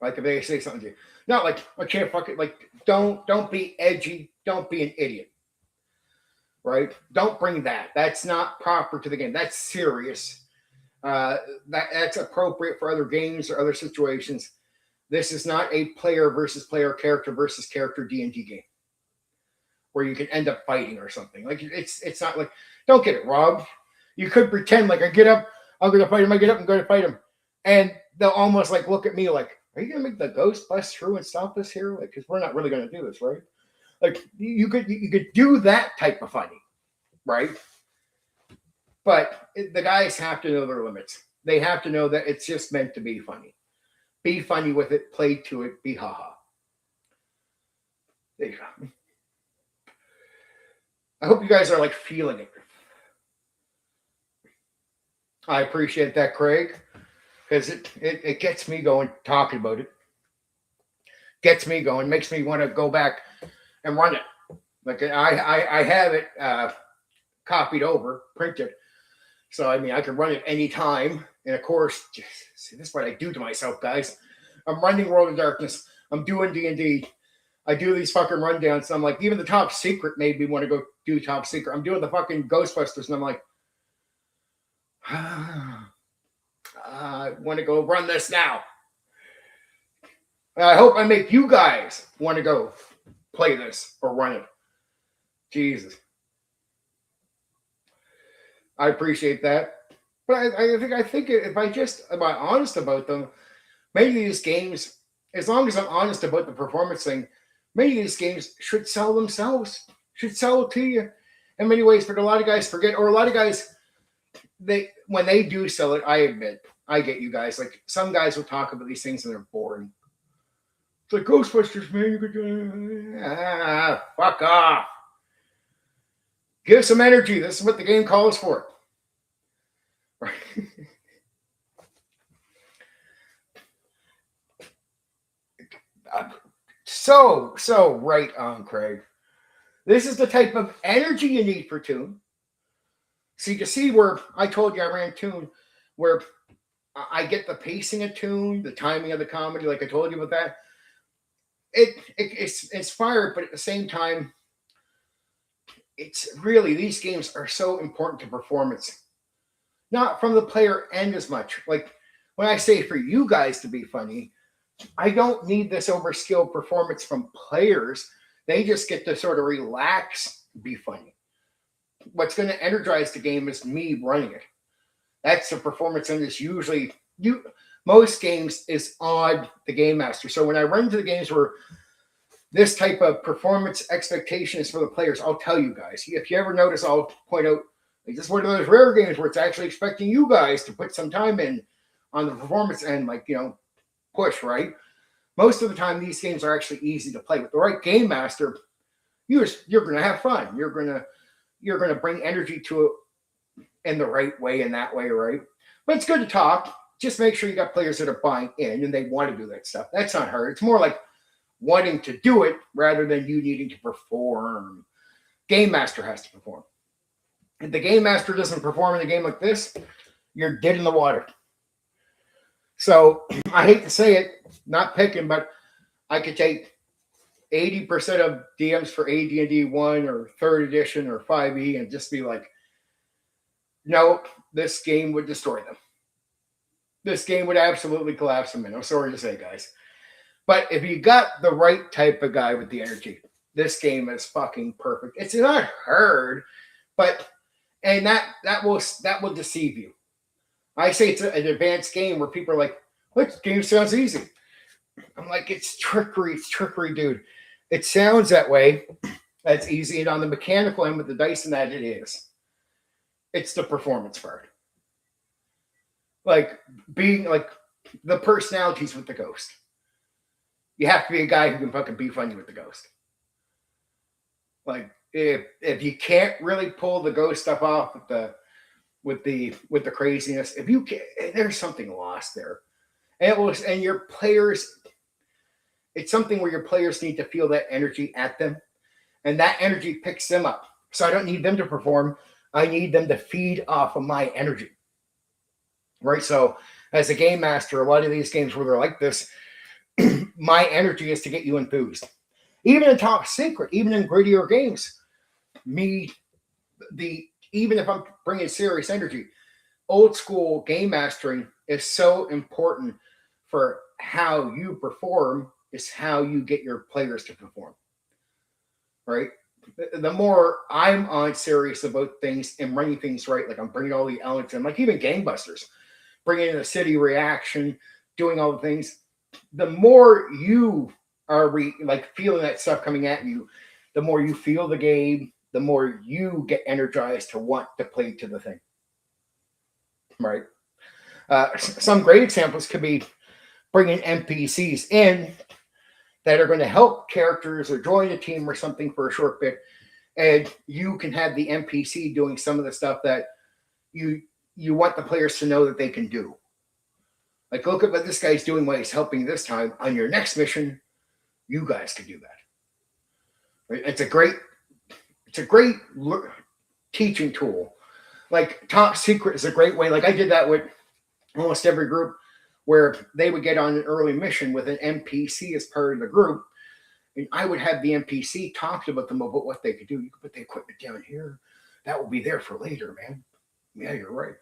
Like, if they say something to you. Not like, I can't fucking, like, don't be edgy. Don't be an idiot. Right? Don't bring that. That's not proper to the game. That's serious. That's appropriate for other games or other situations. This is not a player versus player, character versus character D&D game where you can end up fighting or something. Like, it's not like, don't get it wrong. You could pretend like, I get up, I'm going to fight him. I get up, I'm going to fight him. And they'll almost like look at me like, are you going to make the ghost bust through and stop us here? Like, because we're not really going to do this, right? Like, you could do that type of funny, right? But the guys have to know their limits. They have to know that it's just meant to be funny. Be funny with it, play to it, be haha. There you go. I hope you guys are like feeling it. I appreciate that, Craig, because it gets me going talking about it. gets me going, makes me want to go back and run it. Like I have it copied over, printed. So I mean, I can run it anytime. And of course, see, this is what I do to myself, guys. I'm running World of Darkness. I'm doing D&D. I do these fucking rundowns. And I'm like, even the Top Secret made me want to go do Top Secret. I'm doing the fucking Ghostbusters, and I'm like, I want to go run this now. I hope I make you guys want to go play this or run it. Jesus. I appreciate that. But I think if am I honest about them, many of these games, as long as I'm honest about the performance thing, many of these games should sell themselves, should sell it to you in many ways. But a lot of guys forget, or a lot of guys, when they do sell it, I admit, I get you guys. Like some guys will talk about these things and they're boring. It's like Ghostbusters, man. You could fuck off. Give some energy. This is what the game calls for. Right. So right on, Craig. This is the type of energy you need for Toon. See, to see where I told you I ran Toon, where I get the pacing of Toon, the timing of the comedy, like I told you about that. It's inspired, but at the same time, it's really, these games are so important to performance. Not from the player end as much. Like when I say for you guys to be funny, I don't need this overskilled performance from players. They just get to sort of relax, be funny. What's going to energize the game is me running it. That's the performance, and it's usually most games is on the game master. So when I run into the games where this type of performance expectation is for the players, I'll tell you guys. If you ever notice, I'll point out, like, this is one of those rare games where it's actually expecting you guys to put some time in on the performance end, like, push, right? Most of the time, these games are actually easy to play. With the right game master, you're going to have fun. You're going to bring energy to it in the right way, in that way, right? But it's good to talk. Just make sure you got players that are buying in and they want to do that stuff. That's not hard. It's more like wanting to do it rather than you needing to perform. Game master has to perform. If the game master doesn't perform in a game like this, you're dead in the water. So I hate to say it, not picking, but I could take 80% of DMs for AD&D 1 or 3rd edition or 5e and just be like, no, this game would destroy them. This game would absolutely collapse them in. I'm sorry to say, guys. But if you got the right type of guy with the energy, this game is fucking perfect. It's not hard, and that will deceive you. I say it's an advanced game where people are like, "What game sounds easy?" I'm like, it's trickery. It's trickery, dude. It sounds that way. That's easy, and on the mechanical end with the dice and that, it is. It's the performance part. Like being like the personalities with the ghost. You have to be a guy who can fucking be funny with the ghost. Like if you can't really pull the ghost stuff off with the craziness, if you can, there's something lost there. And your players, it's something where your players need to feel that energy at them, and that energy picks them up. So I don't need them to perform. I need them to feed off of my energy. Right? So as a game master, a lot of these games where they're like this, my energy is to get you enthused. Even in Top Secret, even in grittier games, even if I'm bringing serious energy, old school game mastering is so important for how you perform is how you get your players to perform. Right? The more I'm on serious about things and running things right, like I'm bringing all the elements in, like even Gangbusters, bringing in a city reaction, doing all the things, the more you are feeling that stuff coming at you, the more you feel the game, the more you get energized to want to play to the thing. Right? Some great examples could be bringing NPCs in that are going to help characters or join a team or something for a short bit, and you can have the NPC doing some of the stuff that you want the players to know that they can do. Like, look at what this guy's doing while he's helping this time. On your next mission, You guys can do that. Right? It's a great teaching tool. Like Top Secret is a great way. Like I did that with almost every group where they would get on an early mission with an NPC as part of the group. And I would have the NPC talk to them about what they could do. You could put the equipment down here. That will be there for later, man. Yeah, you're right.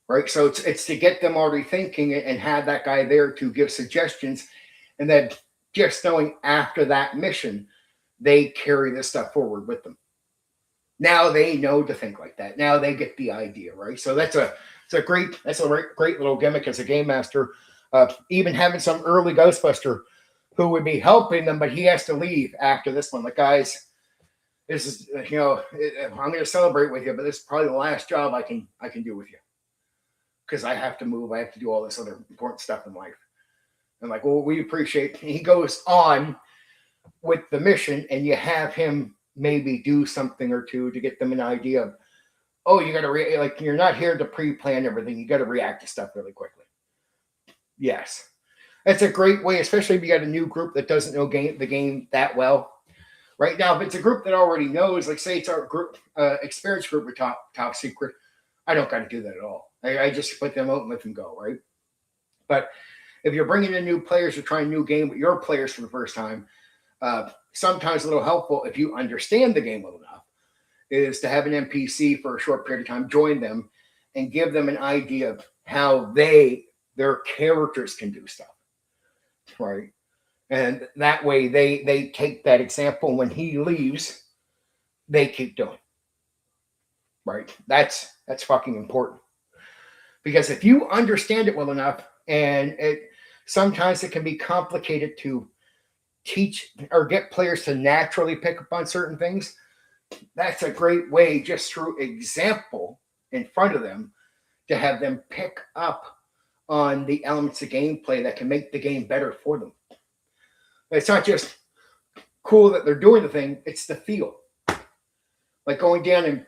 Right. So it's to get them already thinking and have that guy there to give suggestions. And then just knowing after that mission, they carry this stuff forward with them. Now they know to think like that. Now they get the idea, right? So that's a great little gimmick as a game master. Even having some early Ghostbuster who would be helping them, but he has to leave after this one. Like, guys, this is I'm going to celebrate with you, but this is probably the last job I can do with you because I have to move. I have to do all this other important stuff in life. And like, well, we appreciate. He goes on with the mission, and you have him maybe do something or two to get them an idea of, oh, you got to you're not here to pre-plan everything. You got to react to stuff really quickly. Yes. That's a great way, especially if you got a new group that doesn't know the game that well. Right now, if it's a group that already knows, like say it's our group, experience group with Top Secret, I don't got to do that at all. I just put them out and let them go, right? But if you're bringing in new players or trying a new game with your players for the first time, sometimes a little helpful if you understand the game well enough is to have an NPC for a short period of time, join them, and give them an idea of how their characters can do stuff. Right. And that way they take that example. When he leaves, they keep doing. Right. That's fucking important. Because if you understand it well enough, and sometimes it can be complicated to teach or get players to naturally pick up on certain things, that's a great way just through example in front of them to have them pick up on the elements of gameplay that can make the game better for them. It's not just cool that they're doing the thing, it's the feel. Like going down and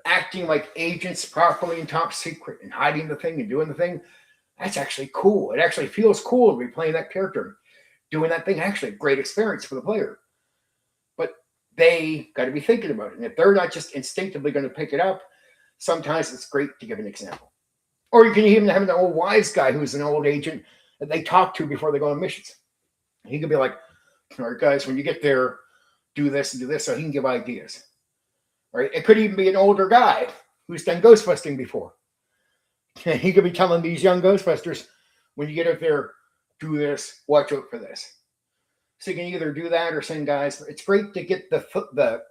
acting like agents properly in Top Secret and hiding the thing and doing the thing. That's actually cool. It actually feels cool to be playing that character. Doing that thing, actually, great experience for the player. But they got to be thinking about it. And if they're not just instinctively going to pick it up, sometimes it's great to give an example. Or you can even have an old wise guy who's an old agent that they talk to before they go on missions. He could be like, all right, guys, when you get there, do this and do this, so he can give ideas. All right? It could even be an older guy who's done ghostbusting before. And he could be telling these young Ghostbusters, when you get up there, do this, watch out for this. So you can either do that or send guys. It's great to get the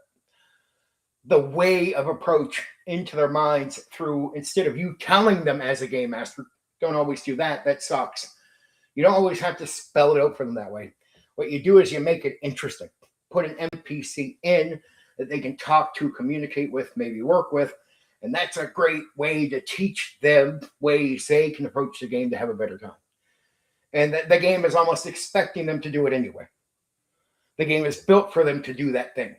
way of approach into their minds through, instead of you telling them as a game master, don't always do that. That sucks. You don't always have to spell it out for them that way. What you do is you make it interesting. Put an NPC in that they can talk to, communicate with, maybe work with. And that's a great way to teach them ways they can approach the game to have a better time. And the game is almost expecting them to do it anyway. The game is built for them to do that thing.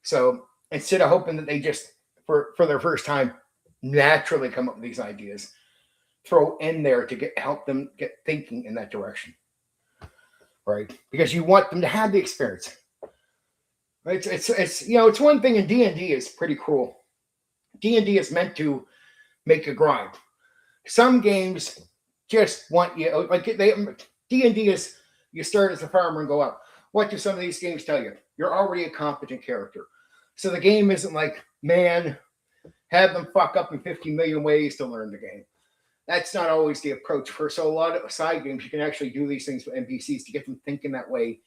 So instead of hoping that they just, for their first time, naturally come up with these ideas, throw in there to help them get thinking in that direction. Right? Because you want them to have the experience. It's one thing in D&D is pretty cool. D&D is meant to make a grind. Some games just want you, like D&D is, you start as a farmer and go up. What do some of these games tell you? You're already a competent character. So the game isn't like, man, have them fuck up in 50 million ways to learn the game. That's not always the approach. So a lot of side games, you can actually do these things with NPCs to get them thinking that way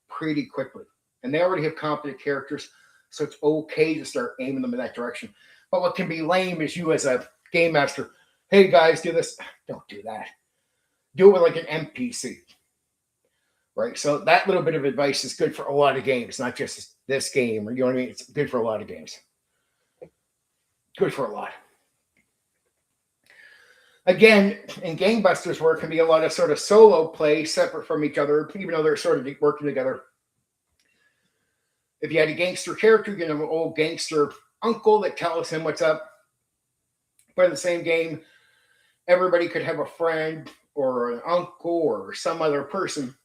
pretty quickly. And they already have competent characters, so it's okay to start aiming them in that direction. But what can be lame is you as a game master, hey guys, do this. Don't do that. Do it with like an NPC. Right? So that little bit of advice is good for a lot of games, not just this game. Or you know what I mean? It's good for a lot of games. Good for a lot. Again, in Gangbusters, where it can be a lot of sort of solo play separate from each other, even though they're sort of working together. If you had a gangster character, you can have an old gangster uncle that tells him what's up. But in the same game, everybody could have a friend or an uncle or some other person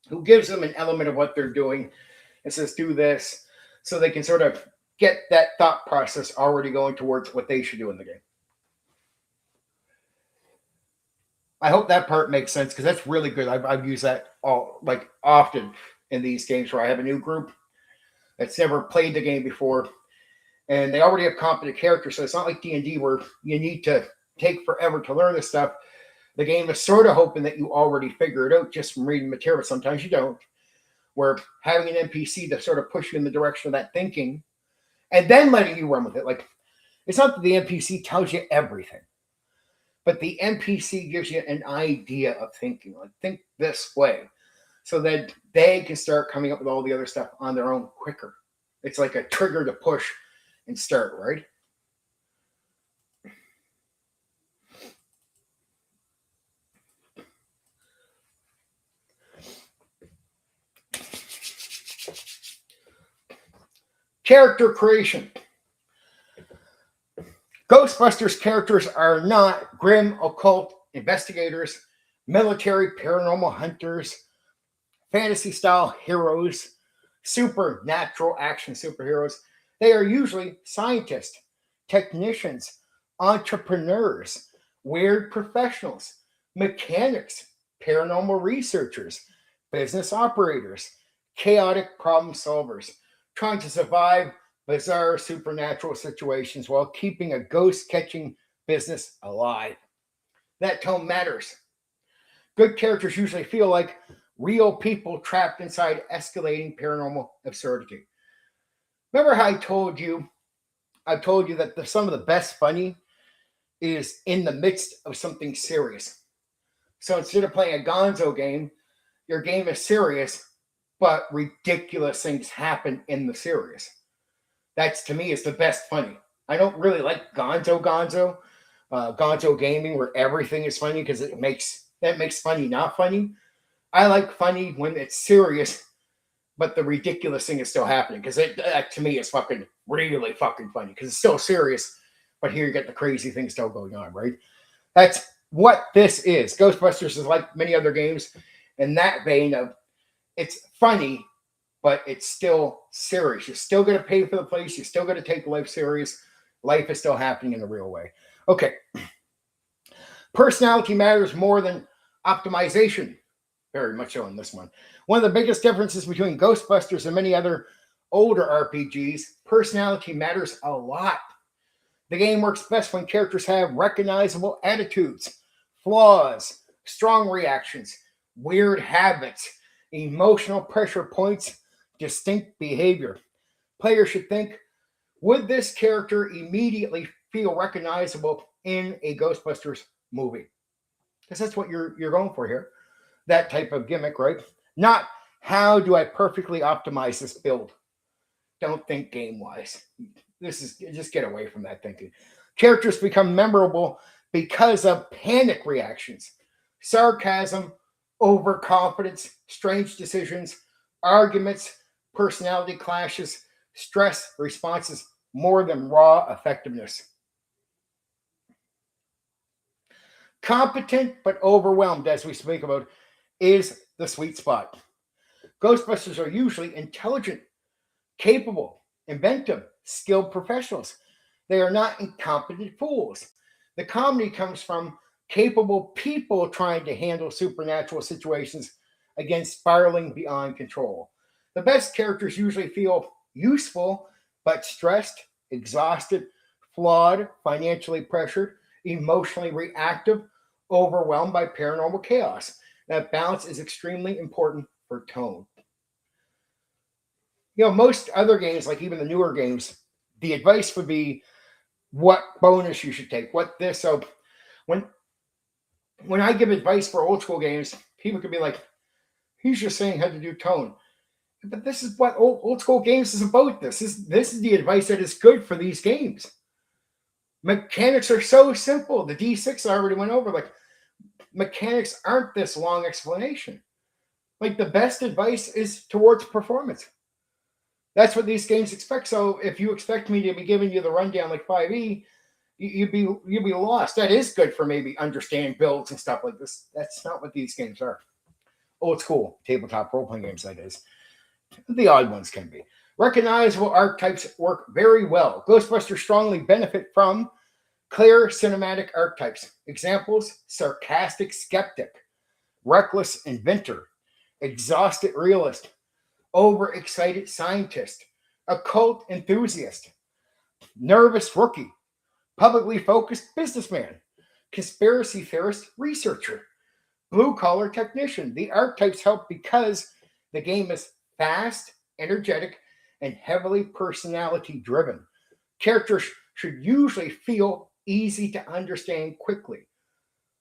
who gives them an element of what they're doing and says, do this, so they can sort of get that thought process already going towards what they should do in the game. I hope that part makes sense because that's really good. I've used that often in these games where I have a new group that's never played the game before, and they already have competent characters. So it's not like D&D where you need to take forever to learn this stuff. The game is sort of hoping that you already figure it out just from reading material. Sometimes you don't. Where having an NPC to sort of push you in the direction of that thinking, and then letting you run with it. Like, it's not that the NPC tells you everything, but the NPC gives you an idea of thinking. Like, think this way, so that they can start coming up with all the other stuff on their own quicker. It's like a trigger to push and start, right? Character creation. Ghostbusters characters are not grim occult investigators, military paranormal hunters, fantasy style heroes, supernatural action superheroes. They are usually scientists, technicians, entrepreneurs, weird professionals, mechanics, paranormal researchers, business operators, chaotic problem solvers, trying to survive bizarre supernatural situations while keeping a ghost catching business alive. That tone matters. Good characters usually feel like real people trapped inside escalating paranormal absurdity. Remember how I've told you that some of the best funny is in the midst of something serious. So instead of playing a gonzo game, your game is serious, but ridiculous things happen in the serious. That's, to me, is the best funny. I don't really like gonzo gaming where everything is funny because that makes funny not funny. I like funny when it's serious, but the ridiculous thing is still happening because that to me is fucking really fucking funny because it's still serious, but here you get the crazy thing still going on, right? That's what this is. Ghostbusters is like many other games in that vein of it's funny, but it's still serious. You're still going to pay for the place. You're still going to take life serious. Life is still happening in a real way. Okay. Personality matters more than optimization. Very much so in this one. One of the biggest differences between Ghostbusters and many other older RPGs, personality matters a lot. The game works best when characters have recognizable attitudes, flaws, strong reactions, weird habits, emotional pressure points, distinct behavior. Players should think, would this character immediately feel recognizable in a Ghostbusters movie? Because that's what you're going for here. That type of gimmick, right? Not how do I perfectly optimize this build? Don't think game-wise. This is just get away from that thinking. Characters become memorable because of panic reactions, sarcasm, overconfidence, strange decisions, arguments, personality clashes, stress responses, more than raw effectiveness. Competent but overwhelmed, as we speak about, is the sweet spot. Ghostbusters are usually intelligent, capable, inventive, skilled professionals. They are not incompetent fools. The comedy comes from capable people trying to handle supernatural situations against spiraling beyond control. The best characters usually feel useful, but stressed, exhausted, flawed, financially pressured, emotionally reactive, overwhelmed by paranormal chaos. That balance is extremely important for tone. Most other games, like even the newer games, the advice would be what bonus you should take, what this. So when I give advice for old school games, people could be like, he's just saying how to do tone. But this is what old school games is about. This is the advice that is good for these games. Mechanics are so simple. The D6 I already went over. Like, mechanics aren't this long explanation. Like, the best advice is towards performance. That's what these games expect. So if you expect me to be giving you the rundown like 5e, you'd be lost. That is good for maybe understanding builds and stuff like this. That's not what these games are. old school tabletop role-playing games, that is. The odd ones can be. Recognizable archetypes work very well. Ghostbusters strongly benefit from clear cinematic archetypes. Examples: sarcastic skeptic, reckless inventor, exhausted realist, overexcited scientist, occult enthusiast, nervous rookie, publicly focused businessman, conspiracy theorist researcher, blue collar technician. The archetypes help because the game is fast, energetic, and heavily personality driven. Characters should usually feel easy to understand quickly.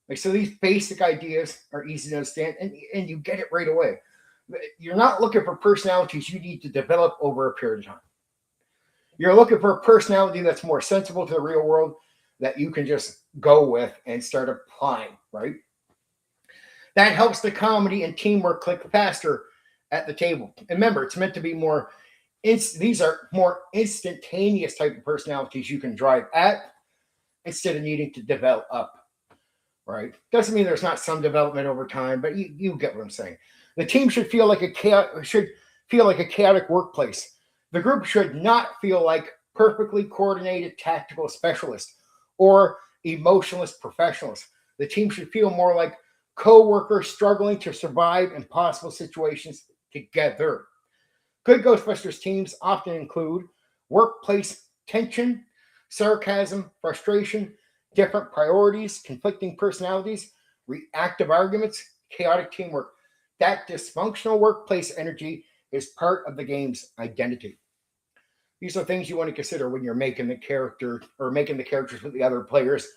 Like, so these basic ideas are easy to understand, and you get it right away. You're not looking for personalities you need to develop over a period of time. You're looking for a personality that's more sensible to the real world that you can just go with and start applying, right? That helps the comedy and teamwork click faster at the table. And remember, it's meant to be more, these are more instantaneous type of personalities you can drive at instead of needing to develop up, right? Doesn't mean there's not some development over time, but you get what I'm saying. The team should feel like a chaotic workplace. The group should not feel like perfectly coordinated tactical specialists or emotionless professionals. The team should feel more like co-workers struggling to survive impossible situations together. Good Ghostbusters teams often include workplace tension, sarcasm, frustration, different priorities, conflicting personalities, reactive arguments, chaotic teamwork. That dysfunctional workplace energy is part of the game's identity. These are things you want to consider when you're making the character or making the characters with the other players.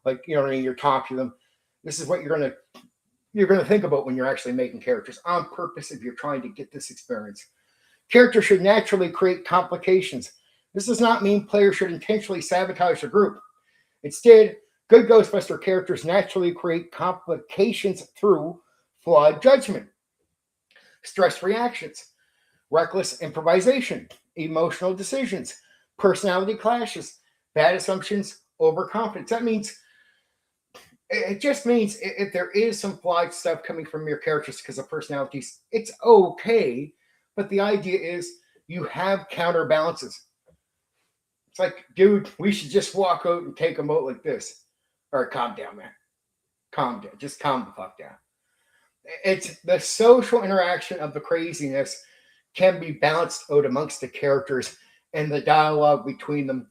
Like, you know what I mean? You're talking to them. This is what you're going to think about when you're actually making characters on purpose if you're trying to get this experience. Characters should naturally create complications. This does not mean players should intentionally sabotage the group. Instead, good Ghostbuster characters naturally create complications through flawed judgment, stress reactions, reckless improvisation, emotional decisions, personality clashes, bad assumptions, overconfidence. That means, it just means if there is some flawed stuff coming from your characters because of personalities, it's okay. But the idea is you have counterbalances. It's like, dude, we should just walk out and take them out like this. All right, calm down, man. Calm down. Just calm the fuck down. It's the social interaction of the craziness can be balanced out amongst the characters and the dialogue between them.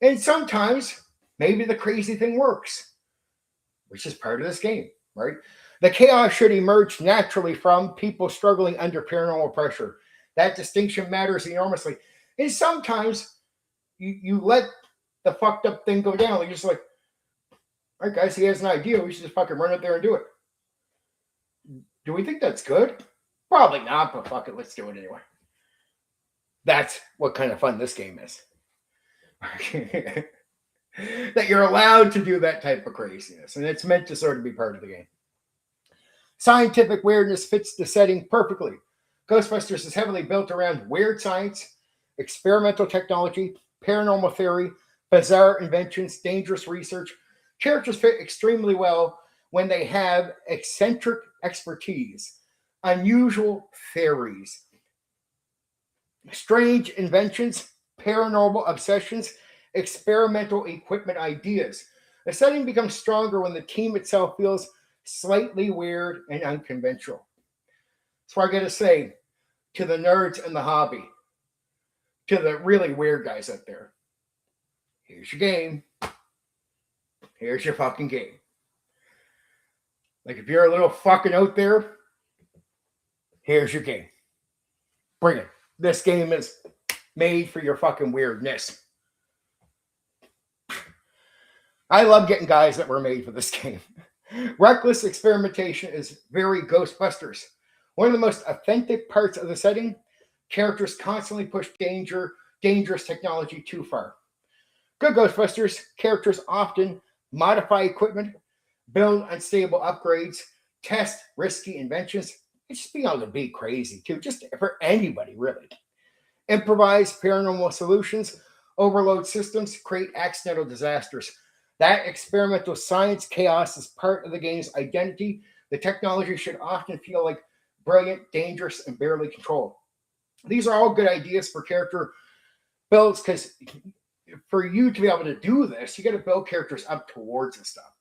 And sometimes maybe the crazy thing works, which is part of this game, right? The chaos should emerge naturally from people struggling under paranormal pressure. That distinction matters enormously. And sometimes you let the fucked up thing go down. You're just like, all right, guys, he has an idea. We should just fucking run up there and do it. Do we think that's good? Probably not, but fuck it, let's do it anyway. That's what kind of fun this game is. That you're allowed to do that type of craziness, and it's meant to sort of be part of the game. Scientific weirdness fits the setting perfectly. Ghostbusters is heavily built around weird science, experimental technology, paranormal theory, bizarre inventions, dangerous research. Characters fit extremely well when they have eccentric expertise, unusual theories, strange inventions, paranormal obsessions, experimental equipment ideas. The setting becomes stronger when the team itself feels slightly weird and unconventional. So I gotta say, to the nerds in the hobby, to the really weird guys out there, here's your game. Here's your fucking game. Like, if you're a little fucking out there, here's your game. Bring it. This game is made for your fucking weirdness. I love getting guys that were made for this game. Reckless experimentation is very Ghostbusters. One of the most authentic parts of the setting, characters constantly push dangerous technology too far. Good Ghostbusters, characters often modify equipment, build unstable upgrades, test risky inventions. It's just being able to be crazy too, just for anybody really. Improvise paranormal solutions, overload systems, create accidental disasters. That experimental science chaos is part of the game's identity. The technology should often feel like brilliant, dangerous, and barely controlled. These are all good ideas for character builds because for you to be able to do this, you got to build characters up towards this stuff.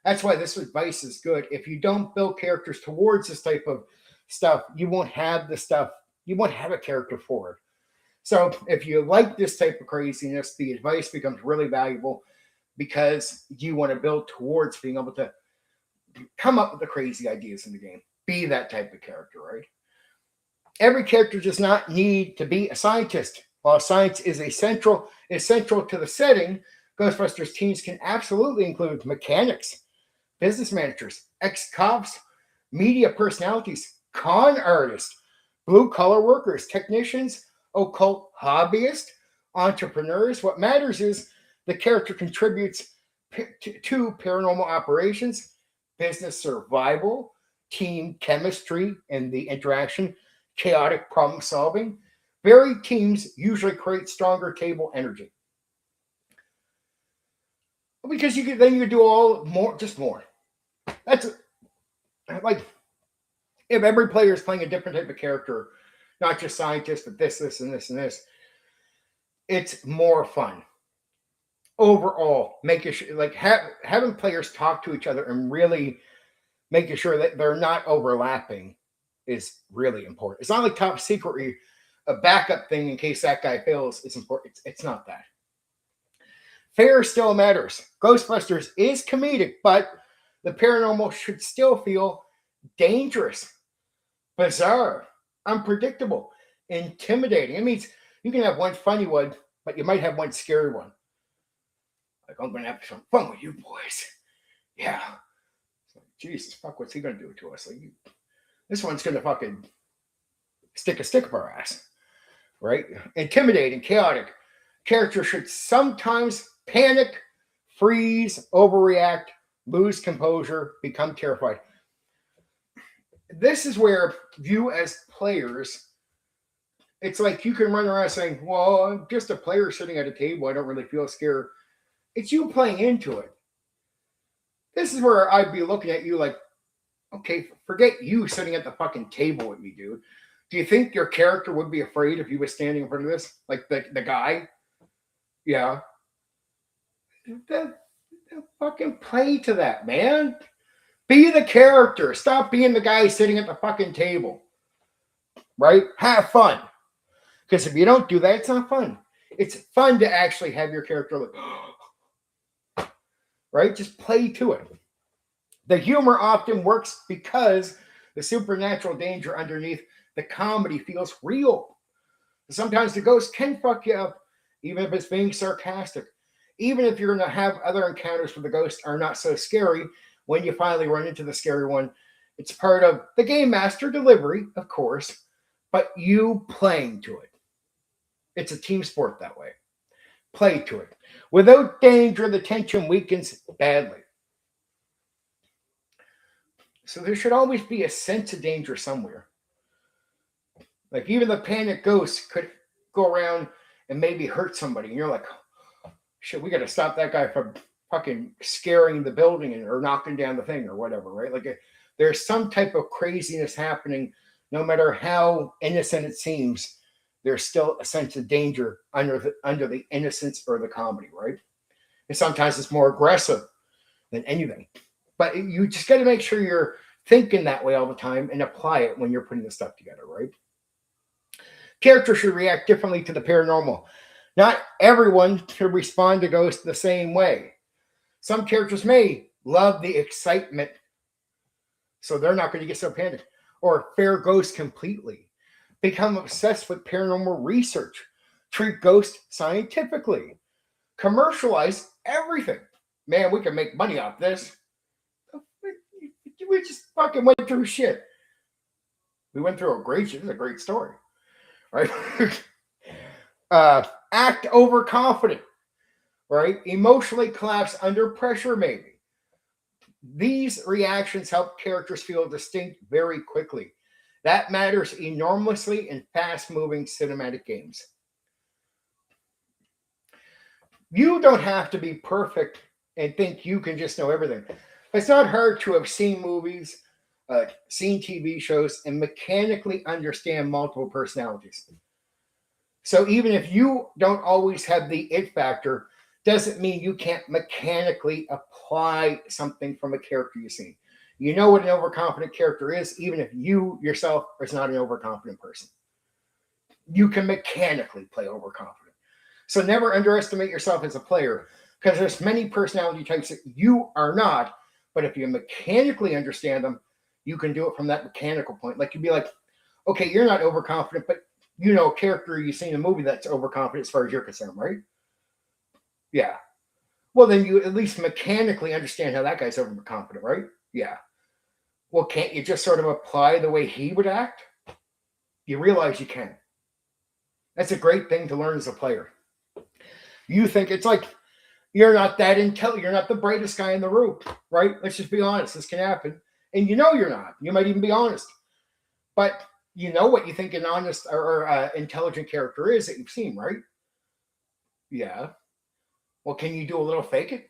That's why this advice is good. If you don't build characters towards this type of stuff, you won't have the stuff. You won't have a character for it. So if you like this type of craziness, the advice becomes really valuable because you want to build towards being able to come up with the crazy ideas in the game. Be that type of character, right? Every character does not need to be a scientist. While science is essential to the setting, Ghostbusters teams can absolutely include mechanics, business managers, ex-cops, media personalities, con artists, blue-collar workers, technicians, occult hobbyists, entrepreneurs. What matters is the character contributes to paranormal operations, business survival, team chemistry and the interaction, chaotic problem solving. Varied teams usually create stronger table energy. Because you could do all more, just more. That's like if every player is playing a different type of character, not just scientists, but this, and this, and this, it's more fun. Overall, making sure like having players talk to each other and really making sure that they're not overlapping is really important. It's not like top secret where a backup thing in case that guy fails is important. It's not that. Fair still matters. Ghostbusters is comedic, but the paranormal should still feel dangerous, bizarre, unpredictable, intimidating. It means you can have one funny one, but you might have one scary one. Like, I'm going to have some fun with you boys. Yeah. Jesus, fuck, what's he going to do to us? Like, this one's going to fucking stick a stick up our ass. Right? Intimidating, chaotic. Characters should sometimes panic, freeze, overreact, lose composure, become terrified. This is where you as players, it's like you can run around saying, well, I'm just a player sitting at a table. I don't really feel scared. It's you playing into it. This is where I'd be looking at you like, okay, forget you sitting at the fucking table with me, dude. Do you think your character would be afraid if you was standing in front of this? Like the guy? Yeah. The fucking play to that, man. Be the character. Stop being the guy sitting at the fucking table. Right? Have fun. Because if you don't do that, it's not fun. It's fun to actually have your character look, right? Just play to it. The humor often works because the supernatural danger underneath the comedy feels real. Sometimes the ghost can fuck you up, even if it's being sarcastic. Even if you're going to have other encounters with the ghost are not so scary, when you finally run into the scary one, it's part of the game master delivery, of course, but you playing to it. It's a team sport that way. Play to it. Without danger, the tension weakens badly. So there should always be a sense of danger somewhere. Like even the panic ghost could go around and maybe hurt somebody. And you're like, shit, we got to stop that guy from fucking scaring the building or knocking down the thing or whatever, right? Like there's some type of craziness happening. No matter how innocent it seems, there's still a sense of danger under the innocence or the comedy, right? And sometimes it's more aggressive than anything. But you just got to make sure you're thinking that way all the time and apply it when you're putting the stuff together, right? Characters should react differently to the paranormal. Not everyone should respond to ghosts the same way. Some characters may love the excitement, so they're not going to get so panicked. Or fear ghosts completely. Become obsessed with paranormal research. Treat ghosts scientifically. Commercialize everything. Man, we can make money off this. We just fucking went through shit. We went through a great shit. This is a great story. Right? Act overconfident. Right? Emotionally collapse under pressure, maybe. These reactions help characters feel distinct very quickly. That matters enormously in fast-moving cinematic games. You don't have to be perfect and think you can just know everything. It's not hard to have seen movies seen TV shows, and mechanically understand multiple personalities. So even if you don't always have the it factor, doesn't mean you can't mechanically apply something from a character you've seen. You know what an overconfident character is, even if you yourself is not an overconfident person. You can mechanically play overconfident. So never underestimate yourself as a player, because there's many personality types that you are not, but if you mechanically understand them, you can do it from that mechanical point. Like you'd be like, okay, you're not overconfident, but you know a character you've seen in a movie that's overconfident as far as you're concerned, right? Yeah. Well, then you at least mechanically understand how that guy's overconfident, right? Yeah. Well, can't you just sort of apply the way he would act? You realize you can. That's a great thing to learn as a player. You think it's like you're not that intelligent, you're not the brightest guy in the room, right? Let's just be honest. This can happen. And you know you're not. You might even be honest. But you know what you think an honest or intelligent character is that you've seen, right? Yeah. Well, can you do a little fake it?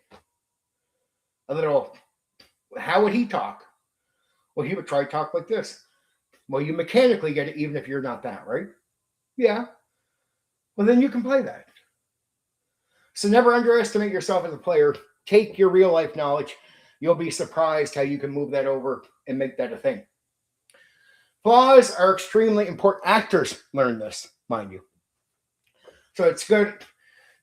A little, how would he talk? Well, he would try to talk like this. Well, you mechanically get it even if you're not that, right? Yeah. Well, then you can play that. So never underestimate yourself as a player. Take your real life knowledge. You'll be surprised how you can move that over and make that a thing. Flaws are extremely important. Actors learn this, mind you. So it's good.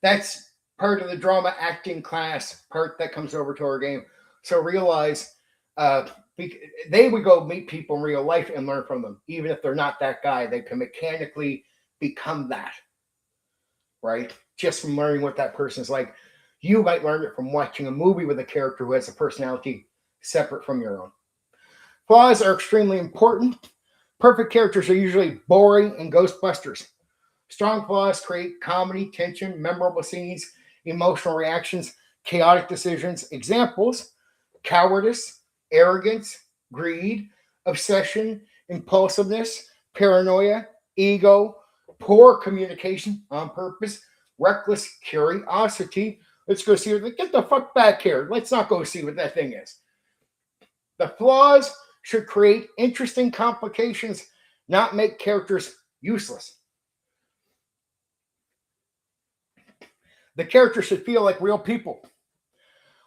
That's part of the drama acting class part that comes over to our game. So realize they would go meet people in real life and learn from them. Even if they're not that guy, they can mechanically become that, right? Just from learning what that person's like. You might learn it from watching a movie with a character who has a personality separate from your own. Flaws are extremely important. Perfect characters are usually boring and Ghostbusters. Strong flaws create comedy, tension, memorable scenes, emotional reactions, chaotic decisions. Examples: cowardice, arrogance, greed, obsession, impulsiveness, paranoia, ego, poor communication on purpose, reckless curiosity. Let's go see what. Get the fuck back here. Let's not go see what that thing is. The flaws should create interesting complications, not make characters useless. The characters should feel like real people.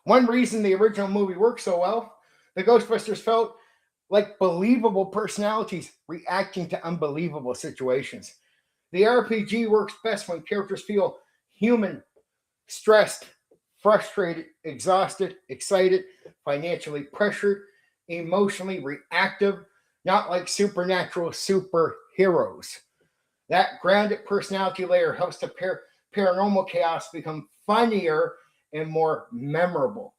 One reason the original movie worked so well, the Ghostbusters felt like believable personalities reacting to unbelievable situations. The RPG works best when characters feel human, stressed, frustrated, exhausted, excited, financially pressured, emotionally reactive, not like supernatural superheroes. That grounded personality layer helps the paranormal chaos become funnier and more memorable.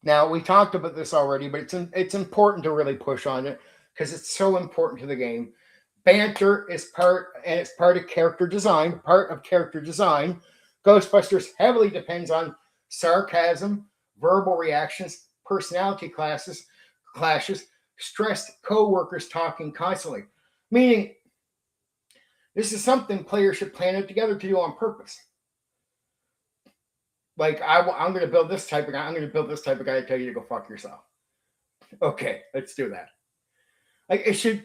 Now, we talked about this already, but it's important to really push on it because it's so important to the game. Banter is part of character design. Ghostbusters heavily depends on sarcasm, verbal reactions, personality clashes, stressed co-workers talking constantly. Meaning, this is something players should plan it together to do on purpose. Like, I'm going to build this type of guy. I'm going to build this type of guy to tell you to go fuck yourself. Okay, let's do that. Like, it should,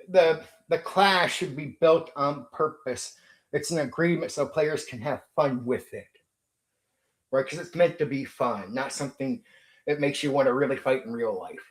the clash should be built on purpose. It's an agreement so players can have fun with it. Right? Because it's meant to be fun, not something that makes you want to really fight in real life.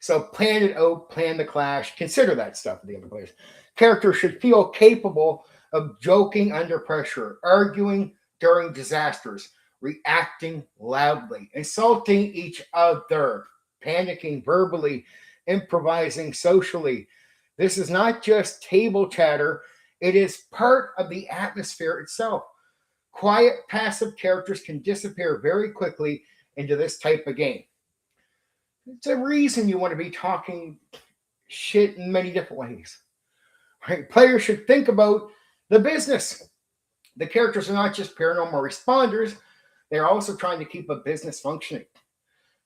So plan it out, plan the clash, consider that stuff with the other players. Characters should feel capable of joking under pressure, arguing during disasters, reacting loudly, insulting each other, panicking verbally, improvising socially. This is not just table chatter, it is part of the atmosphere itself. Quiet, passive characters can disappear very quickly into this type of game. It's a reason you want to be talking shit in many different ways. Right? Players should think about the business. The characters are not just paranormal responders, they're also trying to keep a business functioning.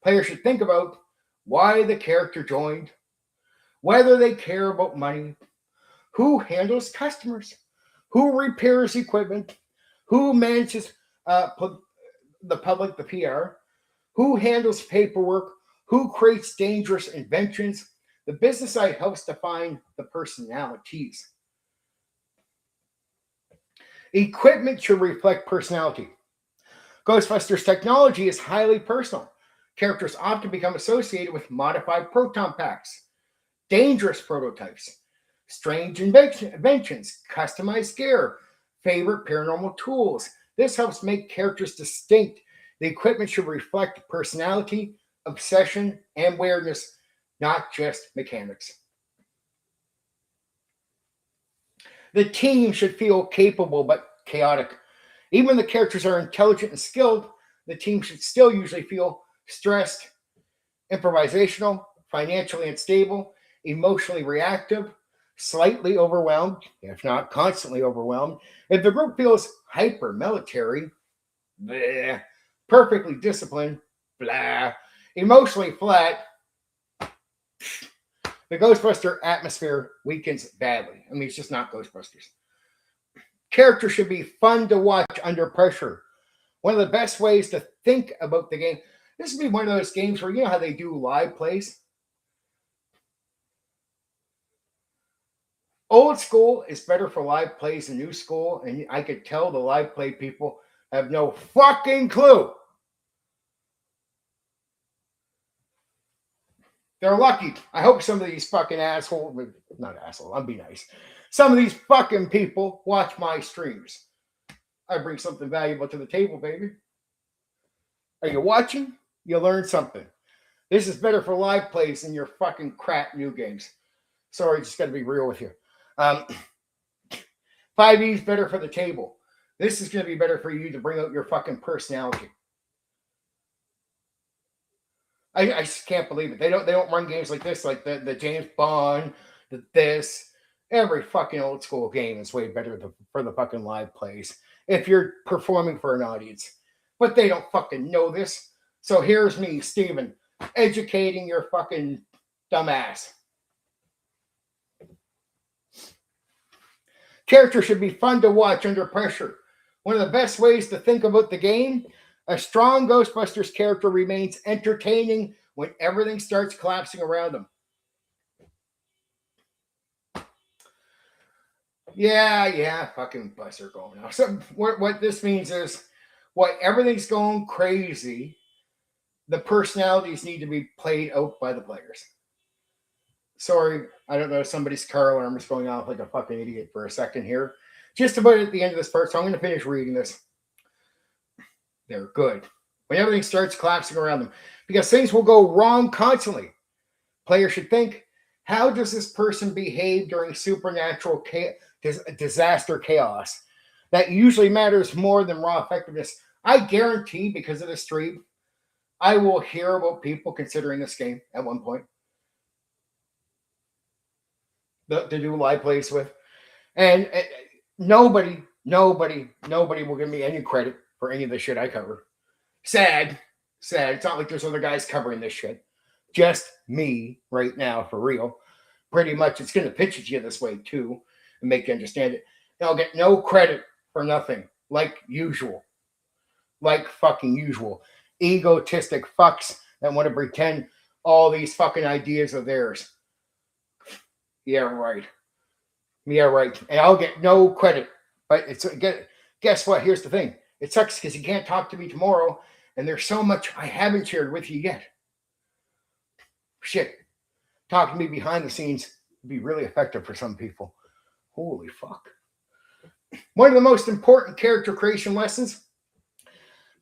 Players should think about why the character joined, whether they care about money, who handles customers, who repairs equipment, who manages the public, the PR, who handles paperwork, who creates dangerous inventions. The business side helps define the personalities. Equipment should reflect personality. Ghostbusters technology is highly personal. Characters often become associated with modified proton packs, dangerous prototypes, strange inventions, customized gear, favorite paranormal tools. This helps make characters distinct. The equipment should reflect personality, obsession, and awareness, not just mechanics. The team should feel capable but chaotic. Even when the characters are intelligent and skilled, the team should still usually feel stressed, improvisational, financially unstable, emotionally reactive, slightly overwhelmed, if not constantly overwhelmed. If the group feels hyper military, bleh, perfectly disciplined, blah, emotionally flat, the Ghostbuster atmosphere weakens badly. I mean, it's just not Ghostbusters. Characters should be fun to watch under pressure. One of the best ways to think about the game. This would be one of those games where you know how they do live plays? Old school is better for live plays than new school, and I could tell the live play people have no fucking clue. They're lucky. I hope some of these fucking assholes, not assholes, I'll be nice. Some of these fucking people watch my streams. I bring something valuable to the table, baby. Are you watching? You learn something. This is better for live plays than your fucking crap new games. Sorry, just got to be real with you. 5e is better for the table. This is going to be better for you to bring out your fucking personality. I just can't believe it. They don't run games like this, like the James Bond, this. Every fucking old school game is way better for the fucking live plays if you're performing for an audience. But they don't fucking know this. So here's me, Steven, educating your fucking dumbass. Characters should be fun to watch under pressure. One of the best ways to think about the game, a strong Ghostbusters character remains entertaining when everything starts collapsing around them. Yeah, fucking busts are going off. So what this means is, what everything's going crazy, the personalities need to be played out by the players. Sorry, I don't know. Somebody's car alarm is going off like a fucking idiot for a second here. Just about at the end of this part, so I'm going to finish reading this. They're good. When everything starts collapsing around them, because things will go wrong constantly. Players should think, how does this person behave during supernatural disaster chaos? That usually matters more than raw effectiveness. I guarantee, because of the stream, I will hear about people considering this game at one point to do live plays with. And nobody will give me any credit for any of the shit I cover. Sad. It's not like there's other guys covering this shit. Just me right now, for real. Pretty much, it's going to pitch it to you this way, too, and make you understand it. And I'll get no credit for nothing, like usual. Like fucking usual. Egotistic fucks that want to pretend all these fucking ideas are theirs. Yeah, right. And I'll get no credit. But guess what? Here's the thing. It sucks because you can't talk to me tomorrow, and there's so much I haven't shared with you yet. Shit. Talking to me behind the scenes would be really effective for some people. Holy fuck. One of the most important character creation lessons.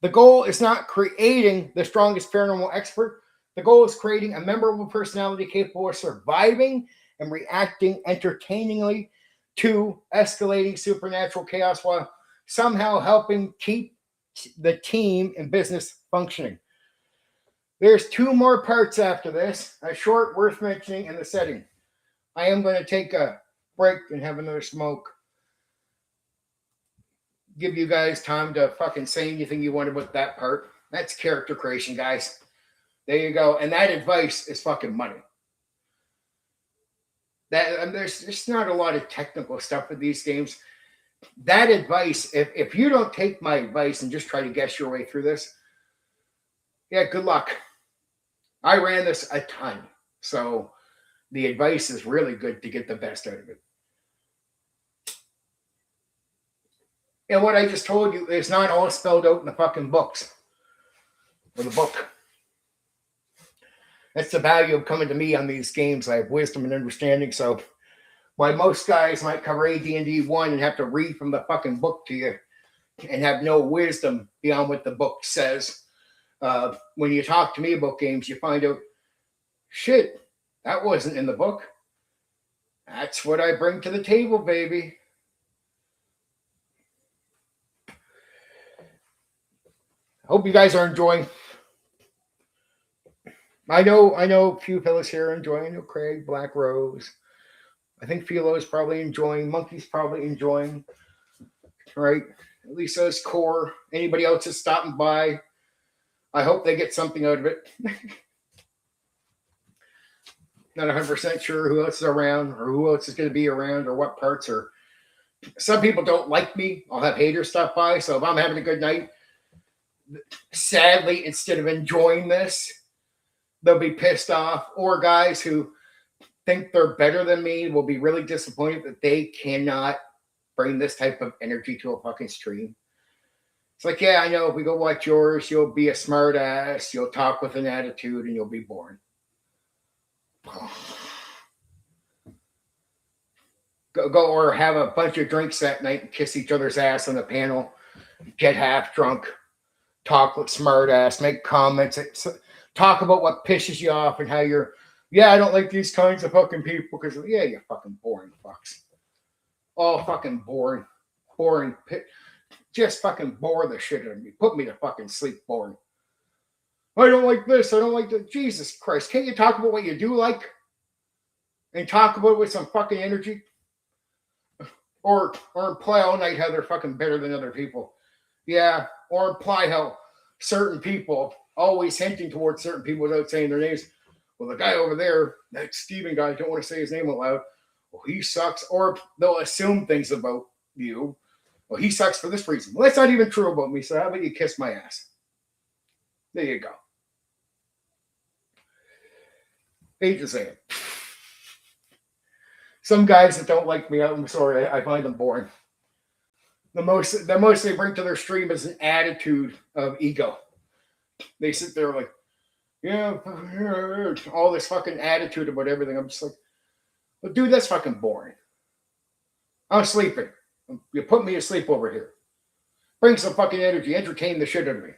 The goal is not creating the strongest paranormal expert. The goal is creating a memorable personality capable of surviving and reacting entertainingly to escalating supernatural chaos while somehow helping keep the team and business functioning. There's 2 more parts after this, a short worth mentioning in the setting. I am going to take a break and have another smoke. Give you guys time to fucking say anything you want about that part. That's character creation, guys. There you go. And that advice is fucking money. There's not a lot of technical stuff with these games. that advice, if you don't take my advice and just try to guess your way through this, yeah, good luck. I ran this a ton. So the advice is really good to get the best out of it. And what I just told you is not all spelled out in the fucking books or the book. That's the value of coming to me on these games. I have wisdom and understanding. So while most guys might cover AD&D 1 and have to read from the fucking book to you and have no wisdom beyond what the book says, when you talk to me about games, you find out, shit, that wasn't in the book. That's what I bring to the table, baby. I hope you guys are enjoying. I know a few fellas here are enjoying. I know Craig, Black Rose. I think Philo's probably enjoying. Monkey's probably enjoying. Right? Lisa's core. Anybody else that's stopping by, I hope they get something out of it. Not 100% sure who else is around or who else is going to be around or what parts. Or some people don't like me. I'll have haters stop by. So if I'm having a good night, sadly, instead of enjoying this, they'll be pissed off. Or guys who think they're better than me will be really disappointed that they cannot bring this type of energy to a fucking stream. It's like, yeah, I know if we go watch yours, you'll be a smart ass, you'll talk with an attitude, and you'll be boring. Go or have a bunch of drinks that night and kiss each other's ass on the panel, get half drunk, talk with smart ass, make comments, talk about what pisses you off and how you're, yeah, I don't like these kinds of fucking people because, yeah, you're fucking boring fucks. All fucking boring. Just fucking bore the shit out of me. Put me to fucking sleep boring. I don't like this. I don't like that. Jesus Christ. Can't you talk about what you do like? And talk about it with some fucking energy? Or imply all night how they're fucking better than other people. Yeah. Or imply how certain people, always hinting towards certain people without saying their names. Well, the guy over there, that Steven guy, I don't want to say his name out loud. Well, he sucks. Or they'll assume things about you. Well, he sucks for this reason. Well, that's not even true about me. So how about you kiss my ass? There you go. Hate to say it. Some guys that don't like me, I'm sorry, I find them boring. The most they bring to their stream is an attitude of ego. They sit there like, yeah, all this fucking attitude about everything. I'm just like, well, dude, that's fucking boring. I'm sleeping. You put me to sleep over here. Bring some fucking energy. Entertain the shit out of me.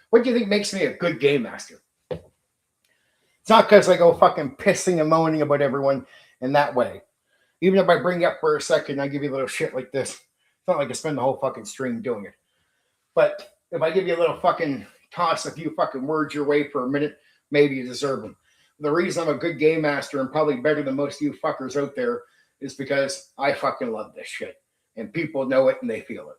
What do you think makes me a good game master? It's not because I go fucking pissing and moaning about everyone in that way. Even if I bring you up for a second, I give you a little shit like this. It's not like I spend the whole fucking stream doing it. But if I give you a little fucking toss a few fucking words your way for a minute, maybe you deserve them. The reason I'm a good game master and probably better than most of you fuckers out there is because I fucking love this shit. And people know it and they feel it.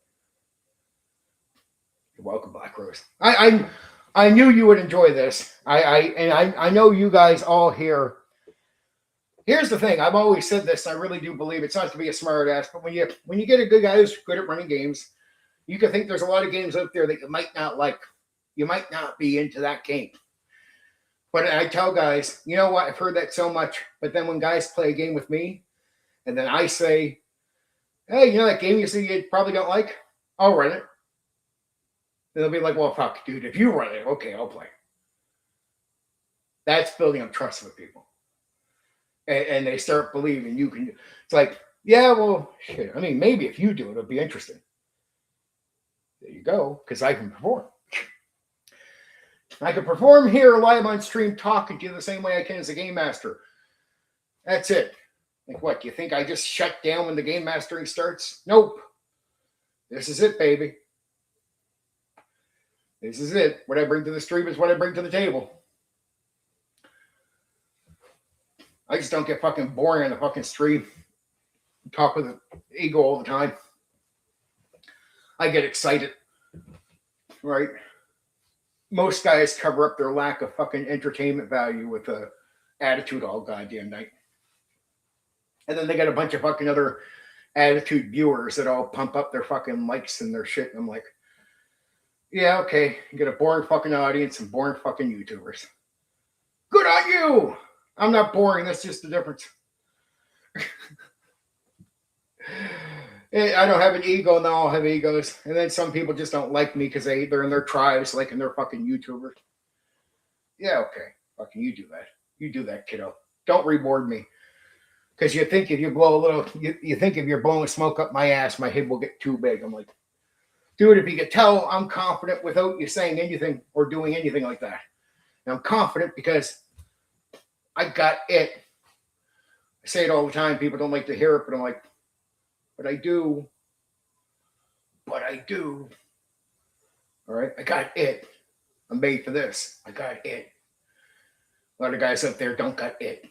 You're welcome, Black Rose. I knew you would enjoy this. I know you guys all here. Here's the thing. I've always said this. I really do believe it's not to be a smart ass, but when you get a good guy who's good at running games, you can think there's a lot of games out there that you might not like. You might not be into that game. But I tell guys, you know what? I've heard that so much. But then when guys play a game with me, and then I say, hey, you know that game you say you probably don't like? I'll run it. And they'll be like, well, fuck, dude, if you run it, okay, I'll play. That's building up trust with people. And they start believing you can do. It's like, yeah, well, shit. I mean, maybe if you do it, it'll be interesting. There you go, because I can perform. I can perform here live on stream talking to you the same way I can as a game master. That's it. Like what? You think I just shut down when the game mastering starts? Nope. This is it, baby. This is it. What I bring to the stream is what I bring to the table. I just don't get fucking boring on the fucking stream. Talk with an ego all the time. I get excited. Right? Most guys cover up their lack of fucking entertainment value with attitude all goddamn night. And then they got a bunch of fucking other attitude viewers that all pump up their fucking likes and their shit. And I'm like, yeah, okay. You get a boring fucking audience and boring fucking YouTubers. Good on you. I'm not boring. That's just the difference. I don't have an ego, and they all have egos. And then some people just don't like me because they're in their tribes, like in their fucking YouTubers. Yeah, okay. Fucking you do that. You do that, kiddo. Don't reward me. Because you think if you blow a little, you think if you're blowing smoke up my ass, my head will get too big. I'm like, dude, if you could tell, I'm confident without you saying anything or doing anything like that. And I'm confident because I got it. I say it all the time. People don't like to hear it, but I'm like, but I do. But I do. All right? I got it. I'm made for this. I got it. A lot of guys out there don't got it.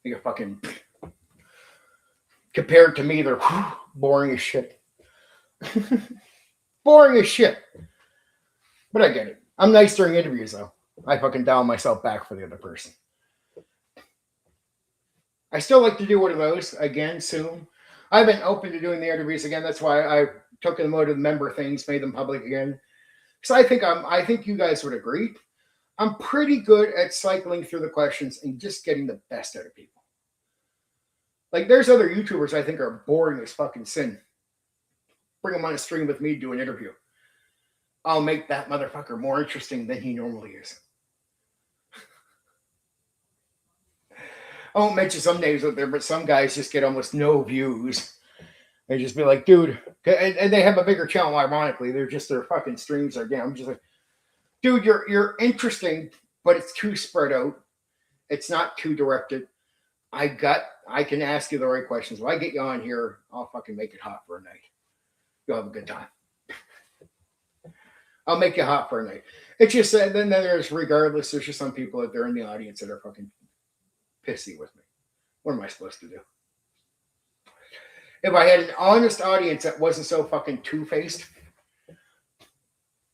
You're fucking... Compared to me, they're boring as shit. Boring as shit. But I get it. I'm nice during interviews, though. I fucking dial myself back for the other person. I still like to do one of those again soon. I've been open to doing the interviews again. That's why I took them out of the member things, made them public again. Because I think you guys would agree. I'm pretty good at cycling through the questions and just getting the best out of people. Like, there's other YouTubers I think are boring as fucking sin. Bring them on a stream with me, do an interview. I'll make that motherfucker more interesting than he normally is. I won't mention some names out there, but some guys just get almost no views. They just be like, dude, and they have a bigger channel, ironically. They're just, their fucking streams are down. I'm just like, dude, you're interesting, but it's too spread out. It's not too directed. I can ask you the right questions. When I get you on here, I'll fucking make it hot for a night. You'll have a good time. I'll make you hot for a night. It's just that then there's just some people out there in the audience that are fucking pissy with me. What am I supposed to do? If I had an honest audience that wasn't so fucking two-faced,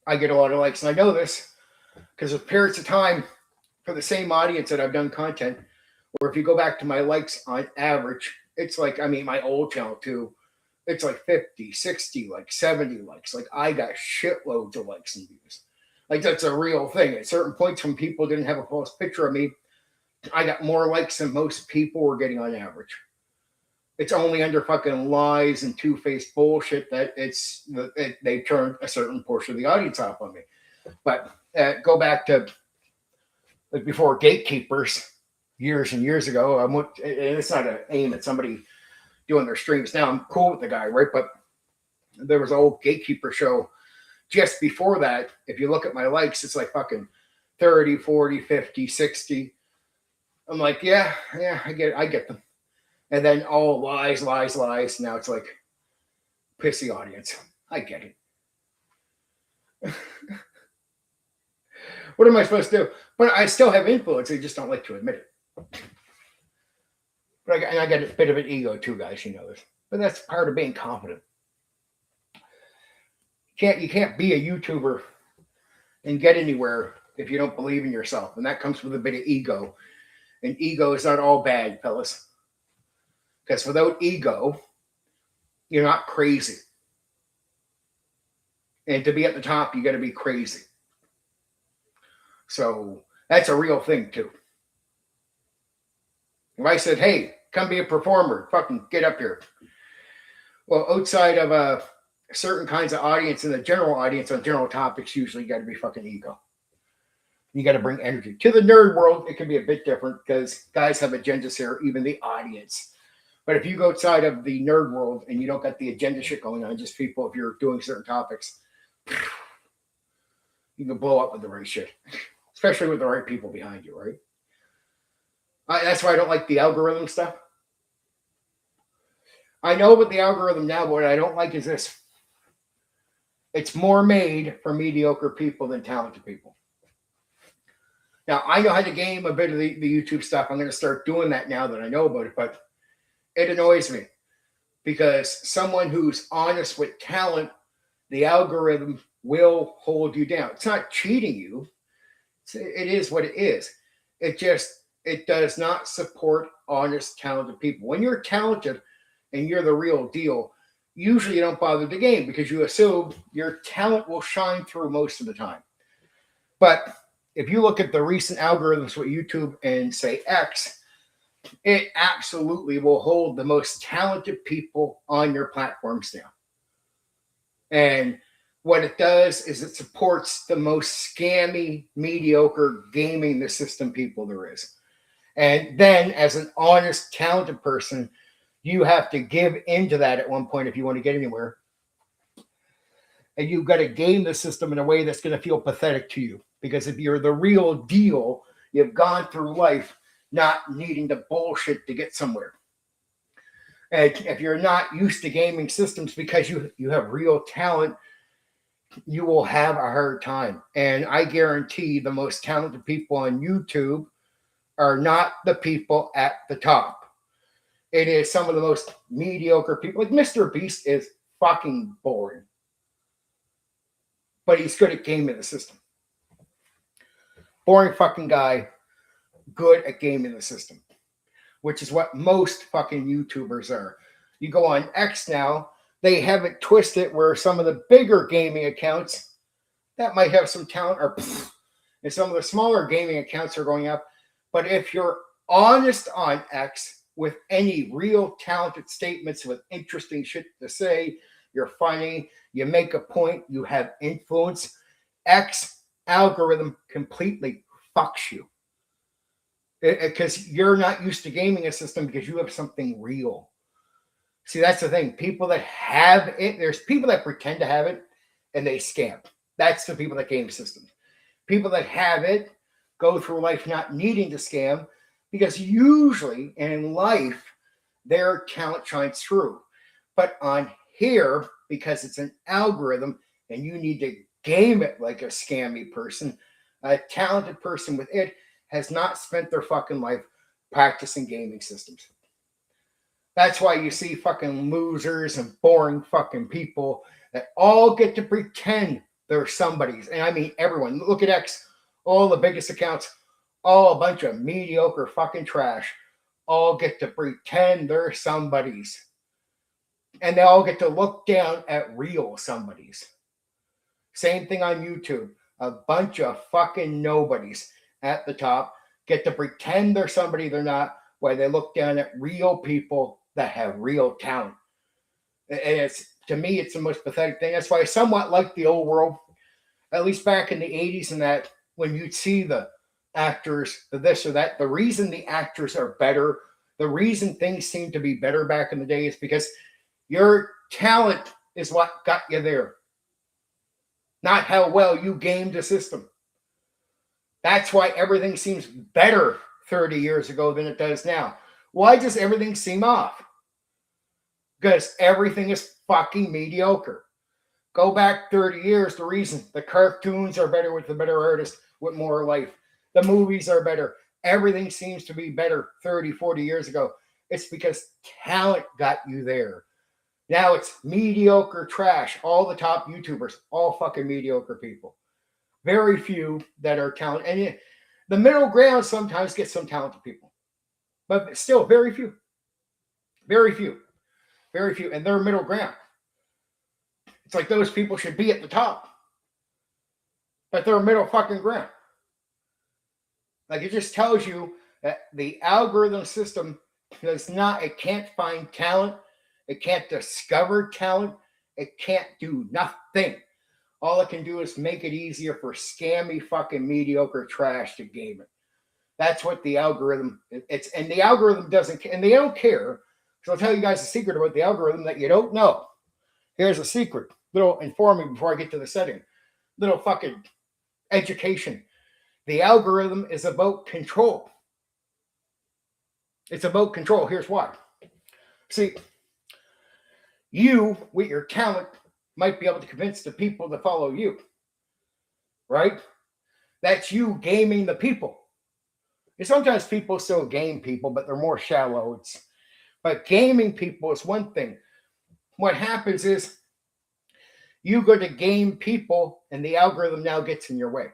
I get a lot of likes. And I know this because of periods of time for the same audience that I've done content, or if you go back to my likes on average, it's like, I mean, my old channel too, it's like 50, 60, like 70 likes. Like, I got shitloads of likes and views. Like, that's a real thing. At certain points when people didn't have a false picture of me, I got more likes than most people were getting on average. It's only under fucking lies and two-faced bullshit that they turned a certain portion of the audience off on me. But go back to like before Gatekeepers, years and years ago. And it's not an aim at somebody doing their streams now. I'm cool with the guy, right? But there was an old Gatekeeper show just before that. If you look at my likes, it's like fucking 30, 40, 50, 60. I'm like, yeah, I get them. And then all lies. Now it's like pissy audience. I get it. What am I supposed to do? But I still have influence. I just don't like to admit it. But I got a bit of an ego too, guys. You know this. But that's part of being confident. You can't be a YouTuber and get anywhere if you don't believe in yourself. And that comes with a bit of ego. And ego is not all bad, fellas. Because without ego, you're not crazy. And to be at the top, you got to be crazy. So that's a real thing, too. If I said, hey, come be a performer, fucking get up here. Well, outside of certain kinds of audience and the general audience on general topics, usually you got to be fucking ego. You got to bring energy. To the nerd world, it can be a bit different because guys have agendas here, even the audience. But if you go outside of the nerd world and you don't got the agenda shit going on, just people, if you're doing certain topics, you can blow up with the right shit, especially with the right people behind you, right? That's why I don't like the algorithm stuff. I know about the algorithm now, but what I don't like is this. It's more made for mediocre people than talented people. Now, I know how to game a bit of the YouTube stuff. I'm going to start doing that now that I know about it, but it annoys me because someone who's honest with talent, the algorithm will hold you down. It's not cheating you. It is what it is. It does not support honest, talented people. When you're talented, and you're the real deal, usually you don't bother the game because you assume your talent will shine through most of the time. But if you look at the recent algorithms with YouTube and say X, it absolutely will hold the most talented people on your platforms now. And what it does is it supports the most scammy, mediocre gaming the system people there is. And then, as an honest, talented person, you have to give into that at one point if you want to get anywhere. And you've got to game the system in a way that's going to feel pathetic to you. Because if you're the real deal, you've gone through life not needing the bullshit to get somewhere. And if you're not used to gaming systems because you have real talent, you will have a hard time. And I guarantee the most talented people on YouTube are not the people at the top. It is some of the most mediocre people. Like Mr. Beast is fucking boring. But he's good at gaming the system. Boring fucking guy, good at gaming the system. Which is what most fucking YouTubers are. You go on X now, they have it twisted where some of the bigger gaming accounts that might have some talent are and some of the smaller gaming accounts are going up. But if you're honest on X with any real talented statements with interesting shit to say, you're funny, you make a point, you have influence, X algorithm completely fucks you. Because you're not used to gaming a system because you have something real. See, that's the thing. People that have it, there's people that pretend to have it and they scam. That's the people that game systems. People that have it go through life not needing to scam because usually in life, their talent shines through. But on here, because it's an algorithm and you need to game it like a scammy person, a talented person with it has not spent their fucking life practicing gaming systems. That's why you see fucking losers and boring fucking people that all get to pretend they're somebody's. And I mean everyone. Look at X. All the biggest accounts, all a bunch of mediocre fucking trash, all get to pretend they're somebody's. And they all get to look down at real somebody's. Same thing on YouTube. A bunch of fucking nobodies at the top get to pretend they're somebody they're not, while they look down at real people that have real talent. And it's, to me, it's the most pathetic thing. That's why I somewhat like the old world, at least back in the 80s, and that when you'd see the actors, the this or that, the reason the actors are better, the reason things seem to be better back in the day is because your talent is what got you there, not how well you gamed the system. That's why everything seems better 30 years ago than it does now. Why does everything seem off? Because everything is fucking mediocre. Go back 30 years, the reason the cartoons are better with the better artist with more life. The movies are better. Everything seems to be better 30, 40 years ago. It's because talent got you there. Now it's mediocre trash. All the top YouTubers, all fucking mediocre people. Very few that are talented. And the middle ground sometimes gets some talented people. But still, very few. Very few. Very few. And they're middle ground. It's like those people should be at the top. But they're middle fucking ground. Like it just tells you that the algorithm system does not, it can't find talent. It can't discover talent. It can't do nothing. All it can do is make it easier for scammy fucking mediocre trash to game it. That's what the algorithm, it's, and the algorithm doesn't, and they don't care. So I'll tell you guys a secret about the algorithm that you don't know. Here's a secret. Little informing before I get to the setting. Little fucking education. The algorithm is about control. It's about control. Here's why. See, you, with your talent, might be able to convince the people to follow you. Right? That's you gaming the people. And sometimes people still game people, but they're more shallow. But gaming people is one thing. What happens is you go to game people and the algorithm now gets in your way.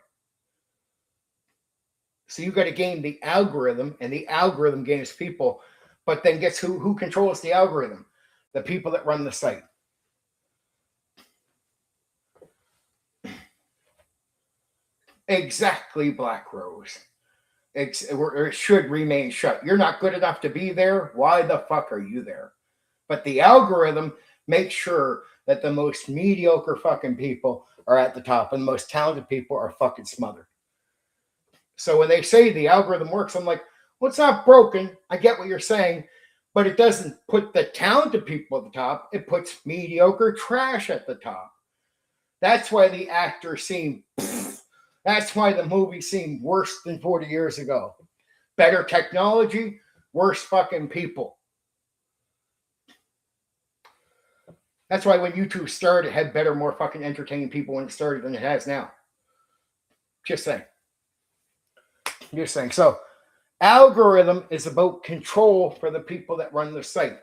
So you got to game the algorithm and the algorithm games people, but then guess who controls the algorithm? The people that run the site. Exactly, Black Rose. It should remain shut. You're not good enough to be there. Why the fuck are you there? But the algorithm makes sure that the most mediocre fucking people are at the top and the most talented people are fucking smothered. So when they say the algorithm works, I'm like, well, it's not broken. I get what you're saying, but it doesn't put the talented people at the top. It puts mediocre trash at the top. That's why the actors seem, that's why the movie seemed worse than 40 years ago. Better technology, worse fucking people. That's why when YouTube started, it had better, more fucking entertaining people when it started than it has now. Just saying. Just saying. So, algorithm is about control for the people that run the site.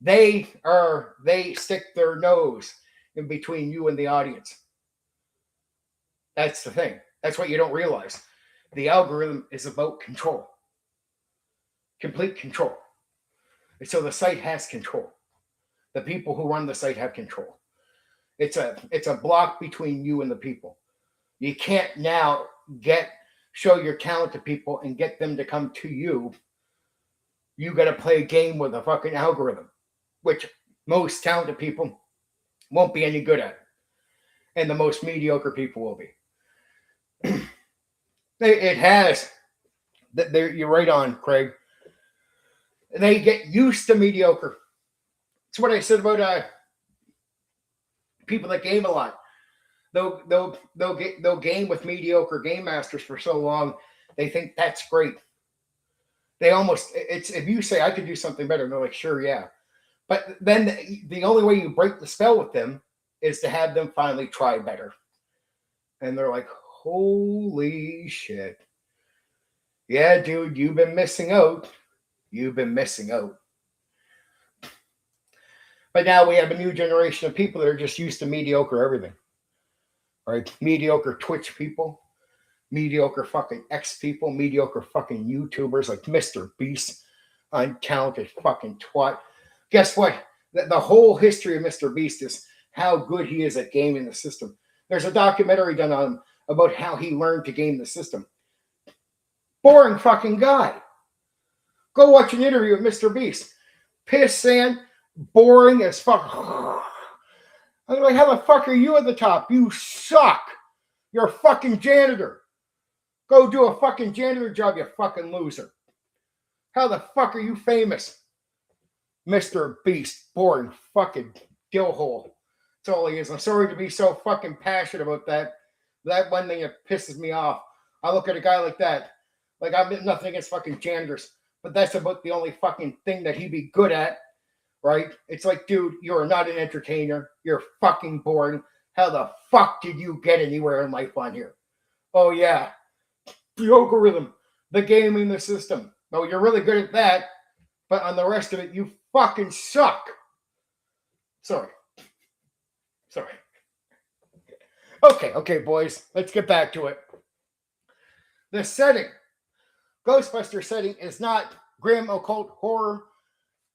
They stick their nose in between you and the audience. That's the thing. That's what you don't realize. The algorithm is about control. Complete control. And so the site has control. The people who run the site have control. It's a block between you and the people. You can't now show your talent to people and get them to come to you. You got to play a game with a fucking algorithm, which most talented people won't be any good at. And the most mediocre people will be. It has. You're right on, Craig. They get used to mediocre. It's what I said about people that game a lot. They'll game with mediocre game masters for so long, they think that's great. They almost, if you say I could do something better, they're like, sure, yeah. But then the only way you break the spell with them is to have them finally try better. And they're like, holy shit. Yeah, dude, you've been missing out. You've been missing out. But now we have a new generation of people that are just used to mediocre everything. Right? Mediocre Twitch people, mediocre fucking X people, mediocre fucking YouTubers like Mr. Beast, untalented fucking twat. Guess what? The whole history of Mr. Beast is how good he is at gaming the system. There's a documentary done on him about how he learned to game the system. Boring fucking guy. Go watch an interview with Mr. Beast. Pissant, boring as fuck. I'm like, how the fuck are you at the top? You suck. You're a fucking janitor. Go do a fucking janitor job, you fucking loser. How the fuck are you famous? Mr. Beast, boring fucking dillhole. That's all he is. I'm sorry to be so fucking passionate about that. That one thing that pisses me off. I look at a guy like that. Like, I've nothing against fucking janitors, but that's about the only fucking thing that he'd be good at, right? It's like, dude, you're not an entertainer. You're fucking boring. How the fuck did you get anywhere in life on here? Oh, yeah. The algorithm, the gaming, the system. No, you're really good at that, but on the rest of it, you fucking suck. Sorry. Okay, boys. Let's get back to it. The setting. Ghostbusters setting is not grim occult horror,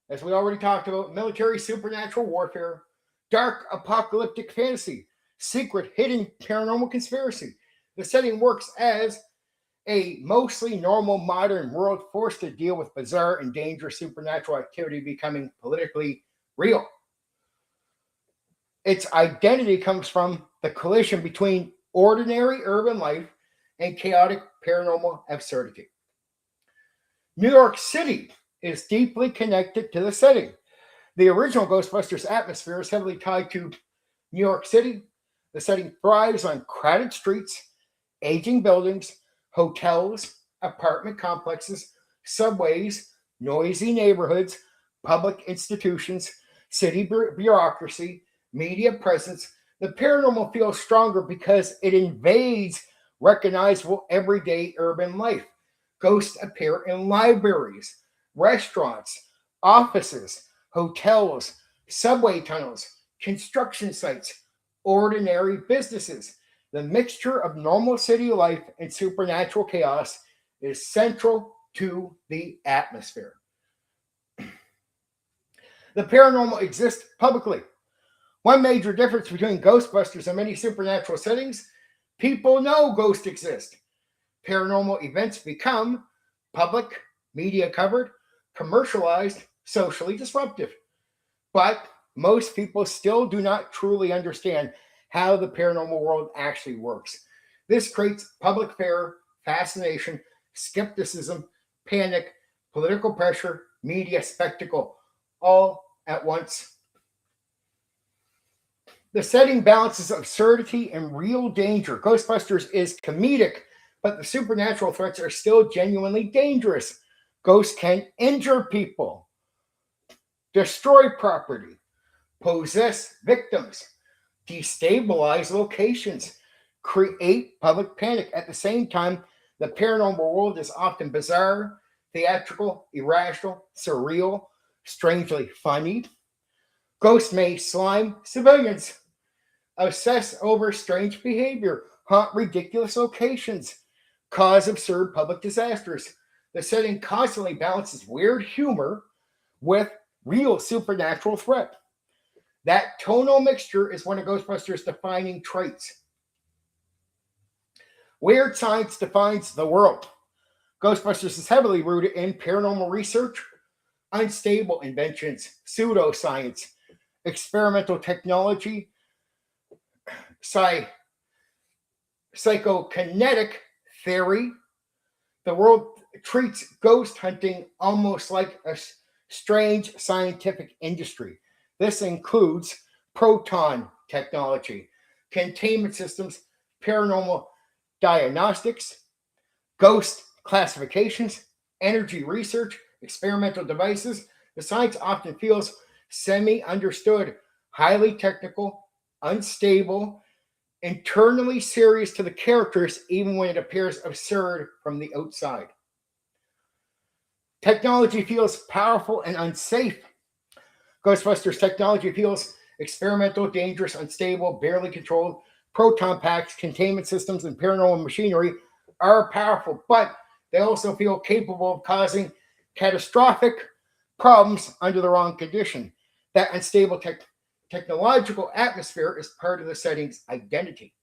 as we already talked about, military supernatural warfare, dark apocalyptic fantasy, secret hidden paranormal conspiracy. The setting works as a mostly normal modern world forced to deal with bizarre and dangerous supernatural activity becoming politically real. Its identity comes from the collision between ordinary urban life and chaotic paranormal absurdity. New York City is deeply connected to the setting. The original Ghostbusters atmosphere is heavily tied to New York City. The setting thrives on crowded streets, aging buildings, hotels, apartment complexes, subways, noisy neighborhoods, public institutions, city bureaucracy, media presence. The paranormal feels stronger because it invades recognizable everyday urban life. Ghosts appear in libraries, restaurants, offices, hotels, subway tunnels, construction sites, ordinary businesses. The mixture of normal city life and supernatural chaos is central to the atmosphere. The paranormal exists publicly. One major difference between Ghostbusters and many supernatural settings, people know ghosts exist. Paranormal events become public, media covered, commercialized, socially disruptive. But most people still do not truly understand how the paranormal world actually works. This creates public fear, fascination, skepticism, panic, political pressure, media spectacle, all at once. The setting balances absurdity and real danger. Ghostbusters is comedic, but the supernatural threats are still genuinely dangerous. Ghosts can injure people, destroy property, possess victims, destabilize locations, create public panic. At the same time, the paranormal world is often bizarre, theatrical, irrational, surreal, strangely funny. Ghosts may slime civilians, obsess over strange behavior, haunt ridiculous locations, cause absurd public disasters. The setting constantly balances weird humor with real supernatural threat. That tonal mixture is one of Ghostbusters' defining traits. Weird science defines the world. Ghostbusters is heavily rooted in paranormal research, unstable inventions, pseudoscience, experimental technology, psychokinetic theory. The world treats ghost hunting almost like a strange scientific industry. This includes proton technology, containment systems, paranormal diagnostics, ghost classifications, energy research, experimental devices. The science often feels semi understood, highly technical, unstable, internally serious to the characters, even when it appears absurd from the outside. Technology feels powerful and unsafe. Ghostbusters technology feels experimental, dangerous, unstable, barely controlled. Proton packs, containment systems, and paranormal machinery are powerful, but they also feel capable of causing catastrophic problems under the wrong condition. That unstable technological atmosphere is part of the setting's identity.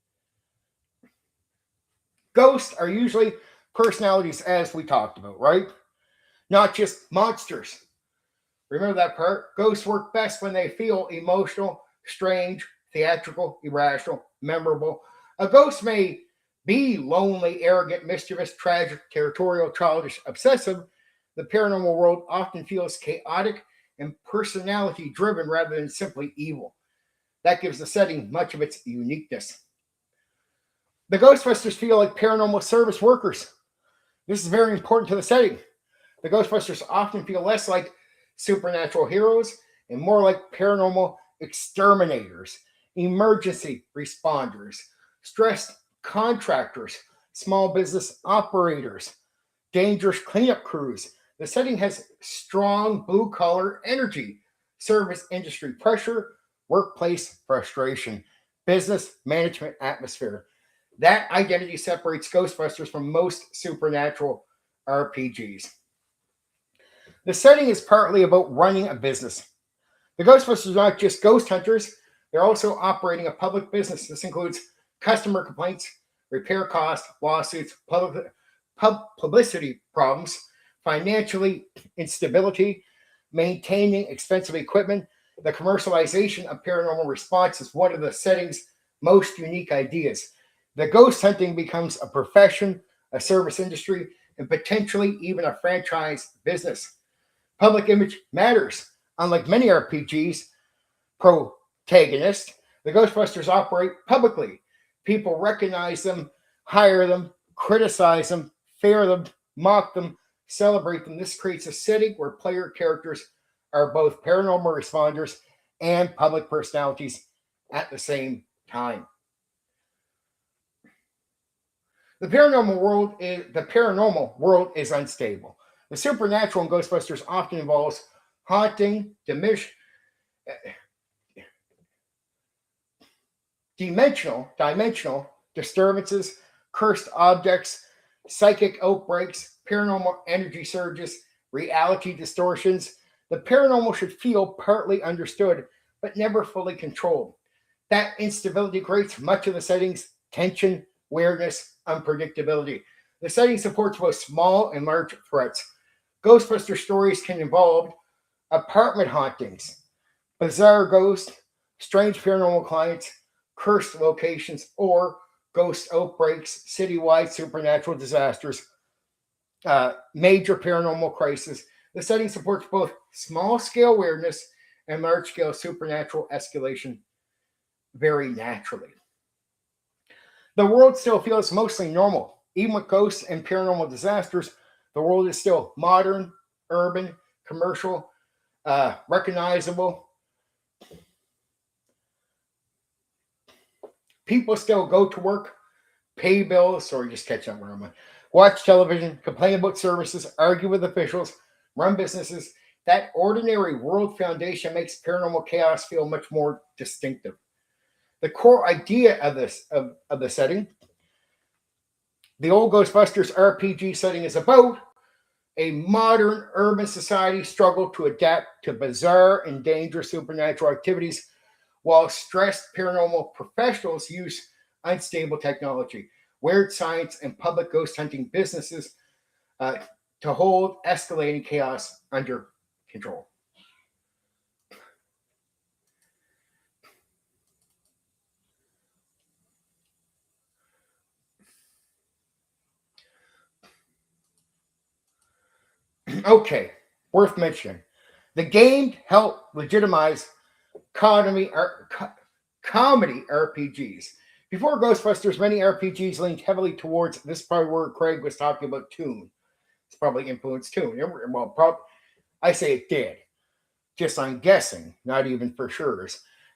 Ghosts are usually personalities, as we talked about, right? Not just monsters. Remember that part? Ghosts work best when they feel emotional, strange, theatrical, irrational, memorable. A ghost may be lonely, arrogant, mischievous, tragic, territorial, childish, obsessive. The paranormal world often feels chaotic and personality driven rather than simply evil. That gives the setting much of its uniqueness. The Ghostbusters feel like paranormal service workers. This is very important to the setting. The Ghostbusters often feel less like supernatural heroes and more like paranormal exterminators, emergency responders, stressed contractors, small business operators, dangerous cleanup crews. The setting has strong blue collar energy, service industry pressure, workplace frustration, business management atmosphere. That identity separates Ghostbusters from most supernatural RPGs. The setting is partly about running a business. The Ghostbusters are not just ghost hunters, they're also operating a public business. This includes customer complaints, repair costs, lawsuits, publicity problems, financially instability, maintaining expensive equipment. The commercialization of paranormal response is one of the setting's most unique ideas. The ghost hunting becomes a profession, a service industry, and potentially even a franchise business. Public image matters. Unlike many RPGs, protagonists, the Ghostbusters operate publicly. People recognize them, hire them, criticize them, fear them, mock them, celebrate them. This creates a setting where player characters are both paranormal responders and public personalities at the same time. The paranormal world is unstable. The supernatural in Ghostbusters often involves haunting, dimensional disturbances, cursed objects, psychic outbreaks, paranormal energy surges, reality distortions. The paranormal should feel partly understood, but never fully controlled. That instability creates much of the setting's tension, weirdness, unpredictability. The setting supports both small and large threats. Ghostbuster stories can involve apartment hauntings, bizarre ghosts, strange paranormal clients, cursed locations, or ghost outbreaks, citywide supernatural disasters, major paranormal crisis. The setting supports both small scale weirdness and large scale supernatural escalation very naturally. The world still feels mostly normal. Even with ghosts and paranormal disasters, the world is still modern, urban, commercial, recognizable. People still go to work, pay bills, sorry, just catch up where I'm at, watch television, complain about services, argue with officials, run businesses. That ordinary world foundation makes paranormal chaos feel much more distinctive. The core idea of the setting, the old Ghostbusters RPG setting, is about a modern urban society struggle to adapt to bizarre and dangerous supernatural activities while stressed paranormal professionals use unstable technology, weird science, and public ghost hunting businesses to hold escalating chaos under control. Okay, worth mentioning. The game helped legitimize comedy, comedy RPGs. Before Ghostbusters, many RPGs leaned heavily towards this. Is probably where Craig was talking about Toon. It's probably influenced Toon. Well, I say it did. Just I'm guessing, not even for sure.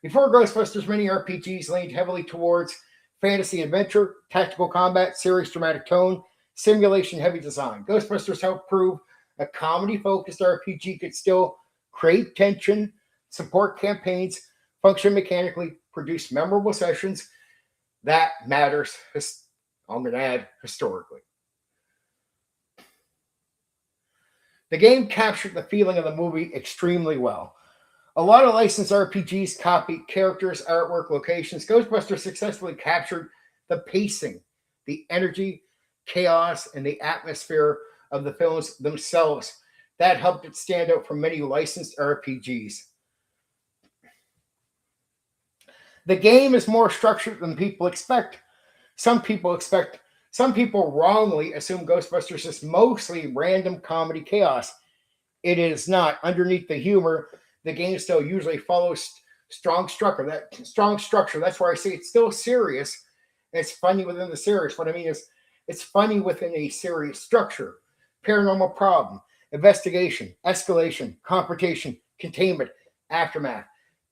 Before Ghostbusters, many RPGs leaned heavily towards fantasy adventure, tactical combat, serious dramatic tone, simulation heavy design. Ghostbusters helped prove a comedy focused RPG could still create tension, support campaigns, function mechanically, produce memorable sessions. That matters, I'm going to add, historically. The game captured the feeling of the movie extremely well. A lot of licensed RPGs copied characters, artwork, locations. Ghostbusters successfully captured the pacing, the energy, chaos, and the atmosphere of the films themselves. That helped it stand out from many licensed RPGs. The game is more structured than people expect. Some people wrongly assume Ghostbusters is mostly random comedy chaos. It is not. Underneath the humor, the game still usually follows strong structure. That's where I say it's still serious. And it's funny within the serious. What I mean is, it's funny within a serious structure. Paranormal problem, investigation, escalation, confrontation, containment, aftermath.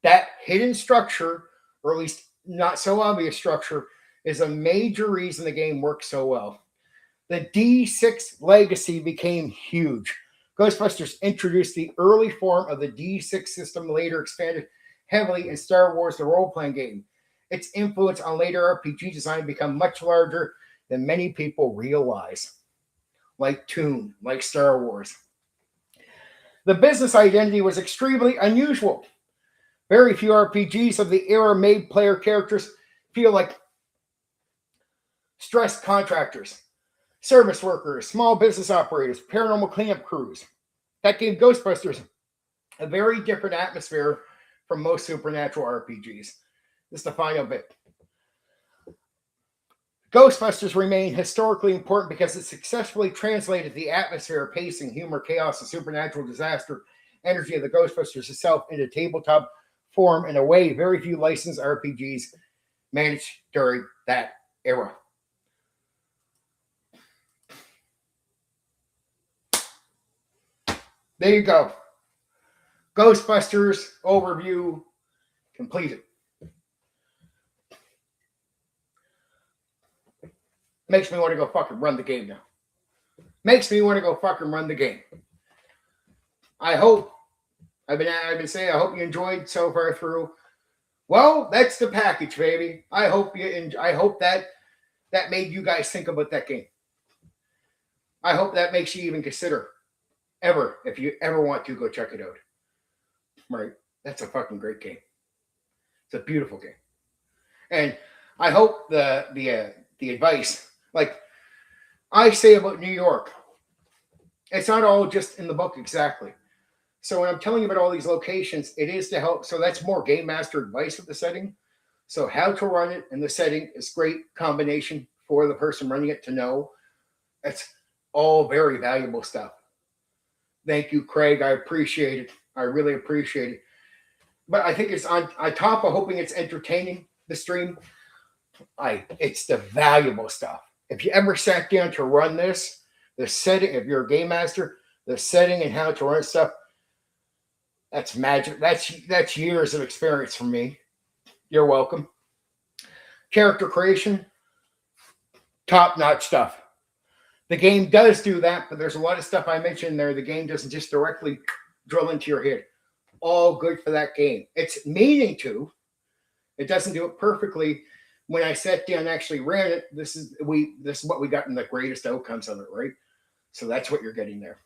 That hidden structure, or at least not so obvious structure, is a major reason the game works so well. The D6 legacy became huge. Ghostbusters introduced the early form of the D6 system, later expanded heavily in Star Wars, the role-playing game. Its influence on later RPG design became much larger than many people realize. Like Toon, like Star Wars. The business identity was extremely unusual. Very few RPGs of the era made player characters feel like stressed contractors, service workers, small business operators, paranormal cleanup crews. That gave Ghostbusters a very different atmosphere from most supernatural RPGs. This is the final bit. Ghostbusters remain historically important because it successfully translated the atmosphere, pacing, humor, chaos, and supernatural disaster energy of the Ghostbusters itself into tabletop form in a way very few licensed RPGs managed during that era. There you go. Ghostbusters overview completed. Makes me want to go fucking run the game now. Makes me want to go fucking run the game. I hope I've been saying I hope you enjoyed so far through. Well, that's the package, baby. I hope that made you guys think about that game. I hope that makes you even consider if you ever want to go check it out. right? That's a fucking great game. It's a beautiful game. And I hope the advice, like I say about New York, it's not all just in the book exactly. So when I'm telling you about all these locations, it is to help. So that's more game master advice with the setting. So how to run it and the setting is great combination for the person running it to know. That's all very valuable stuff. Thank you, Craig. I appreciate it. I really appreciate it. But I think it's on top of hoping it's entertaining, the stream. It's the valuable stuff. If you ever sat down to run this, the setting, if you're a game master, the setting and how to run stuff, that's magic. That's years of experience for me. You're welcome. Character creation, top-notch stuff. The game does do that, but there's a lot of stuff I mentioned there. The game doesn't just directly drill into your head. All good for that game. It's meaning to. It doesn't do it perfectly. When I sat down and actually ran it, this is what we got in the greatest outcomes of it, right? So that's what you're getting there.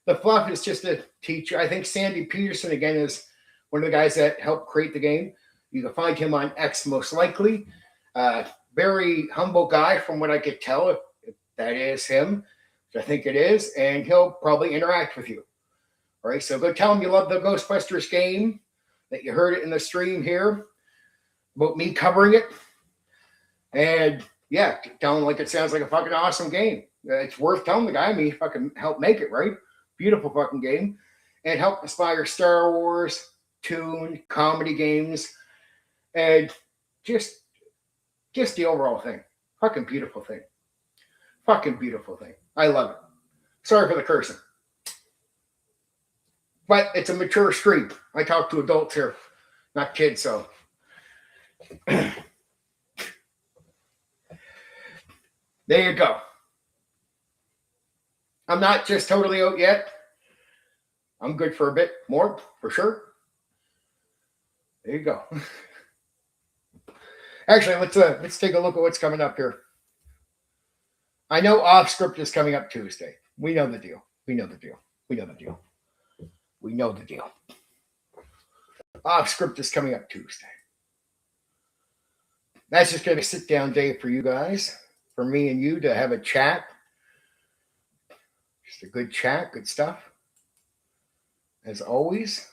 The fluff is just a teacher. I think Sandy Peterson, again, is one of the guys that helped create the game. You can find him on X most likely. Very humble guy from what I could tell, if that is him, which I think it is, and he'll probably interact with you. All right, so go tell him you love the Ghostbusters game, that you heard it in the stream here, about me covering it. And yeah, tell him like it sounds like a fucking awesome game. It's worth telling the guy. I mean, he fucking helped make it, right? Beautiful fucking game. And help inspire Star Wars, tune, comedy games, and just the overall thing. Fucking beautiful thing. Fucking beautiful thing. I love it. Sorry for the cursing. But it's a mature stream. I talk to adults here, not kids, so. There you go. I'm not just totally out yet. I'm good for a bit more, for sure. There you go. Actually, let's take a look at what's coming up here. I know Off Script is coming up Tuesday. We know the deal. We know the deal. We know the deal. We know the deal. Off Script is coming up Tuesday. That's just going to be a sit-down day for you guys, for me and you to have a chat. Just a good chat, good stuff. As always.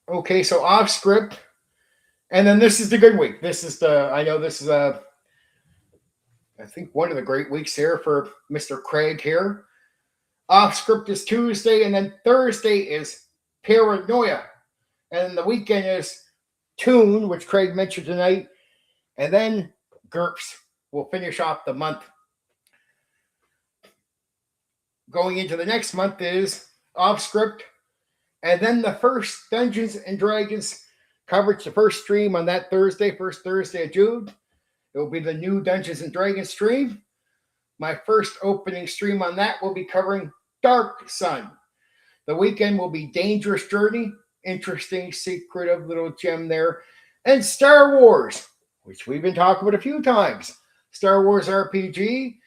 Okay, so Off Script. And then this is the good week. I think one of the great weeks here for Mr. Craig here. Off Script is Tuesday, and then Thursday is Paranoia. And the weekend is Tune, which Craig mentioned tonight. And then GURPS will finish off the month. Going into the next month is Off Script. And then the first Dungeons and Dragons coverage, the first stream on that Thursday, first Thursday of June. It will be the new Dungeons and Dragons stream. My first opening stream on that will be covering Dark Sun. The weekend will be Dangerous Journey, interesting, secretive little gem there, and Star Wars, which we've been talking about a few times. Star Wars RPG.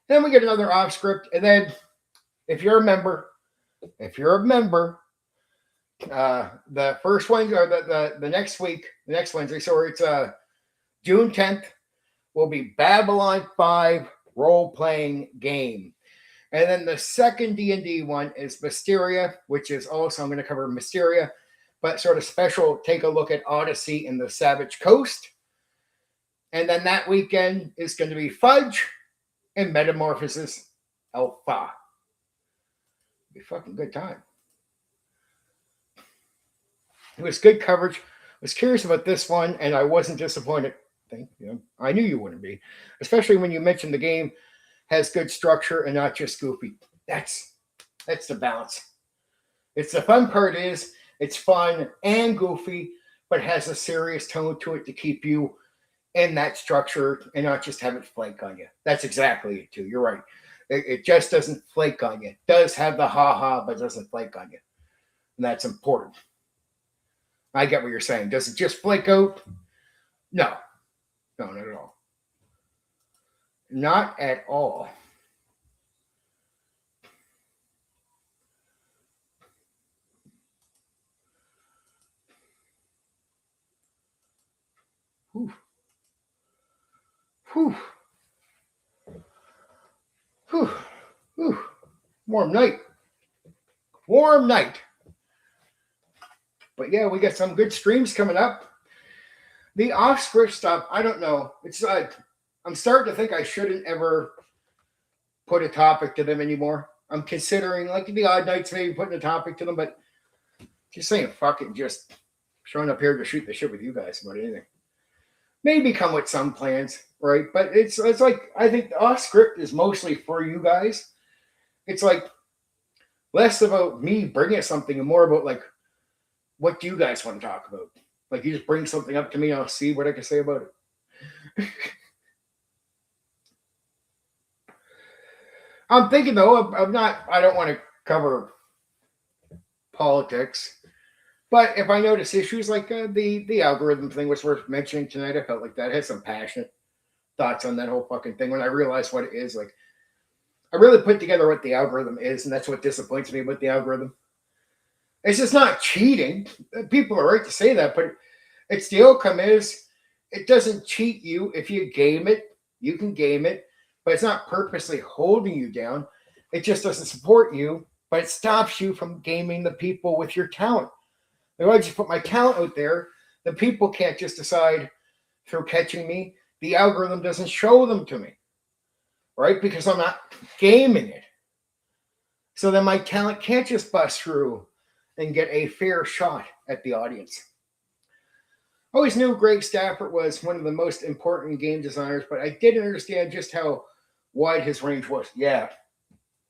Then we get another Off Script, and then if you're a member, the first one or the next week, the next Wednesday, so it's June 10th, will be Babylon 5 role-playing game. And then the second D&D one is Mysteria, which is also, I'm going to cover Mysteria, but sort of special, take a look at Odyssey and the Savage Coast. And then that weekend is going to be Fudge and Metamorphosis Alpha. Be a fucking good time. It was good coverage. I was curious about this one, and I wasn't disappointed. I knew you wouldn't be, especially when you mentioned the game has good structure and not just goofy. That's the balance. It's the fun part is it's fun and goofy, but has a serious tone to it to keep you in that structure and not just have it flake on you. That's exactly it too. You're right. It just doesn't flake on you. It does have the ha-ha, but doesn't flake on you. And that's important. I get what you're saying. Does it just flake out? No. No, not at all. Not at all. Whew. Whew. Whew. Warm night. Warm night. But yeah, we got some good streams coming up. The off-script stuff, I don't know. It's like I'm starting to think I shouldn't ever put a topic to them anymore. I'm considering, like the odd nights, maybe putting a topic to them, but just saying fuck it, just showing up here to shoot the shit with you guys about anything. Maybe come with some plans, right? But it's like I think the off-script is mostly for you guys. It's like less about me bringing something and more about like what do you guys want to talk about? Like you just bring something up to me, I'll see what I can say about it. I'm thinking though, I don't want to cover politics, but if I notice issues like the algorithm thing was worth mentioning tonight, I felt like that. I had some passionate thoughts on that whole fucking thing when I realized what it is. Like, I really put together what the algorithm is, and that's what disappoints me about the algorithm. It's just not cheating. People are right to say that, but it's the outcome is it doesn't cheat you. If you game it, you can game it, but it's not purposely holding you down. It just doesn't support you, but it stops you from gaming the people with your talent. If I just put my talent out there, the people can't just decide through catching me. The algorithm doesn't show them to me, right? Because I'm not gaming it. So then my talent can't just bust through and get a fair shot at the audience. I always knew Greg Stafford was one of the most important game designers, but I didn't understand just how wide his range was. Yeah,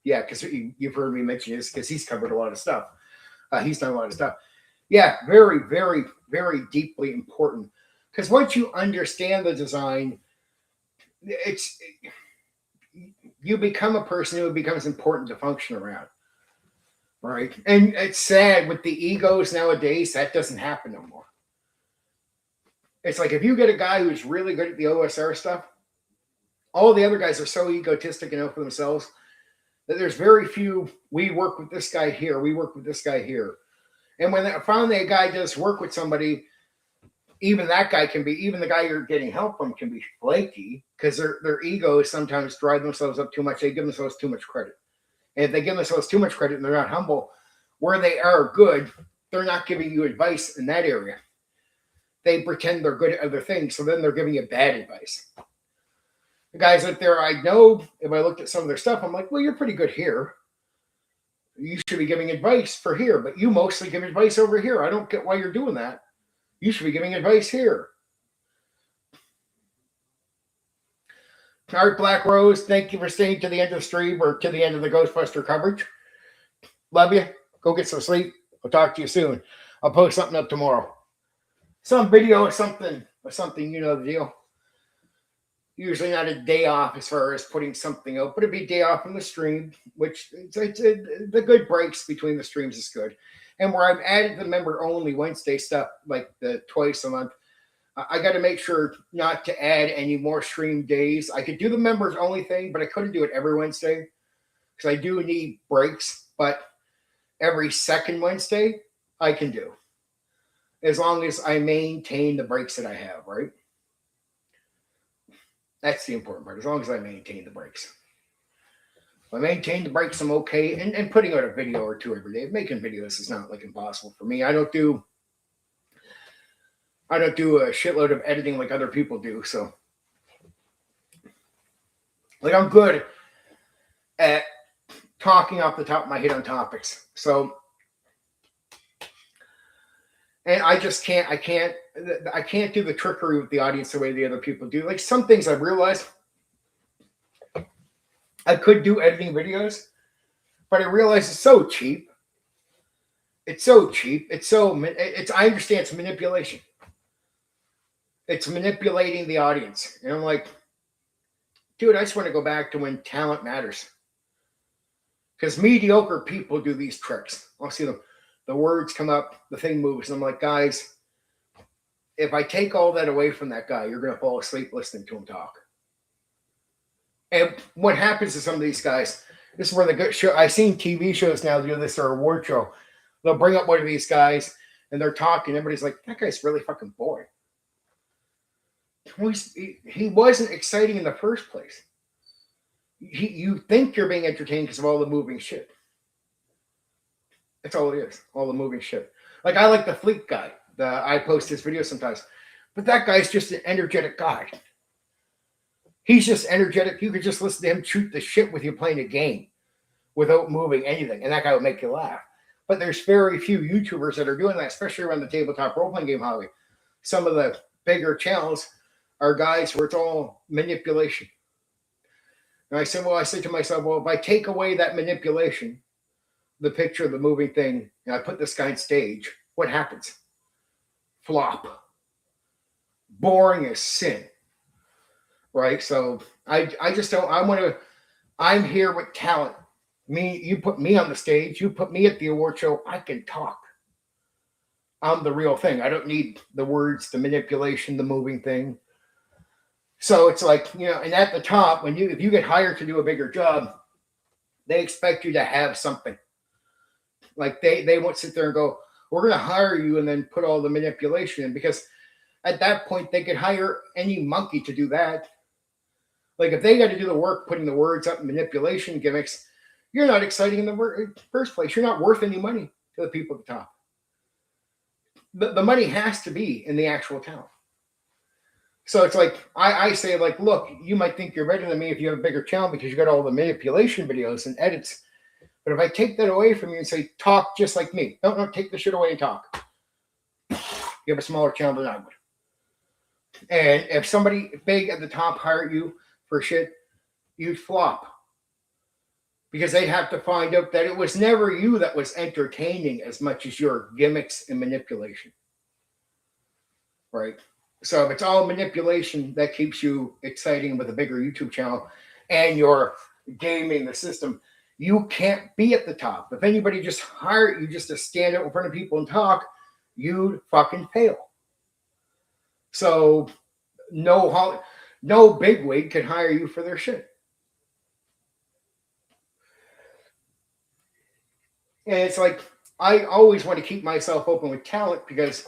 because you've heard me mention this because he's covered a lot of stuff. He's done a lot of stuff. Yeah, very, very, very deeply important. Because once you understand the design, you become a person who becomes important to function around. Right. And it's sad with the egos nowadays, that doesn't happen no more. It's like if you get a guy who's really good at the OSR stuff, all the other guys are so egotistic and out for themselves that there's very few, we work with this guy here, we work with this guy here. And when finally a guy does work with somebody, even that guy can be, even the guy you're getting help from can be flaky because their egos sometimes drive themselves up too much. They give themselves too much credit. And if they give themselves too much credit and they're not humble, where they are good, they're not giving you advice in that area. They pretend they're good at other things, so then they're giving you bad advice. The guys out there, I know if I looked at some of their stuff, I'm like, well, you're pretty good here. You should be giving advice for here, but you mostly give advice over here. I don't get why you're doing that. You should be giving advice here. All right, Black Rose, thank you for staying to the end of the stream or to the end of the Ghostbuster coverage. Love you. Go get some sleep. I'll talk to you soon. I'll post something up tomorrow. Some video or something, you know the deal. Usually not a day off as far as putting something out, but it'd be a day off from the stream, which the good breaks between the streams is good. And where I've added the member-only Wednesday stuff, like the twice a month, I got to make sure not to add any more stream days. I could do the members only thing, but I couldn't do it every Wednesday because I do need breaks. But every second Wednesday, I can do as long as I maintain the breaks that I have, right? That's the important part, as long as I maintain the breaks. If I maintain the breaks, I'm okay. And putting out a video or two every day, making videos is not like impossible for me. I don't do a shitload of editing like other people do. So, like, I'm good at talking off the top of my head on topics. So, and I can't do the trickery with the audience the way the other people do. Like some things I've realized I could do editing videos, but I realize it's so cheap. It's so cheap. I understand it's manipulation. It's manipulating the audience. And I'm like, dude, I just want to go back to when talent matters. Because mediocre people do these tricks. I'll see them. The words come up, the thing moves. And I'm like, guys, if I take all that away from that guy, you're going to fall asleep listening to him talk. And what happens to some of these guys, this is where the good show, I've seen TV shows now do this or award show. They'll bring up one of these guys and they're talking. Everybody's like, that guy's really fucking boring. he wasn't exciting in the first place. You think you're being entertained because of all the moving shit. That's all it is. All the moving shit. Like I like the Fleet guy. I post his videos sometimes, but that guy's just an energetic guy. He's just energetic. You could just listen to him shoot the shit with you playing a game without moving anything, and that guy will make you laugh. But there's very few YouTubers that are doing that, especially around the tabletop role-playing game hobby. Some of the bigger channels are guys where it's all manipulation. And I said to myself, well, if I take away that manipulation, the picture of the moving thing, and I put this guy on stage, what happens? Flop. Boring as sin. Right? So I just don't, I'm here with talent. You put me on the stage, you put me at the award show, I can talk. I'm the real thing. I don't need the words, the manipulation, the moving thing. So it's like, and at the top, if you get hired to do a bigger job, they expect you to have something. Like they won't sit there and go, we're going to hire you and then put all the manipulation in, because at that point they could hire any monkey to do that. Like if they got to do the work, putting the words up, manipulation gimmicks, you're not exciting in the first place. You're not worth any money to the people at the top. The money has to be in the actual talent. So it's like, I say, like, look, you might think you're better than me if you have a bigger channel because you got all the manipulation videos and edits. But if I take that away from you and say, talk just like me, don't take the shit away and talk. You have a smaller channel than I would. And if somebody big at the top hired you for shit, you'd flop. Because they have to find out that it was never you that was entertaining as much as your gimmicks and manipulation. Right? So if it's all manipulation that keeps you exciting with a bigger YouTube channel and you're gaming the system, you can't be at the top. If anybody just hired you just to stand out in front of people and talk, you'd fucking fail. So no bigwig can hire you for their shit. And it's like, I always want to keep myself open with talent, because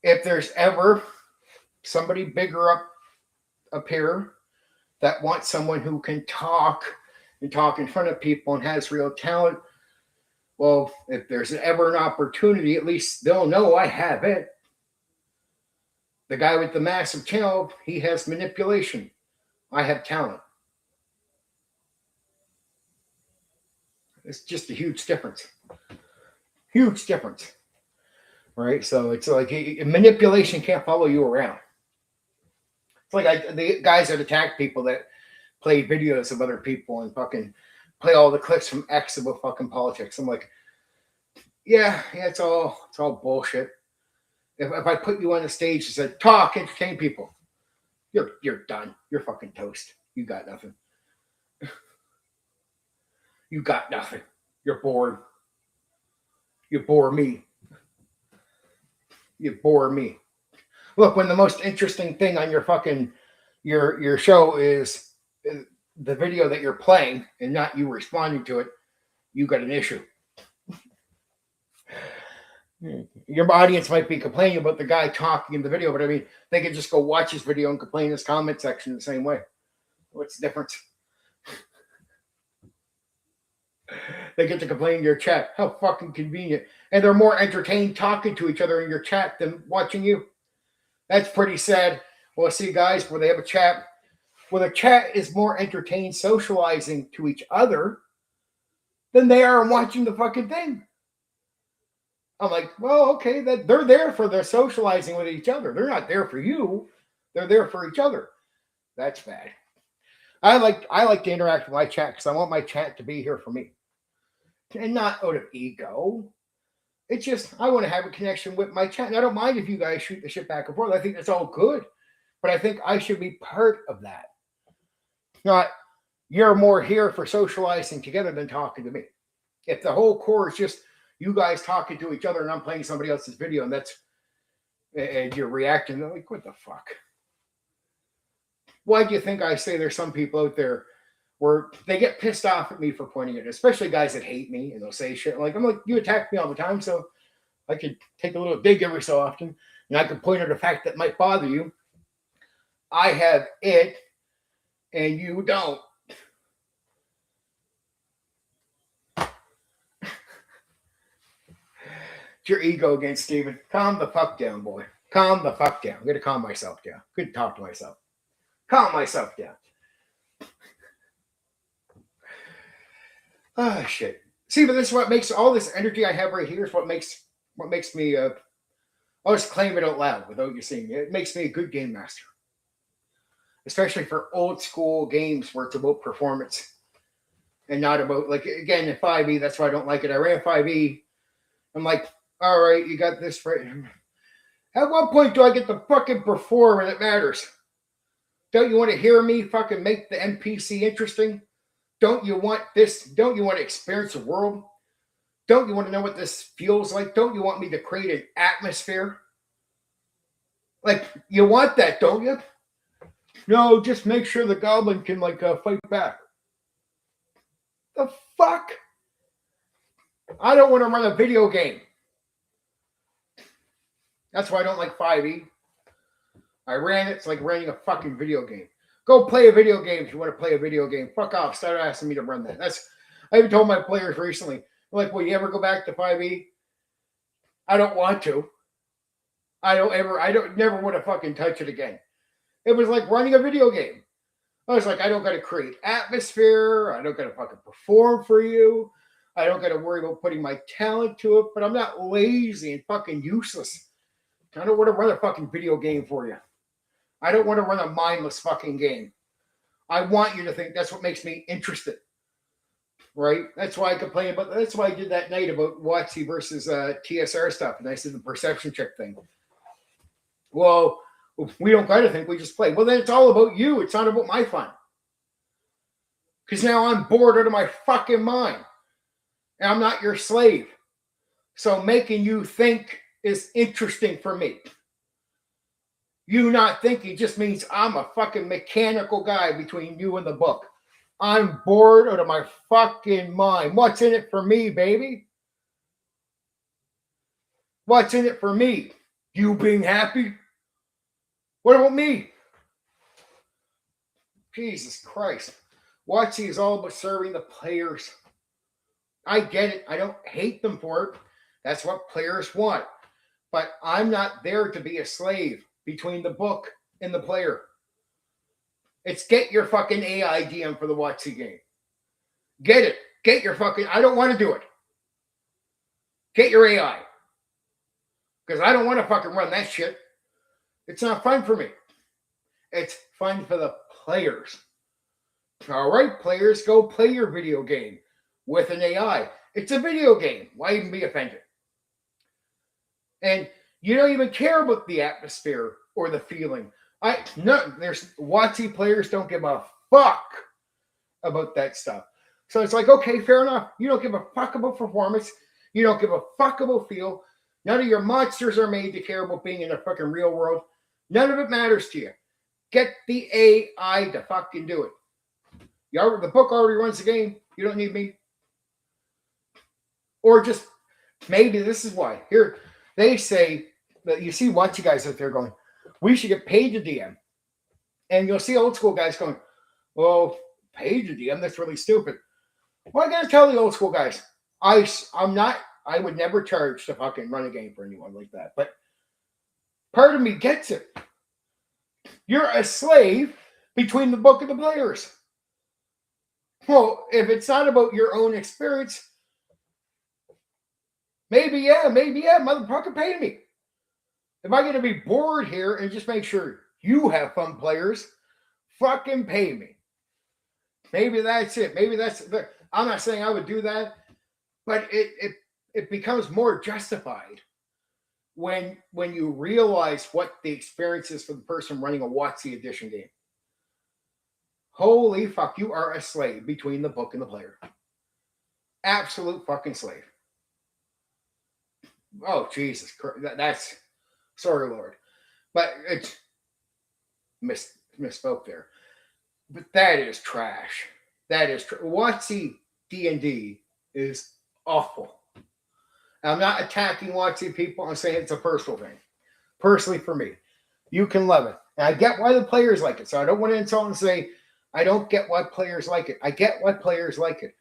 if there's ever somebody bigger up here that wants someone who can talk and talk in front of people and has real talent, well, if there's ever an opportunity, at least they'll know I have it. The guy with the massive channel, he has manipulation. I have talent. It's just a huge difference. Huge difference. Right? So it's like manipulation can't follow you around. It's like the guys that attack people that play videos of other people and fucking play all the clips from X about fucking politics. I'm like, yeah, it's all bullshit. If I put you on the stage and said, talk, entertain people, you're done. You're fucking toast. You got nothing. You got nothing. You're bored. You bore me. You bore me. Look, when the most interesting thing on your fucking your show is the video that you're playing and not you responding to it, you got an issue. Your audience might be complaining about the guy talking in the video, but I mean, they could just go watch his video and complain in his comment section the same way. What's the difference? They get to complain in your chat. How fucking convenient. And they're more entertained talking to each other in your chat than watching you. That's pretty sad. Well, see, guys, where they have a chat, where the chat is more entertained socializing to each other than they are watching the fucking thing. I'm like, well, okay, that they're there for their socializing with each other. They're not there for you. They're there for each other. That's bad. I like to interact with my chat because I want my chat to be here for me. And not out of ego. It's just, I want to have a connection with my chat. And I don't mind if you guys shoot the shit back and forth. I think that's all good. But I think I should be part of that. Not, you're more here for socializing together than talking to me. If the whole core is just you guys talking to each other and I'm playing somebody else's video and you're reacting, they're like, what the fuck? Why do you think I say there's some people out there where they get pissed off at me for pointing it, especially guys that hate me and they'll say shit like, I'm like, you attack me all the time, so I could take a little dig every so often and I could point out a fact that might bother you. I have it and you don't. It's your ego again, Steven. Calm the fuck down, boy. Calm the fuck down. I'm gonna calm myself down. Good to talk to myself. Calm myself down. Ah, shit. See, but this is what makes all this energy I have right here is what makes me I'll just claim it out loud without you seeing it. It makes me a good game master. Especially for old school games where it's about performance and not about, like, again, in 5e, that's why I don't like it. I ran 5e. I'm like, all right, you got this right. At what point do I get to fucking perform when it matters? Don't you want to hear me fucking make the NPC interesting? Don't you want this? Don't you want to experience the world? Don't you want to know what this feels like? Don't you want me to create an atmosphere? Like, you want that, don't you? No, just make sure the goblin can, like, fight back. The fuck? I don't want to run a video game. That's why I don't like 5e. I ran it. It's like running a fucking video game. Go play a video game if you want to play a video game. Fuck off. Start asking me to run that. I even told my players recently, like, will you ever go back to 5e? I don't want to. I don't never want to fucking touch it again. It was like running a video game. I was like, I don't got to create atmosphere. I don't got to fucking perform for you. I don't got to worry about putting my talent to it, but I'm not lazy and fucking useless. I don't want to run a fucking video game for you. I don't want to run a mindless fucking game. I want you to think that's what makes me interested. Right? That's why I complain about that. That's why I did that night about WotC versus TSR stuff. And I said the perception check thing. Well, we don't got to think, we just play. Well, then it's all about you. It's not about my fun. Because now I'm bored out of my fucking mind. And I'm not your slave. So making you think is interesting for me. You not thinking just means I'm a fucking mechanical guy between you and the book. I'm bored out of my fucking mind. What's in it for me, baby? What's in it for me? You being happy? What about me? Jesus Christ. WotC is all about serving the players. I get it. I don't hate them for it. That's what players want. But I'm not there to be a slave between the book and the player. It's get your fucking AI DM for the WotC game. Get it. Get your fucking... I don't want to do it. Get your AI. Because I don't want to fucking run that shit. It's not fun for me. It's fun for the players. All right, players, go play your video game with an AI. It's a video game. Why even be offended? And you don't even care about the atmosphere or the feeling. There's WotC players don't give a fuck about that stuff. So it's like, okay, fair enough. You don't give a fuck about performance. You don't give a fuck about feel. None of your monsters are made to care about being in the fucking real world. None of it matters to you. Get the AI to fucking do it. The book already runs the game. You don't need me. Or just, maybe this is why. Here, they say, that you see WotC guys out there going, we should get paid to DM. And you'll see old school guys going, well, paid to DM? That's really stupid. Well, I got to tell the old school guys, I would never charge to fucking run a game for anyone like that. But part of me gets it. You're a slave between the book and the players. Well, if it's not about your own experience, maybe yeah, motherfucker, pay me. If I'm going to be bored here and just make sure you have fun, players, fucking pay me. Maybe that's it. I'm not saying I would do that, but it becomes more justified when you realize what the experience is for the person running a WotC edition game. Holy fuck, you are a slave between the book and the player. Absolute fucking slave. Oh, Jesus Christ. That's... Sorry, Lord. But it's... Misspoke there. But that is trash. That is... WotC D&D is awful. I'm not attacking WotC people. I'm saying it's a personal thing. Personally, for me. You can love it. And I get why the players like it. So I don't want to insult and say, I don't get why players like it. I get why players like it.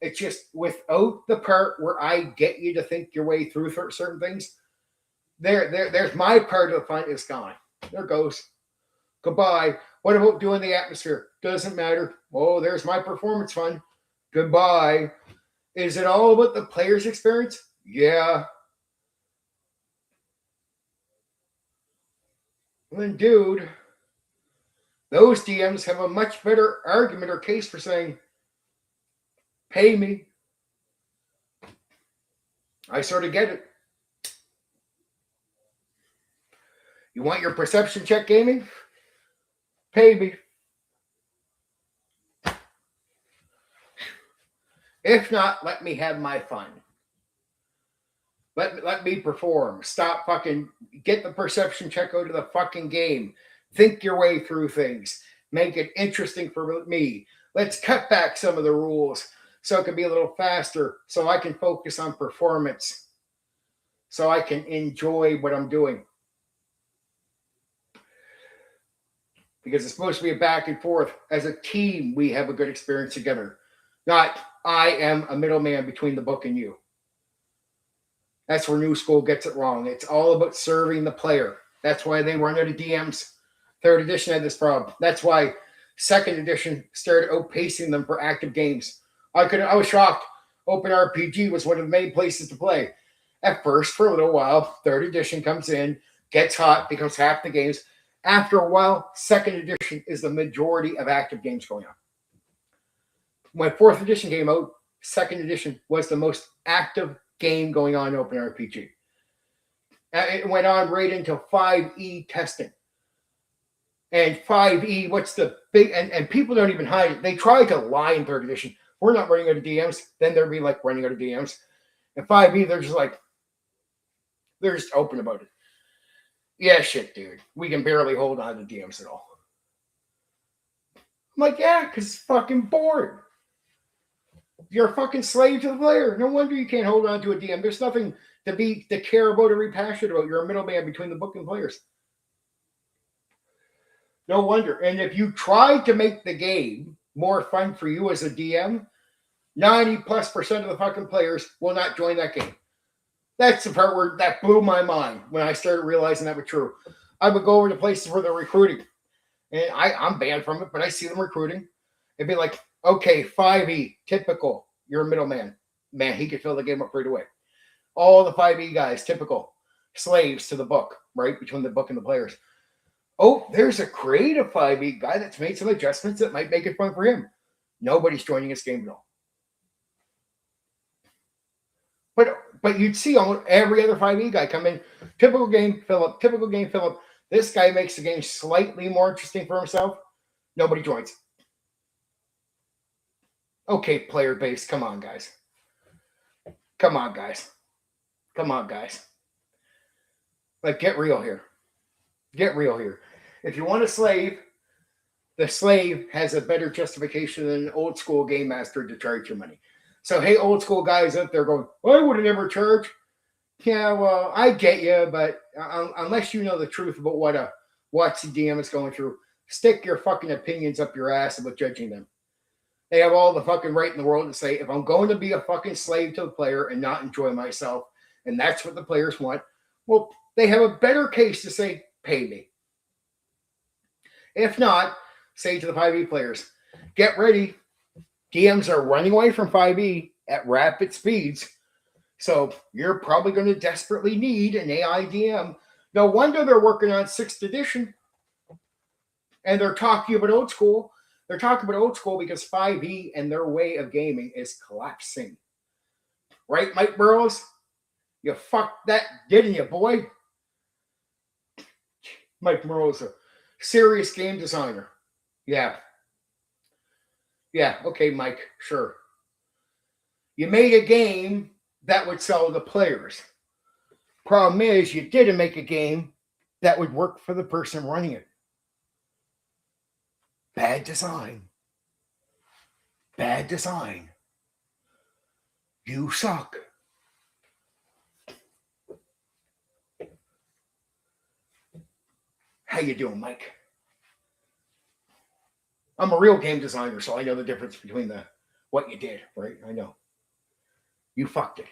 It's just without the part where I get you to think your way through certain things, there's my part of the fun is gone. There goes. Goodbye. What about doing the atmosphere? Doesn't matter. Oh, there's my performance fun. Goodbye. Is it all about the player's experience? Yeah. Then, dude, those DMs have a much better argument or case for saying, pay me. I sort of get it. You want your perception check gaming? Pay me. If not, let me have my fun. Let me perform. Stop fucking, get the perception check out of the fucking game. Think your way through things. Make it interesting for me. Let's cut back some of the rules so it can be a little faster, so I can focus on performance, so I can enjoy what I'm doing. Because it's supposed to be a back and forth. As a team, we have a good experience together. Not, I am a middleman between the book and you. That's where New School gets it wrong. It's all about serving the player. That's why they run out of DMs. Third edition had this problem. That's why second edition started outpacing them for active games. I was shocked. Open RPG was one of the main places to play. At first, for a little while, third edition comes in, gets hot, becomes half the games. After a while, second edition is the majority of active games going on. When fourth edition came out, second edition was the most active game going on in Open RPG. It went on right into 5e testing. And 5e, what's the big, and people don't even hide it. They try to lie in third edition. We're not running out of DMs. Then they'll be like running out of DMs. And 5e, they're just like, they're just open about it. Yeah, shit, dude. We can barely hold on to DMs at all. I'm like, yeah, because it's fucking bored. You're a fucking slave to the player. No wonder you can't hold on to a DM. There's nothing to care about or be passionate about. You're a middleman between the book and players. No wonder. And if you try to make the game more fun for you as a DM, 90+% of the fucking players will not join that game. That's the part where that blew my mind when I started realizing that was true. I would go over to places where they're recruiting. And I'm banned from it, but I see them recruiting. It'd be like, okay, 5e, typical. You're a middleman. Man, he could fill the game up right away. All the 5e guys, typical. Slaves to the book, right? Between the book and the players. Oh, there's a creative 5e guy that's made some adjustments that might make it fun for him. Nobody's joining this game at all. But you'd see almost every other 5e guy come in. Typical game, fill up. Typical game, fill up. This guy makes the game slightly more interesting for himself. Nobody joins. Okay, player base. Come on, guys. Come on, guys. Come on, guys. Like, get real here. Get real here. If you want a slave, the slave has a better justification than an old school game master to charge your money. So, hey, old school guys out there going, I would have never charged. Yeah, well, I get you, but unless you know the truth about what a DM is going through, stick your fucking opinions up your ass about judging them. They have all the fucking right in the world to say, if I'm going to be a fucking slave to the player and not enjoy myself, and that's what the players want, well, they have a better case to say, pay me. If not, say to the 5e players, get ready. DMs are running away from 5e at rapid speeds. So you're probably going to desperately need an AI DM. No wonder they're working on 6th edition. And they're talking about old school. They're talking about old school because 5e and their way of gaming is collapsing. Right, Mike Burrows? You fucked that, didn't you, boy? Mike Burrows, a serious game designer. Yeah. Yeah, okay, Mike, sure. You made a game that would sell the players. Problem is, you didn't make a game that would work for the person running it. Bad design. Bad design. You suck. How you doing, Mike? I'm a real game designer, so I know the difference between what you did, right? I know. You fucked it.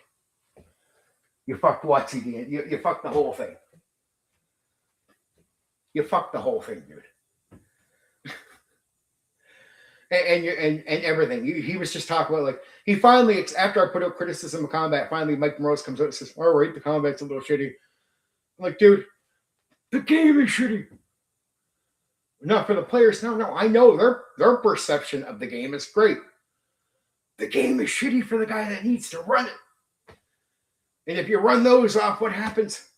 You fucked what, CD? You fucked the whole thing. You fucked the whole thing, dude. And everything. He was just talking about, like, he finally, after I put out criticism of combat, finally Mike Morose comes out and says, all right, the combat's a little shitty. I'm like, dude, the game is shitty. Not for the players. No, I know their perception of the game is great. The game is shitty for the guy that needs to run it. And if you run those off, what happens?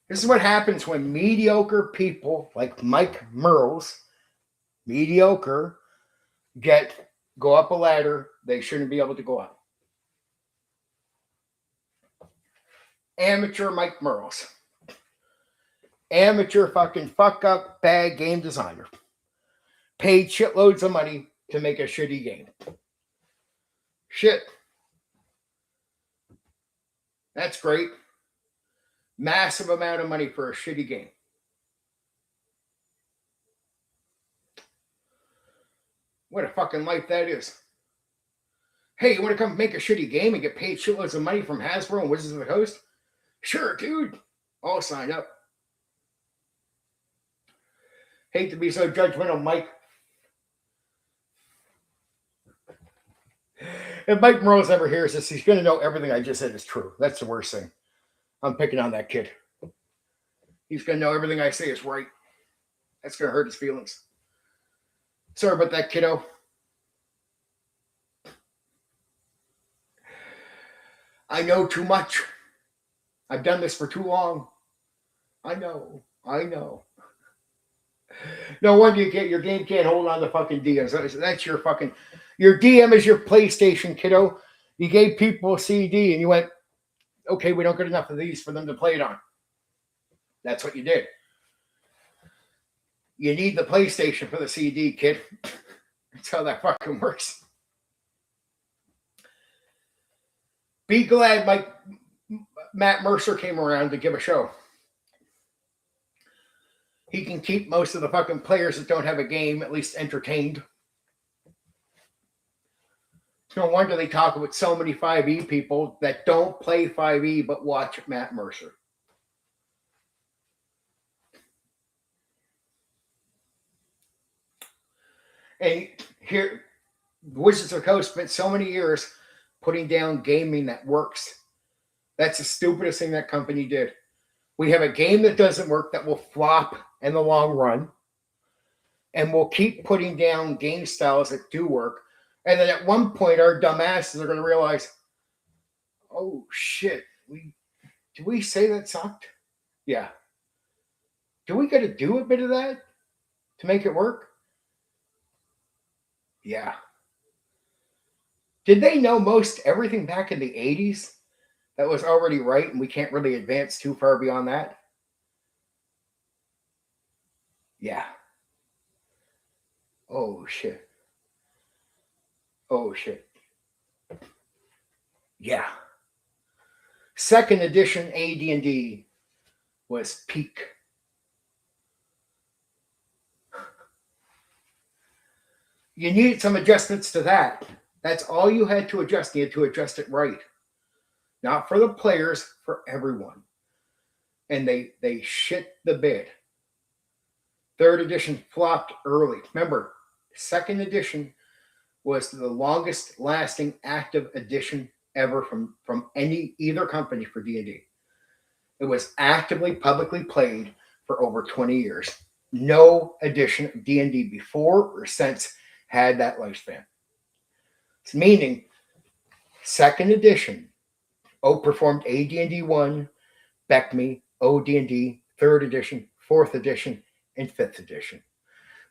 This is what happens when mediocre people like Mike Merles, mediocre, go up a ladder they shouldn't be able to go up. Amateur Mike Merles. Amateur fucking fuck up bad game designer. Paid shitloads of money to make a shitty game. Shit. That's great. Massive amount of money for a shitty game. What a fucking life that is. Hey, you want to come make a shitty game and get paid shitloads of money from Hasbro and Wizards of the Coast? Sure, dude. I'll sign up. Hate to be so judgmental, Mike. If Mike Morales ever hears this, he's going to know everything I just said is true. That's the worst thing. I'm picking on that kid. He's going to know everything I say is right. That's going to hurt his feelings. Sorry about that, kiddo. I know too much. I've done this for too long. I know. No wonder your game can't hold on to fucking DMs. That's your fucking... Your DM is your PlayStation, kiddo. You gave people a CD and you went, okay, we don't get enough of these for them to play it on. That's what you did. You need the PlayStation for the CD, kid. That's how that fucking works. Be glad Matt Mercer came around to give a show. He can keep most of the fucking players that don't have a game at least entertained. No wonder they talk about so many 5e people that don't play 5e but watch Matt Mercer. And here, Wizards of the Coast spent so many years putting down gaming that works. That's the stupidest thing that company did. We have a game that doesn't work that will flop in the long run. And we'll keep putting down game styles that do work. And then at one point, our dumbasses are going to realize, oh, shit. Did we say that sucked? Yeah. Do we got to do a bit of that to make it work? Yeah. Did they know most everything back in the 80s that was already right and we can't really advance too far beyond that? Yeah. Oh, shit. Yeah. Second edition AD&D was peak. You needed some adjustments to that. That's all you had to adjust. You had to adjust it right. Not for the players, for everyone. And they shit the bed. Third edition flopped early. Remember, second edition was the longest lasting active edition ever from either company for D&D. It was actively publicly played for over 20 years. No edition of D&D before or since had that lifespan. It's meaning second edition outperformed AD&D 1, BECMI, OD&D, third edition, fourth edition, and fifth edition.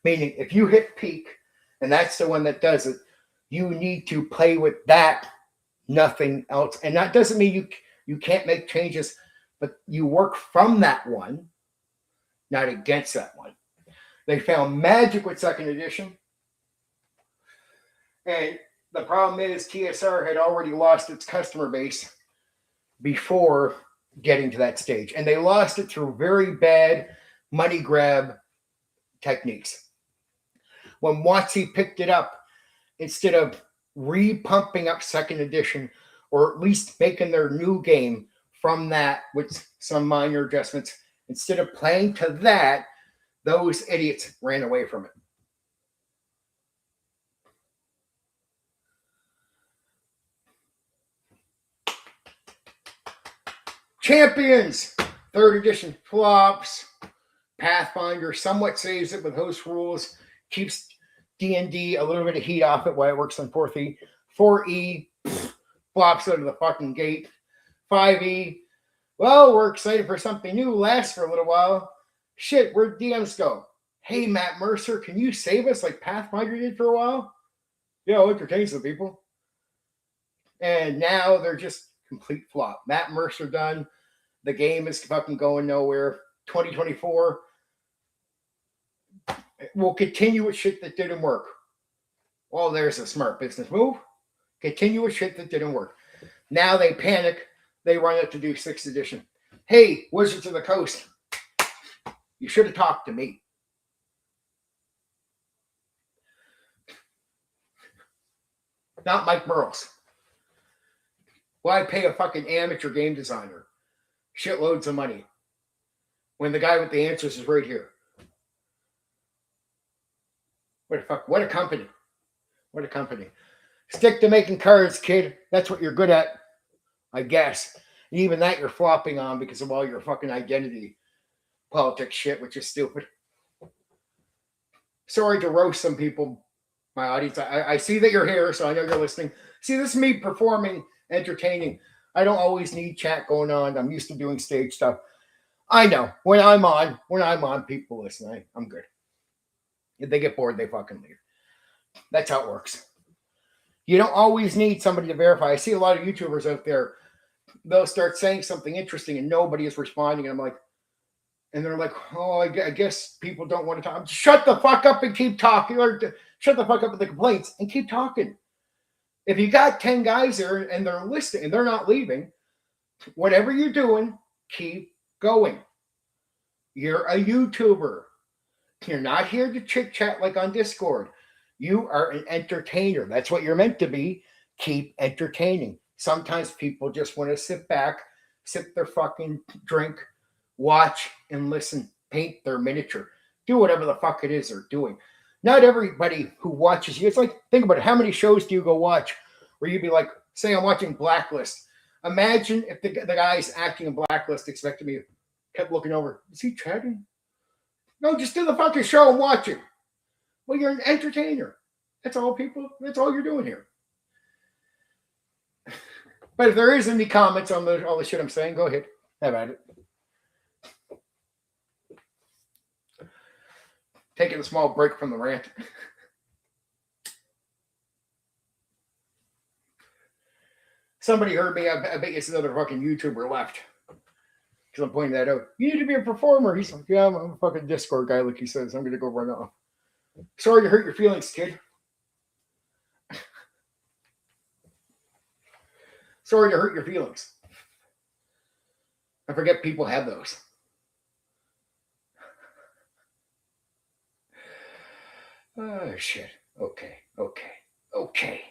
Meaning if you hit peak, and that's the one that does it, you need to play with that, nothing else. And that doesn't mean you can't make changes, but you work from that one, not against that one. They found magic with second edition. And the problem is TSR had already lost its customer base before getting to that stage. And they lost it through very bad money grab techniques. When WotC picked it up, instead of re-pumping up second edition, or at least making their new game from that with some minor adjustments, instead of playing to that, those idiots ran away from it. Champions, third edition flops. Pathfinder somewhat saves it with host rules, keeps D&D a little bit of heat off it while it works on 4E. 4E flops out of the fucking gate. 5E, well, we're excited for something new, lasts for a little while. Shit, where'd DMs go? Hey, Matt Mercer, can you save us like Pathfinder did for a while? Yeah, I'll entertain some people. And now they're just complete flop. Matt Mercer done. The game is fucking going nowhere. 2024, we'll continue with shit that didn't work. Well, there's a smart business move. Continue with shit that didn't work. Now they panic. They run it to do 6th edition. Hey, Wizards of the Coast, you should have talked to me. Not Mike Merles. Why pay a fucking amateur game designer shitloads of money when the guy with the answers is right here? What a fuck? What a company. What a company. Stick to making cards, kid. That's what you're good at, I guess. And even that you're flopping on because of all your fucking identity politics shit, which is stupid. Sorry to roast some people, my audience. I see that you're here, so I know you're listening. See, this is me performing, entertaining. I don't always need chat going on. I'm used to doing stage stuff. I know. When I'm on, people listen. I'm good. If they get bored, they fucking leave. That's how it works. You don't always need somebody to verify. I see a lot of YouTubers out there. They'll start saying something interesting and nobody is responding. And I'm like, and they're like, oh, I guess people don't want to talk. Shut the fuck up and keep talking. Or shut the fuck up with the complaints and keep talking. If you got 10 guys there and they're listening and they're not leaving, whatever you're doing, keep going. You're a YouTuber. You're not here to chit chat like on Discord. You are an entertainer. That's what you're meant to be. Keep entertaining. Sometimes people just want to sit back, sip their fucking drink, watch and listen, paint their miniature, do whatever the fuck it is they're doing. Not everybody who watches you. It's like, think about it. How many shows do you go watch where you'd be like, say I'm watching Blacklist. Imagine if the guys acting in Blacklist expected me, kept looking over. Is he chatting? No, just do the fucking show and watch it. Well, you're an entertainer. That's all, people. That's all you're doing here. But if there is any comments on all the shit I'm saying, go ahead. Have at it. Taking a small break from the rant. Somebody heard me. I bet it's another fucking YouTuber left. Because I'm pointing that out. You need to be a performer. He's like, yeah, I'm a fucking Discord guy, like he says. I'm going to go run off. Sorry to hurt your feelings, kid. Sorry to hurt your feelings. I forget people have those. Oh, shit. Okay.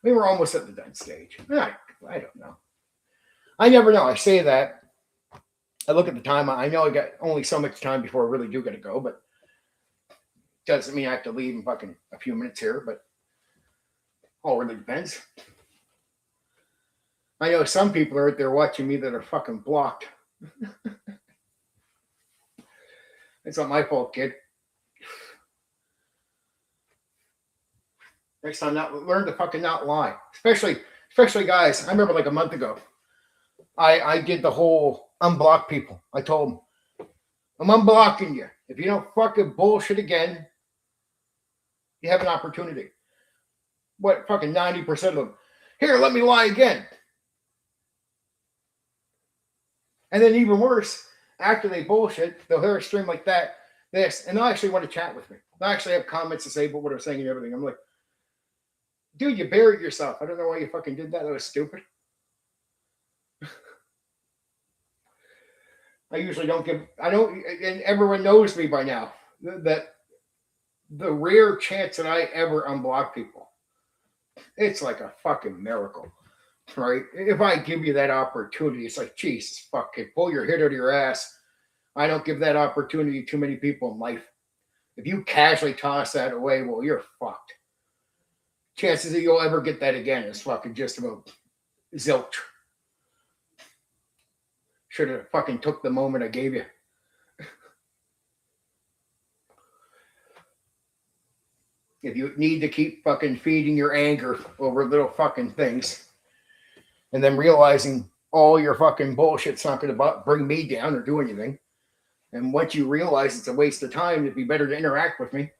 We were almost at the done stage. I don't know. I never know. I say that. I look at the time. I know I got only so much time before I really do got to go, but doesn't mean I have to leave in fucking a few minutes here, but all really depends. I know some people are out there watching me that are fucking blocked. It's not my fault, kid. Next time, learn to fucking not lie. Especially guys. I remember like a month ago, I did the whole unblock people. I told them, I'm unblocking you. If you don't fucking bullshit again, you have an opportunity. What, fucking 90% of them? Here, let me lie again. And then even worse, after they bullshit, they'll hear a stream like that, this, and they'll actually want to chat with me. They'll actually have comments to say about what I'm saying and everything. I'm like, dude, you buried yourself. I don't know why you fucking did that. That was stupid. I usually don't give. I don't, and everyone knows me by now. That the rare chance that I ever unblock people, it's like a fucking miracle, right? If I give you that opportunity, it's like Jesus, fucking pull your head out of your ass. I don't give that opportunity to too many people in life. If you casually toss that away, well, you're fucked. Chances that you'll ever get that again is fucking just about zilch. Should have fucking took the moment I gave you. If you need to keep fucking feeding your anger over little fucking things and then realizing all your fucking bullshit's not going to bring me down or do anything. And once you realize it's a waste of time, it'd be better to interact with me.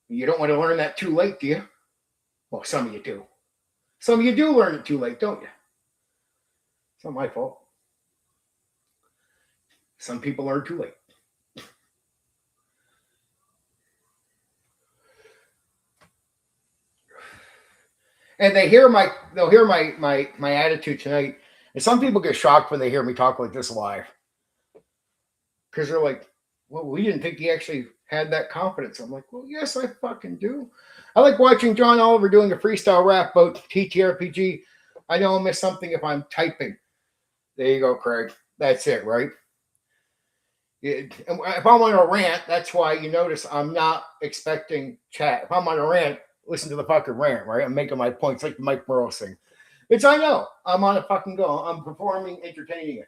You don't want to learn that too late, do you? Well, some of you do. Some of you do learn it too late, don't you? It's not my fault. Some people learn too late. And they'll hear my attitude tonight. And some people get shocked when they hear me talk like this live. Because they're like, well, we didn't think he actually had that confidence. I'm like, well, yes, I fucking do. I like watching John Oliver doing a freestyle rap about TTRPG. I know I'll miss something if I'm typing. There you go, Craig. That's it, right? If I'm on a rant, that's why you notice I'm not expecting chat. If I'm on a rant, listen to the fucking rant, right? I'm making my points like the Mike Burrows thing. It's I know. I'm on a fucking go. I'm performing, entertaining it.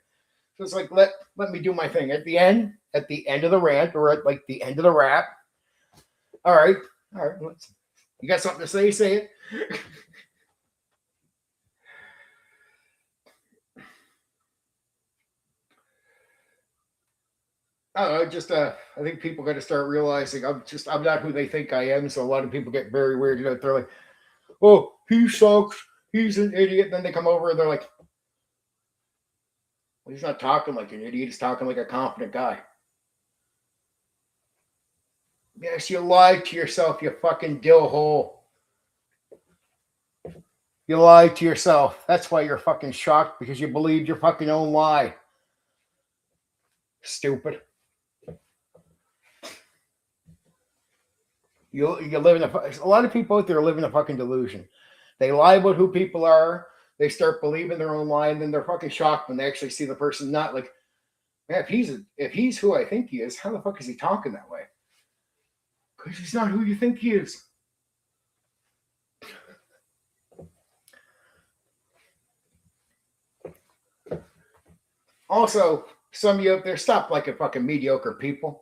So it's like let me do my thing. At the end of the rant, or at like the end of the rap. All right. You got something to say? Say it. I don't know, just I think people got to start realizing I'm not who they think I am. So a lot of people get very weirded out. They're like, "Oh, he sucks. He's an idiot." And then they come over and they're like, well, he's not talking like an idiot. He's talking like a confident guy. Yes, you lied to yourself, you fucking dill hole. You lied to yourself. That's why you're fucking shocked, because you believed your fucking own lie. Stupid. You live in a lot of people out there live in a fucking delusion. They lie about who people are. They start believing their own lie, and then they're fucking shocked when they actually see the person not like, man, if he's who I think he is, how the fuck is he talking that way? Because he's not who you think he is. Also, some of you out there, stop like a fucking mediocre people.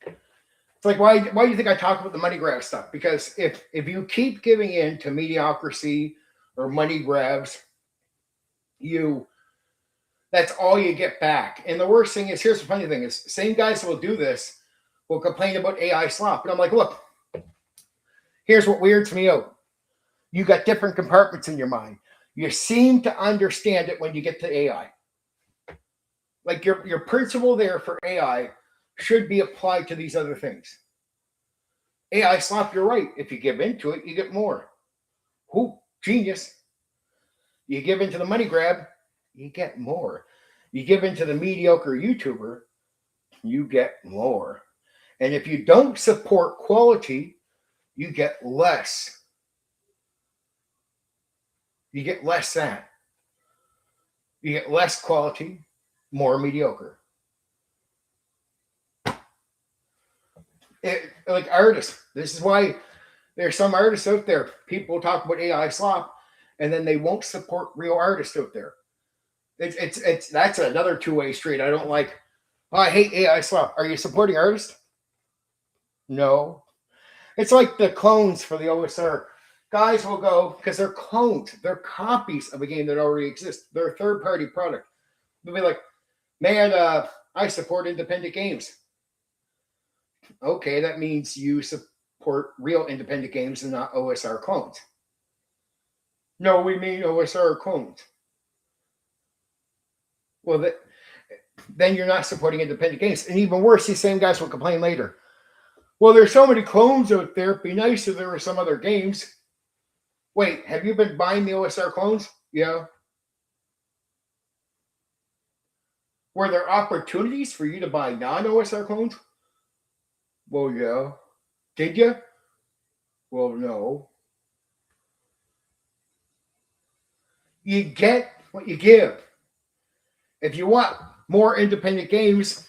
It's like, why do you think I talk about the money grab stuff? Because if you keep giving in to mediocrity or money grabs, that's all you get back. And the worst thing is, here's the funny thing is, same guys who will do this will complain about AI slop. And I'm like, look, here's what weirds me out. You got different compartments in your mind. You seem to understand it when you get to AI. Like your principle there for AI should be applied to these other things. AI slop, you're right. If you give into it, you get more. Who? Genius. You give into the money grab, you get more. You give into the mediocre YouTuber, you get more. And if you don't support quality, you get less. You get less than. You get less quality, more mediocre. Like artists, this is why there's some artists out there. People talk about AI slop, and then they won't support real artists out there. It's that's another two-way street. I don't like. Oh, I hate AI slop. Are you supporting artists? No. It's like the clones for the OSR. Guys will go because they're clones. They're copies of a game that already exists. They're a third-party product. They'll be like, man, I support independent games. Okay, that means you support real independent games and not OSR clones. No, we mean OSR clones. Well, then you're not supporting independent games. And even worse, these same guys will complain later. Well, there's so many clones out there. It'd be nice if there were some other games. Wait, have you been buying the OSR clones? Yeah. Were there opportunities for you to buy non-OSR clones? Well, yeah. Did you? Well, no. You get what you give. If you want more independent games,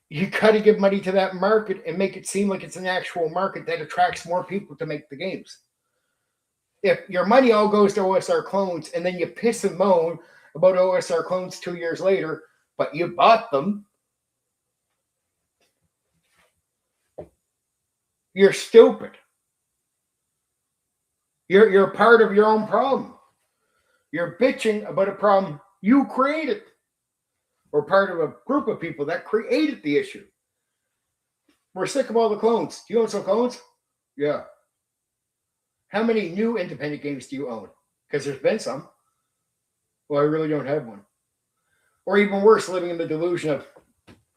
you got to give money to that market and make it seem like it's an actual market that attracts more people to make the games. If your money all goes to OSR clones and then you piss and moan about OSR clones 2 years later, but you bought them, you're stupid. You're part of your own problem. You're bitching about a problem you created, or part of a group of people that created the issue. We're sick of all the clones. Do you own some clones? Yeah. How many new independent games do you own? Because there's been some. Well, I really don't have one. Or even worse, living in the delusion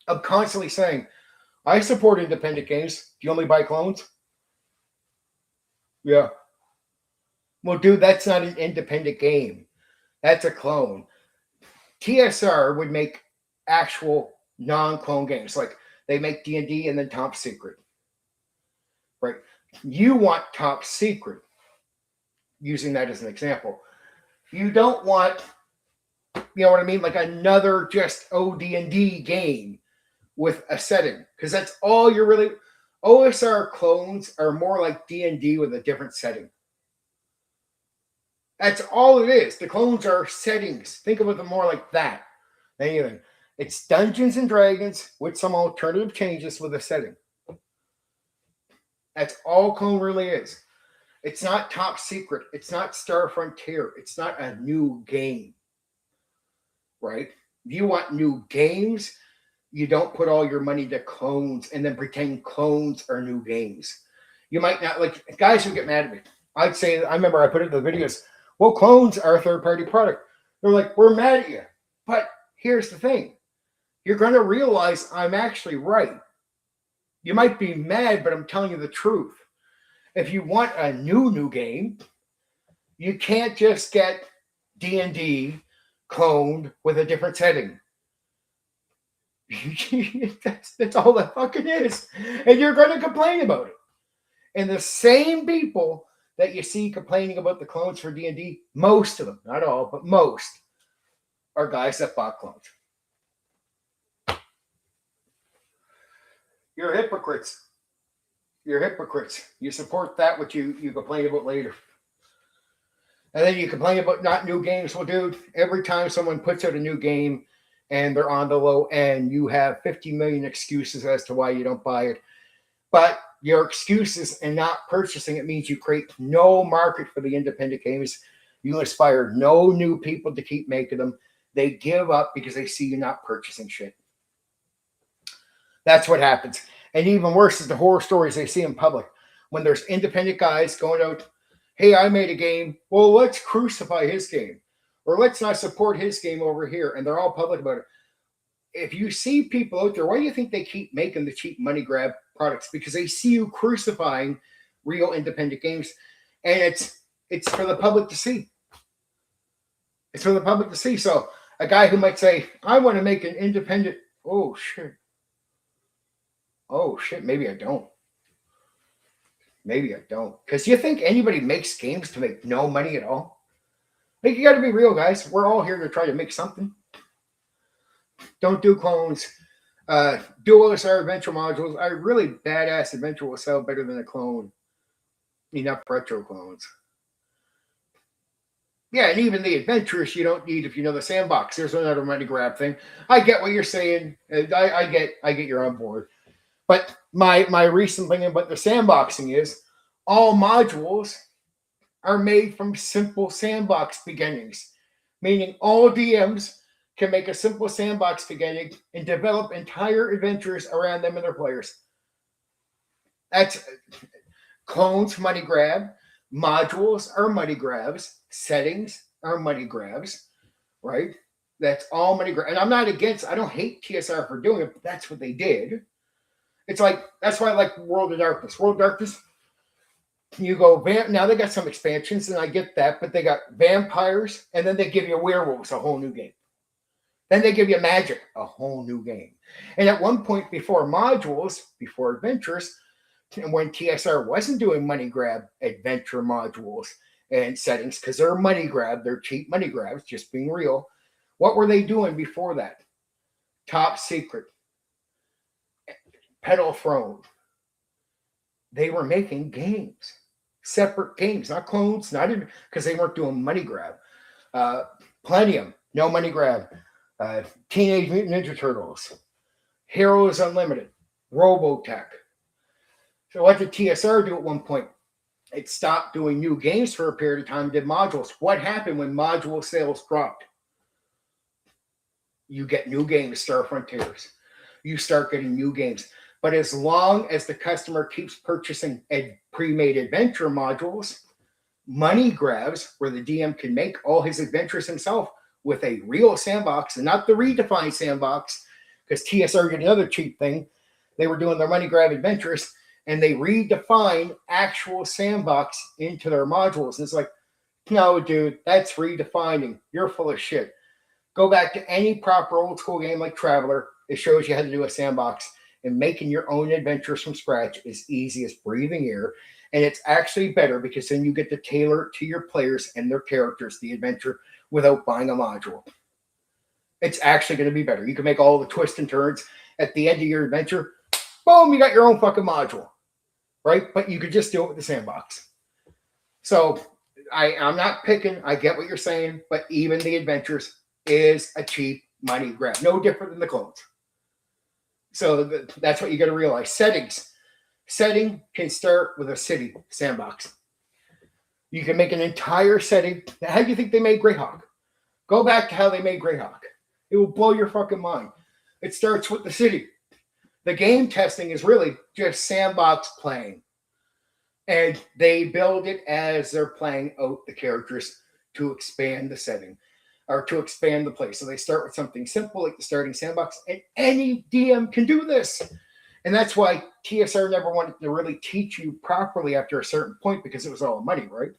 of constantly saying, I support independent games. Do you only buy clones? Yeah. Well, dude, that's not an independent game. That's a clone. TSR would make actual non-clone games. Like they make D&D and then Top Secret. Right? You want Top Secret. Using that as an example. You don't want, you know what I mean? Like another just OD&D game with a setting. Because that's all you're really... OSR clones are more like D&D with a different setting. That's all it is. The clones are settings. Think of them more like that than anything. It's Dungeons and Dragons with some alternative changes with a setting. That's all clone really is. It's not Top Secret. It's not Star Frontier. It's not a new game. Right? If you want new games, you don't put all your money to clones and then pretend clones are new games. You might not, like, guys who get mad at me. I'd say, I remember I put it in the videos, well, clones are a third-party product. They're like, we're mad at you. But here's the thing. You're going to realize I'm actually right. You might be mad, but I'm telling you the truth. If you want a new game, you can't just get D&D cloned with a different setting. that's all that fucking is. And you're going to complain about it. And the same people that you see complaining about the clones for D&D, most of them, not all, but most, are guys that bought clones. You're hypocrites. You're hypocrites. You support that which you complain about later. And then you complain about not new games. Well, dude, every time someone puts out a new game and they're on the low end, you have 50 million excuses as to why you don't buy it. But your excuses and not purchasing it means you create no market for the independent games. You inspire no new people to keep making them. They give up because they see you not purchasing shit. That's what happens. And even worse is the horror stories they see in public. When there's independent guys going out, hey, I made a game. Well, let's crucify his game. Or let's not support his game over here. And they're all public about it. If you see people out there, why do you think they keep making the cheap money grab products? Because they see you crucifying real independent games. And it's for the public to see. It's for the public to see. So a guy who might say, I want to make an independent, oh shit. Oh shit, maybe I don't. Maybe I don't. Because you think anybody makes games to make no money at all? Like, you got to be real, guys. We're all here to try to make something. Don't do clones. Do OSR adventure modules. A really badass adventure will sell better than a clone. Enough retro clones. Yeah, and even the adventures you don't need if you know the sandbox. There's another money grab thing. I get what you're saying. I get you're on board. But my recent thing about the sandboxing is all modules are made from simple sandbox beginnings, meaning all DMs can make a simple sandbox beginning and develop entire adventures around them and their players. That's clones, money grab. Modules are money grabs. Settings are money grabs, right? That's all money grab. And I'm not against, I don't hate TSR for doing it, but that's what they did. It's like, that's why I like World of Darkness. World of Darkness, you go, now they got some expansions, and I get that, but they got vampires, and then they give you werewolves, a whole new game. Then they give you Magic, a whole new game. And at one point before modules, before adventures, when TSR wasn't doing money grab adventure modules and settings, because they're money grab, they're cheap money grabs, just being real. What were they doing before that? Top Secret, Pedal Throne. They were making games, separate games, not clones, not even because they weren't doing money grab. Plenium, no money grab. Teenage Mutant Ninja Turtles, Heroes Unlimited, Robotech. So what did TSR do at one point? It stopped doing new games for a period of time, did modules. What happened when module sales dropped? You get new games, Star Frontiers. You start getting new games. But as long as the customer keeps purchasing pre-made adventure modules, money grabs where the DM can make all his adventures himself with a real sandbox and not the redefined sandbox, because TSR did another cheap thing. They were doing their money grab adventures and they redefined actual sandbox into their modules. And it's like, no, dude, that's redefining. You're full of shit. Go back to any proper old school game like Traveler. It shows you how to do a sandbox, and making your own adventures from scratch is easy as breathing air. And it's actually better because then you get to tailor it to your players and their characters, the adventure, without buying a module. It's actually going to be better. You can make all the twists and turns at the end of your adventure. Boom, you got your own fucking module, right? But you could just do it with the sandbox. So I'm not picking. I get what you're saying, but even the adventures is a cheap money grab. No different than the clones. So that's what you got to realize. Settings. Setting can start with a city sandbox. You can make an entire setting. How do you think they made Greyhawk? Go back to how they made Greyhawk. It will blow your fucking mind. It starts with the city. The game testing is really just sandbox playing. And they build it as they're playing out the characters to expand the setting or to expand the place. So they start with something simple like the starting sandbox, and any DM can do this. And that's why TSR never wanted to really teach you properly after a certain point, because it was all money, right?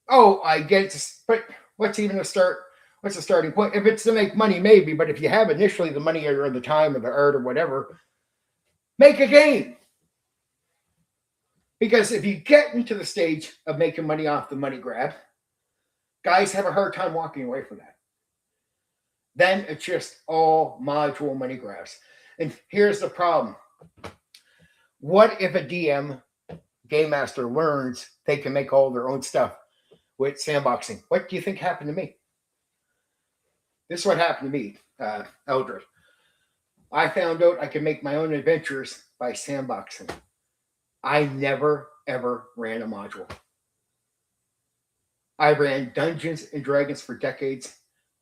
Oh, I get it. But what's even a start? What's the starting point? If it's to make money, maybe. But if you have initially the money or the time or the art or whatever, make a game. Because if you get into the stage of making money off the money grab, guys have a hard time walking away from that. Then it's just all module money grabs. And here's the problem. What if a DM, game master, learns they can make all their own stuff with sandboxing? What do you think happened to me? This is what happened to me, Eldred. I found out I could make my own adventures by sandboxing. I never, ever ran a module. I ran Dungeons and Dragons for decades.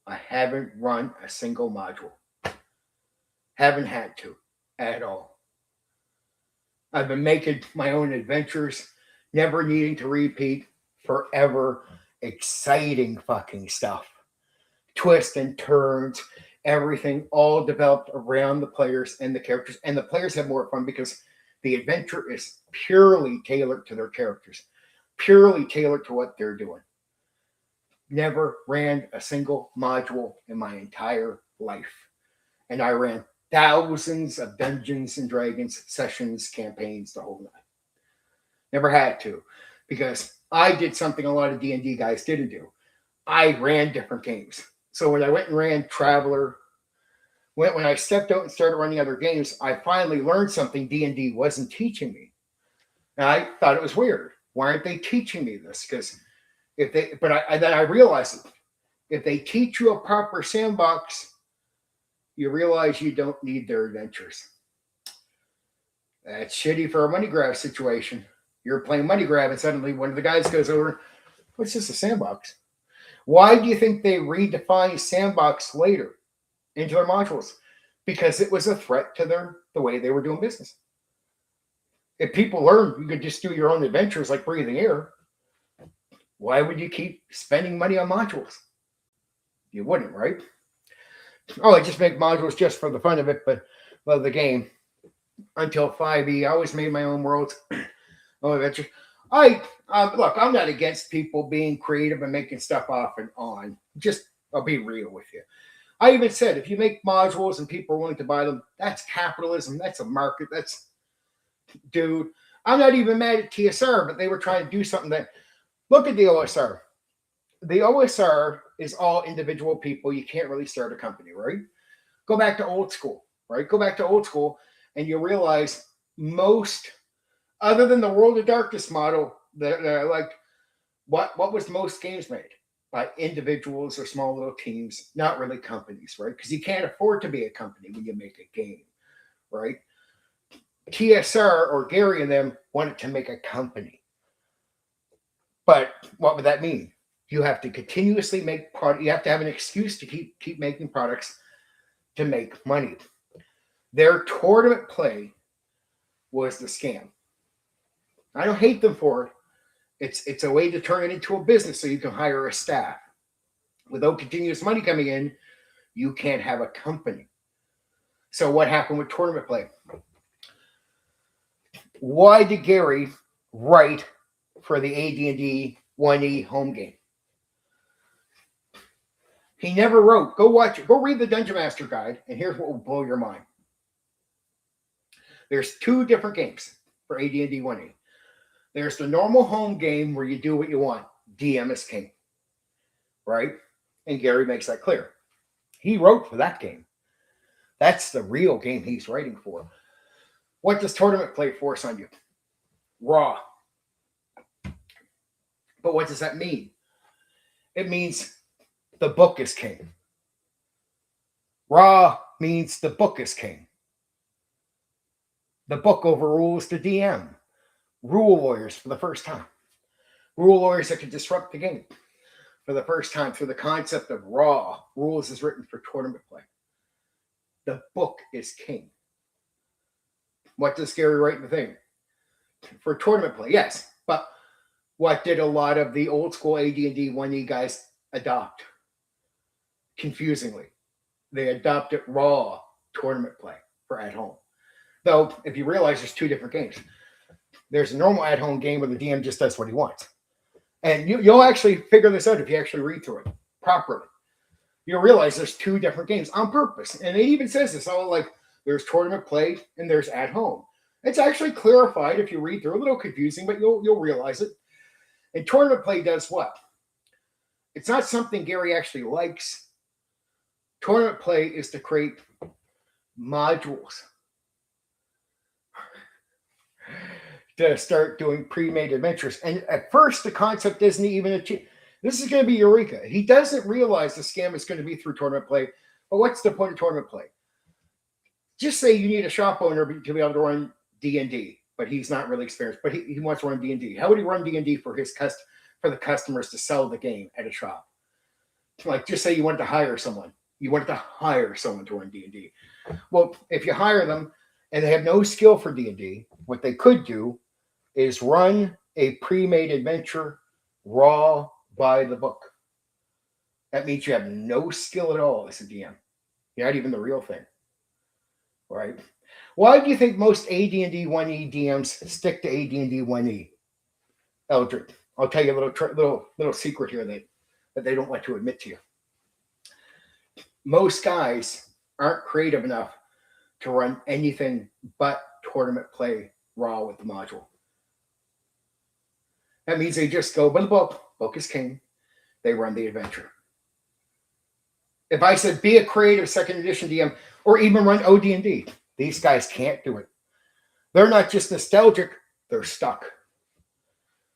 I haven't run a single module. Haven't had to at all. I've been making my own adventures, never needing to repeat, forever. Exciting fucking stuff. Twists and turns, everything all developed around the players and the characters. And the players have more fun because the adventure is purely tailored to their characters, purely tailored to what they're doing. Never ran a single module in my entire life. And I ran thousands of Dungeons and Dragons sessions, campaigns, the whole night. Never had to, because I did something a lot of D&D guys didn't do. I ran different games. So when I went and ran Traveler, when I stepped out and started running other games, I finally learned something D&D wasn't teaching me. And I thought it was weird. Why aren't they teaching me this? Because then I realized it. If they teach you a proper sandbox, you realize you don't need their adventures. That's shitty for a money grab situation. You're playing money grab and suddenly one of the guys goes over, what's this, a sandbox? Why do you think they redefined sandbox later into their modules? Because it was a threat to the way they were doing business. If people learned you could just do your own adventures like breathing air, why would you keep spending money on modules? You wouldn't, right? Oh, I just make modules just for the fun of it, but love the game. Until 5e, I always made my own worlds, own adventures. Look, I'm not against people being creative and making stuff off and on. Just I'll be real with you. I even said if you make modules and people are willing to buy them, that's capitalism. That's a market. That's, dude. I'm not even mad at TSR, but they were trying to do something that. Look at the OSR. The OSR is all individual people. You can't really start a company, right? Go back to old school, right? Go back to old school, and you realize most, other than the World of Darkness model, like what was most games made by individuals or small little teams, not really companies, right? Because you can't afford to be a company when you make a game, right? TSR or Gary and them wanted to make a company. But what would that mean? You have to continuously make product. You have to have an excuse to keep making products to make money. Their tournament play was the scam. I don't hate them for it. It's a way to turn it into a business so you can hire a staff. Without continuous money coming in, you can't have a company. So what happened with tournament play? Why did Gary write for the AD&D 1E home game? He never wrote. Go watch it. Go read the Dungeon Master Guide, and here's what will blow your mind. There's 2 different games for AD&D 1E. There's the normal home game where you do what you want. DM is king, right? And Gary makes that clear. He wrote for that game. That's the real game he's writing for. What does tournament play force on you? Raw. But what does that mean? It means the book is king. Raw means the book is king. The book overrules the DM. Rule lawyers for the first time. Rule lawyers that can disrupt the game for the first time through the concept of raw. Rules is written for tournament play. The book is king. What does Gary write in the thing? For tournament play, yes. But what did a lot of the old school AD&D 1E guys adopt? Confusingly, they adopted raw tournament play for at home. Though, if you realize there's 2 different games. There's a normal at-home game where the DM just does what he wants. And you'll actually figure this out if you actually read through it properly. You'll realize there's 2 different games on purpose. And it even says this, all like there's tournament play and there's at-home. It's actually clarified if you read through. A little confusing, but you'll realize it. And tournament play does what? It's not something Gary actually likes. Tournament play is to create modules. To start doing pre-made adventures. And at first, the concept isn't even achieved. This is going to be Eureka. He doesn't realize the scam is going to be through tournament play. But what's the point of tournament play? Just say you need a shop owner to be able to run D&D, but he's not really experienced. But he wants to run D&D. How would he run D&D for the customers to sell the game at a shop? Like, just say you wanted to hire someone. You wanted to hire someone to run D&D. Well, if you hire them and they have no skill for D&D, what they could do is run a pre-made adventure raw by the book. That means you have no skill at all as a DM. You're not even the real thing. Right? Why do you think most AD&D 1E DMs stick to AD&D 1E? Eldred, I'll tell you a little secret here that they don't want to admit to you. Most guys aren't creative enough to run anything but tournament play raw with the module. That means they just go by the book. Book is king. They run the adventure. If I said be a creative 2nd edition DM or even run OD&D, these guys can't do it. They're not just nostalgic. They're stuck.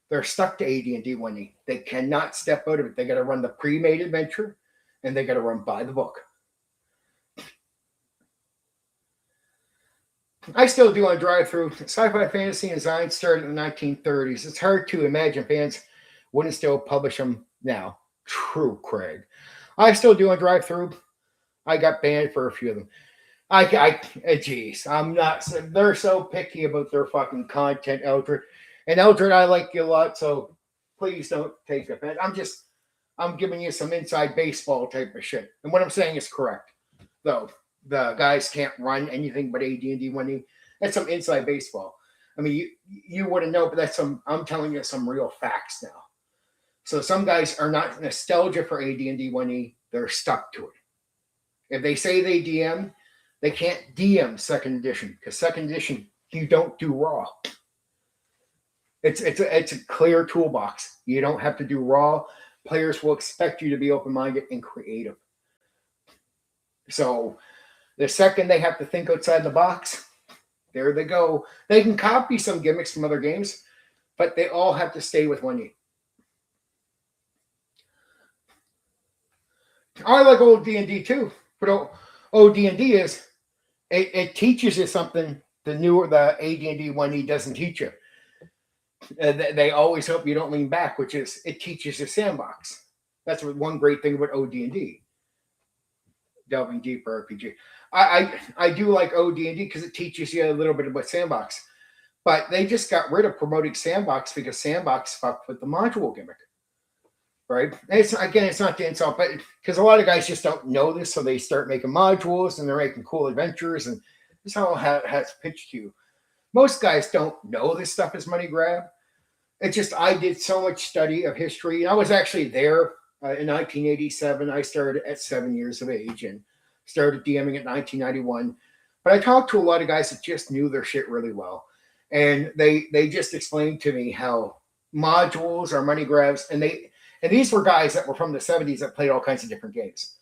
They're stuck to AD&D 1E. They cannot step out of it. They got to run the pre-made adventure and they got to run by the book. I still do on drive-through. Sci-fi, fantasy, and science started in the 1930s. It's hard to imagine fans wouldn't still publish them now. True, Craig. I still do on drive-through. I got banned for a few of them. Geez, I'm not. They're so picky about their fucking content, Eldred. And Eldred, I like you a lot, so please don't take offense. I'm giving you some inside baseball type of shit. And what I'm saying is correct, though. The guys can't run anything but AD&D 1E. That's some inside baseball. I mean, you wouldn't know, but I'm telling you some real facts now. So some guys are not nostalgia for AD&D 1E. they're stuck to it. If they say they DM, they can't DM second edition, because second edition, you don't do raw. It's a clear toolbox. You don't have to do raw. Players will expect you to be open-minded and creative. So the second they have to think outside the box, there they go. They can copy some gimmicks from other games, but they all have to stay with 1E. I like old D&D too, but old D&D is it teaches you something the AD&D 1E doesn't teach you. They always hope you don't lean back, which is it teaches you sandbox. That's one great thing about OD&D. Delving deeper RPG. I do like OD&D because it teaches you a little bit about sandbox, but they just got rid of promoting sandbox because sandbox fucked with the module gimmick, right? And it's not the insult, but because a lot of guys just don't know this, so they start making modules and they're making cool adventures, and this is how it has pitched to you. Most guys don't know this stuff is money grab. It's just I did so much study of history. I was actually there in 1987. I started at 7 years of age and started DMing at 1991. But I talked to a lot of guys that just knew their shit really well. And they just explained to me how modules are money grabs. And these were guys that were from the 70s that played all kinds of different games.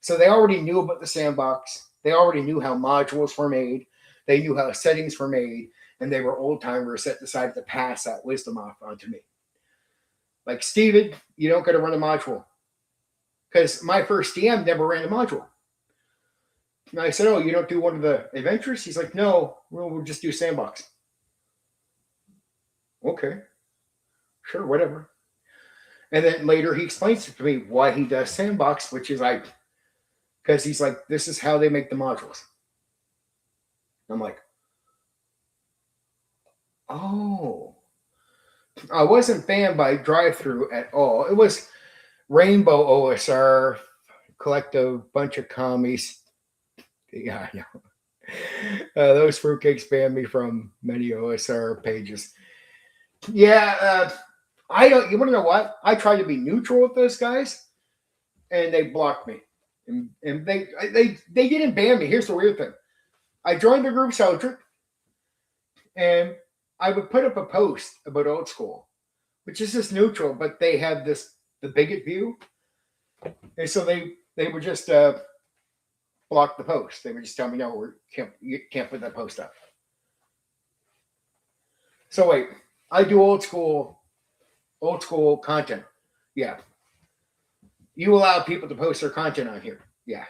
So they already knew about the sandbox. They already knew how modules were made. They knew how settings were made. And they were old timers that decided to pass that wisdom off onto me. Like, Steven, you don't got to run a module. Because my first DM never ran a module. And I said, oh, you don't do one of the adventures? He's like, no, we'll just do sandbox. Okay. Sure, whatever. And then later he explains to me why he does sandbox, which is because he's like, this is how they make the modules. I'm like, oh. I wasn't banned by drive-through at all. It was Rainbow OSR, collective bunch of commies. Yeah, I know. Those fruitcakes banned me from many OSR pages. Yeah, I don't. You want to know what? I tried to be neutral with those guys, and they blocked me. And they didn't ban me. Here's the weird thing: I joined the group Eldritch, and I would put up a post about old school, which is just neutral, but they had the bigot view, and so they would just block the post. They would just tell me, no, you can't put that post up. So wait, I do old school content. Yeah. You allow people to post their content on here. Yeah.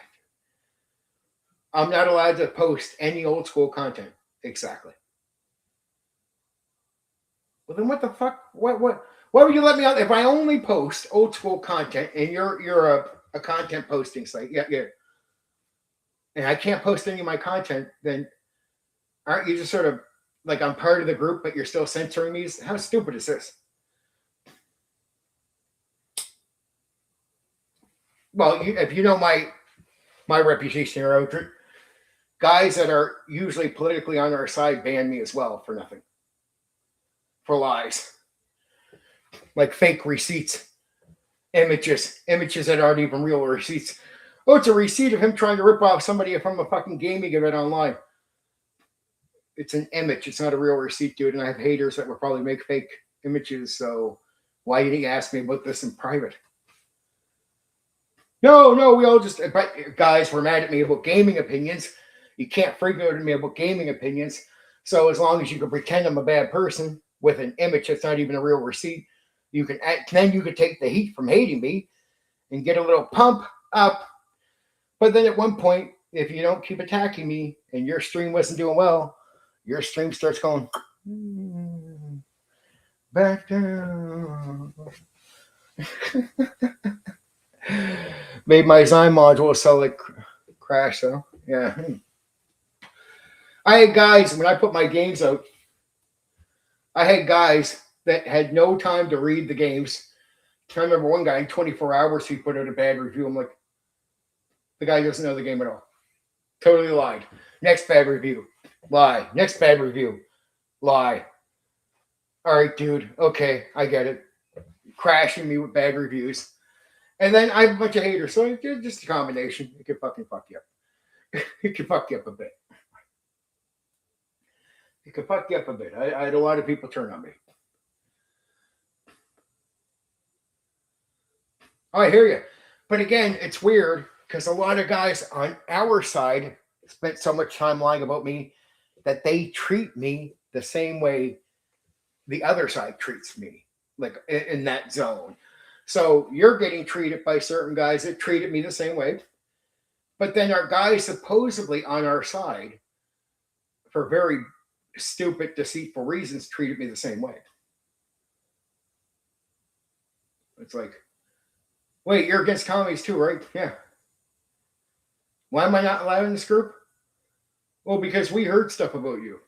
I'm not allowed to post any old school content. Exactly. Well, then what the fuck? Why would you let me out if I only post old school content and you're a content posting site? Yeah. And I can't post any of my content, then aren't you just sort of like I'm part of the group, but you're still censoring me? How stupid is this? Well, if you know my reputation here, guys that are usually politically on our side ban me as well for nothing. For lies. Like fake receipts. Images that aren't even real receipts. Oh, it's a receipt of him trying to rip off somebody from a fucking gaming event online. It's an image. It's not a real receipt, dude. And I have haters that will probably make fake images. So why didn't you ask me about this in private? No, we all just, but guys were mad at me about gaming opinions. You can't freak out at me about gaming opinions. So as long as you can pretend I'm a bad person with an image that's not even a real receipt, then you could take the heat from hating me and get a little pump up. But then at one point, if you don't keep attacking me and your stream wasn't doing well, your stream starts going back down. Made my Zyme module sell like crash, though. Yeah. I had guys, when I put my games out, I had guys that had no time to read the games. I remember one guy in 24 hours, he put out a bad review. I'm like, the guy doesn't know the game at all. Totally lied. Next bad review. Lie. Next bad review. Lie. All right, dude. Okay, I get it. Crashing me with bad reviews. And then I have a bunch of haters. So it's just a combination. It can fucking fuck you up. It can fuck you up a bit. It can fuck you up a bit. I had a lot of people turn on me. Oh, I hear you. But again, it's weird because a lot of guys on our side spent so much time lying about me that they treat me the same way the other side treats me, like in that zone. So you're getting treated by certain guys that treated me the same way. But then our guys supposedly on our side, for very stupid, deceitful reasons, treated me the same way. It's like, wait, you're against commies too, right? Yeah. Why am I not allowed in this group? Well, because we heard stuff about you.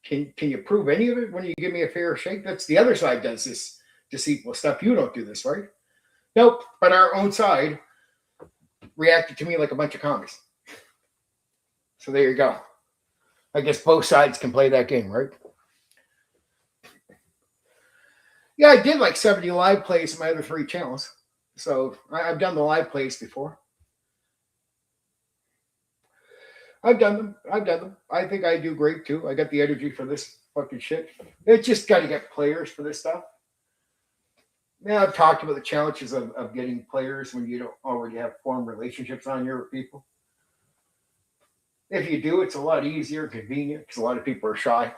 Can you prove any of it when you give me a fair shake? That's the other side does this deceitful stuff. You don't do this, right? Nope. But our own side reacted to me like a bunch of commies. So there you go. I guess both sides can play that game, right? Yeah, I did like 70 live plays in my other 3 channels. So I've done the live plays before. I've done them. I think I do great too. I got the energy for this fucking shit. It's just got to get players for this stuff. Yeah, I've talked about the challenges of getting players when you don't already have formed relationships on here with people. If you do, it's a lot easier, convenient, because a lot of people are shy.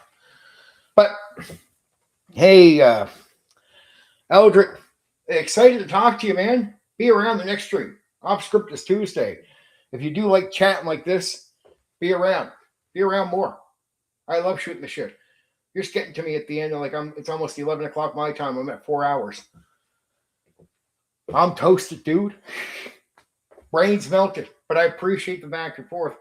But, hey, Eldrick, excited to talk to you, man. Be around the next stream. Off script is Tuesday. If you do like chatting like this, be around. Be around more. I love shooting the shit. You're just getting to me at the end. It's almost 11 o'clock my time. I'm at 4 hours. I'm toasted, dude. Brains melted. But I appreciate the back and forth.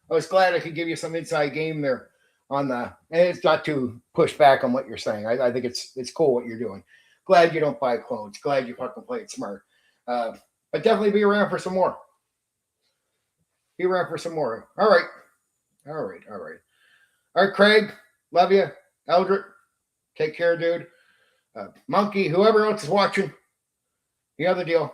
I was glad I could give you some inside game there on the, and it's not to push back on what you're saying. I think it's cool what you're doing. Glad you don't buy clones. Glad you fucking play it smart. But definitely be around for some more. Be around for some more. All right. All right, Craig. Love you. Eldrick. Take care, dude. Monkey, whoever else is watching. You know the deal.